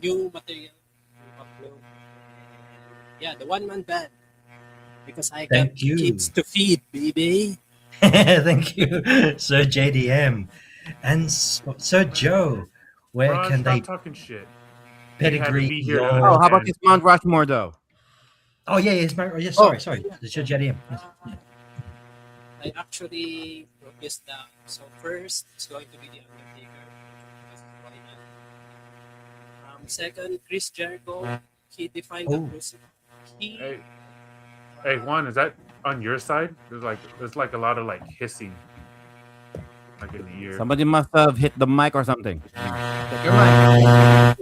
I: new material to upload. Yeah, the one-man band. Because I got
B: Thank you.
I: kids to feed, baby.
B: Thank you, Sir JDM. And Sir Joe, where
F: Raj,
B: can
F: stop
B: they
F: talking shit.
B: pedigree
F: be here
B: your...
F: to
G: Oh, how about this Mount Rushmore though?
B: Oh, yeah, yes, sorry. Sir JDM. Yes. Yeah.
I: I actually wrote this down. So first, it's going to be The Undertaker. Second, Chris Jericho. He defined the crucible.
F: Hey, Juan, is that on your side? There's like a lot of like hissing, like in the ear.
G: Somebody must have hit the mic or something. Check your mic.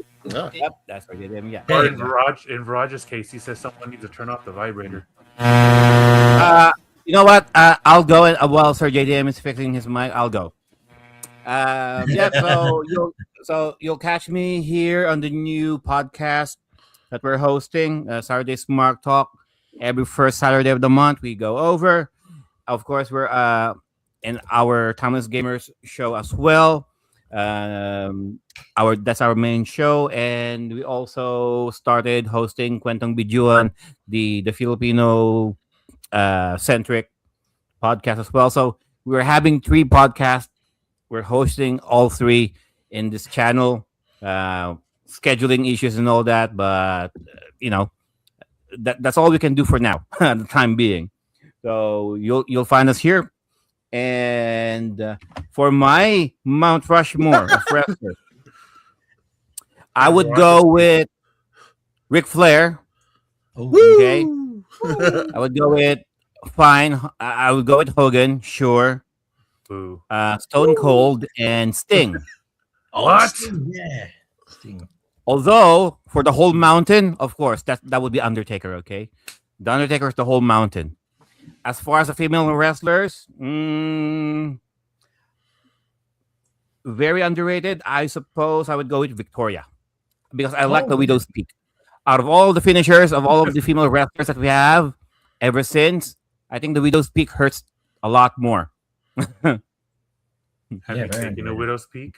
G: Yep, that's what it is. Yeah.
F: Or in Raj's case, he says someone needs to turn off the vibrator.
G: You know what? I'll go and while Sir JDM is fixing his mic, I'll go. Yeah. So you'll catch me here on the new podcast that we're hosting, Saturday SMARK Talk. Every first Saturday of the month, we go over. Of course, we're in our Timeless Gamers show as well. That's our main show, and we also started hosting Kwentong Bijuan, the Filipino centric podcast as well. So we're having 3 podcasts we're hosting all three in this channel. Scheduling issues and all that, but that's all we can do for now, at the time being. So you'll find us here. And for my Mount Rushmore of wrestlers, I would go with Ric Flair. Okay, I would go with I would go with Hogan, sure.
F: Boo.
G: Stone Cold and Sting.
F: What?
B: Yeah. Sting.
G: Although for the whole mountain, of course, that would be Undertaker. Okay, the Undertaker is the whole mountain. As far as the female wrestlers, very underrated. I suppose I would go with Victoria because I like the Widow's Peak. Out of all the finishers of all of the female wrestlers that we have ever since, I think the Widow's Peak hurts a lot more.
F: Have you taken a Widow's Peak?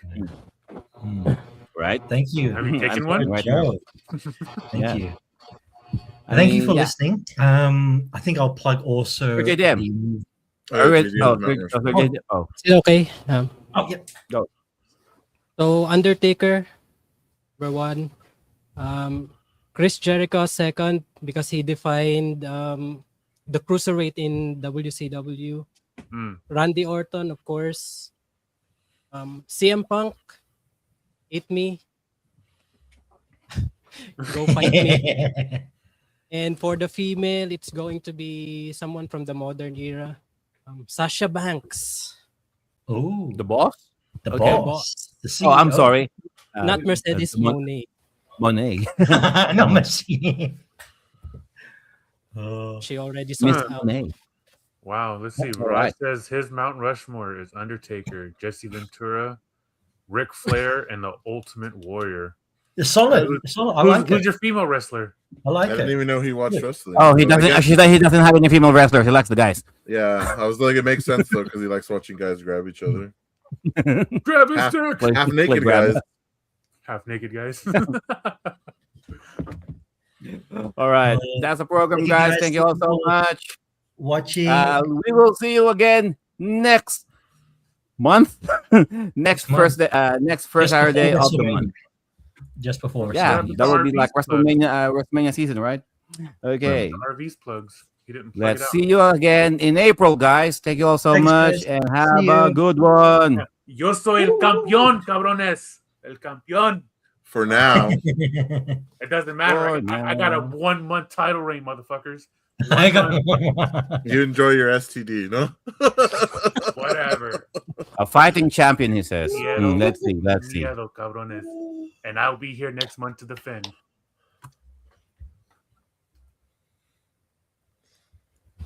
G: Right?
B: Thank you.
F: Have you taken one?
G: Right
B: Joe. Thank
G: Yeah.
B: you.
G: I
B: Thank you
G: mean,
B: for
G: yeah.
B: listening. I think I'll plug also.
G: Okay, damn.
B: the-
G: Oh,
C: Is it okay?
B: Oh, yeah.
C: So Undertaker, number one. Chris Jericho second because he defined the cruiserweight in WCW. Randy Orton, of course. CM Punk, Eat Me. Go fight me. And for the female, it's going to be someone from the modern era. Sasha Banks.
B: Oh,
G: the boss?
B: the
G: okay.
B: boss. The
G: Oh, I'm
B: CEO.
G: sorry.
C: Not Mercedes Moné.
G: Monet.
B: No, machine. Oh.
C: She already
G: Miss
C: sold out.
G: Monet.
F: Wow, let's see.
G: All
F: Rod
G: right.
F: says his Mount Rushmore is Undertaker, Jesse Ventura, Ric Flair, and the Ultimate Warrior.
B: It's solid. It's solid. I like
F: Who's
B: it.
F: your female wrestler?
B: I like
D: I didn't
B: it.
D: even know he watched wrestling.
G: Oh, he
D: So I
G: doesn't.
D: guess-
G: She said he doesn't have any female wrestlers. He likes the guys.
D: Yeah, I was like, it makes sense though because he likes watching guys grab each other.
F: Grab his
D: Half,
F: dick!
D: half naked
G: grab
D: guys.
F: Half naked guys.
G: All right, that's the program,
B: thank you
G: guys.
B: guys.
G: Thank you all so much.
B: Watching.
G: We will see you again next month. next
B: month.
G: next first
B: Just
G: Saturday
B: before
G: of the
B: WrestleMania.
G: month.
B: Just before.
G: Yeah,
B: WrestleMania.
G: that would be like
F: RVs plug.
G: WrestleMania season, right? Okay.
F: RV's plugs. He didn't plug
G: Let's
F: it out.
G: see you again in April, guys. Thank you all so
B: Thanks,
G: much
B: guys.
G: and have
B: See
G: a
B: you.
G: good one.
F: Yo soy el campeón, cabrones. El campeón.
D: For now.
F: It doesn't matter.
G: Oh,
F: I got a
G: no.
F: 1 month title reign, motherfuckers.
B: I got-
D: You enjoy your STD, no?
F: Whatever.
G: A fighting champion, he says.
F: Miedo.
G: Let's see.
F: Miedo, cabrones. And I'll be here next month to defend.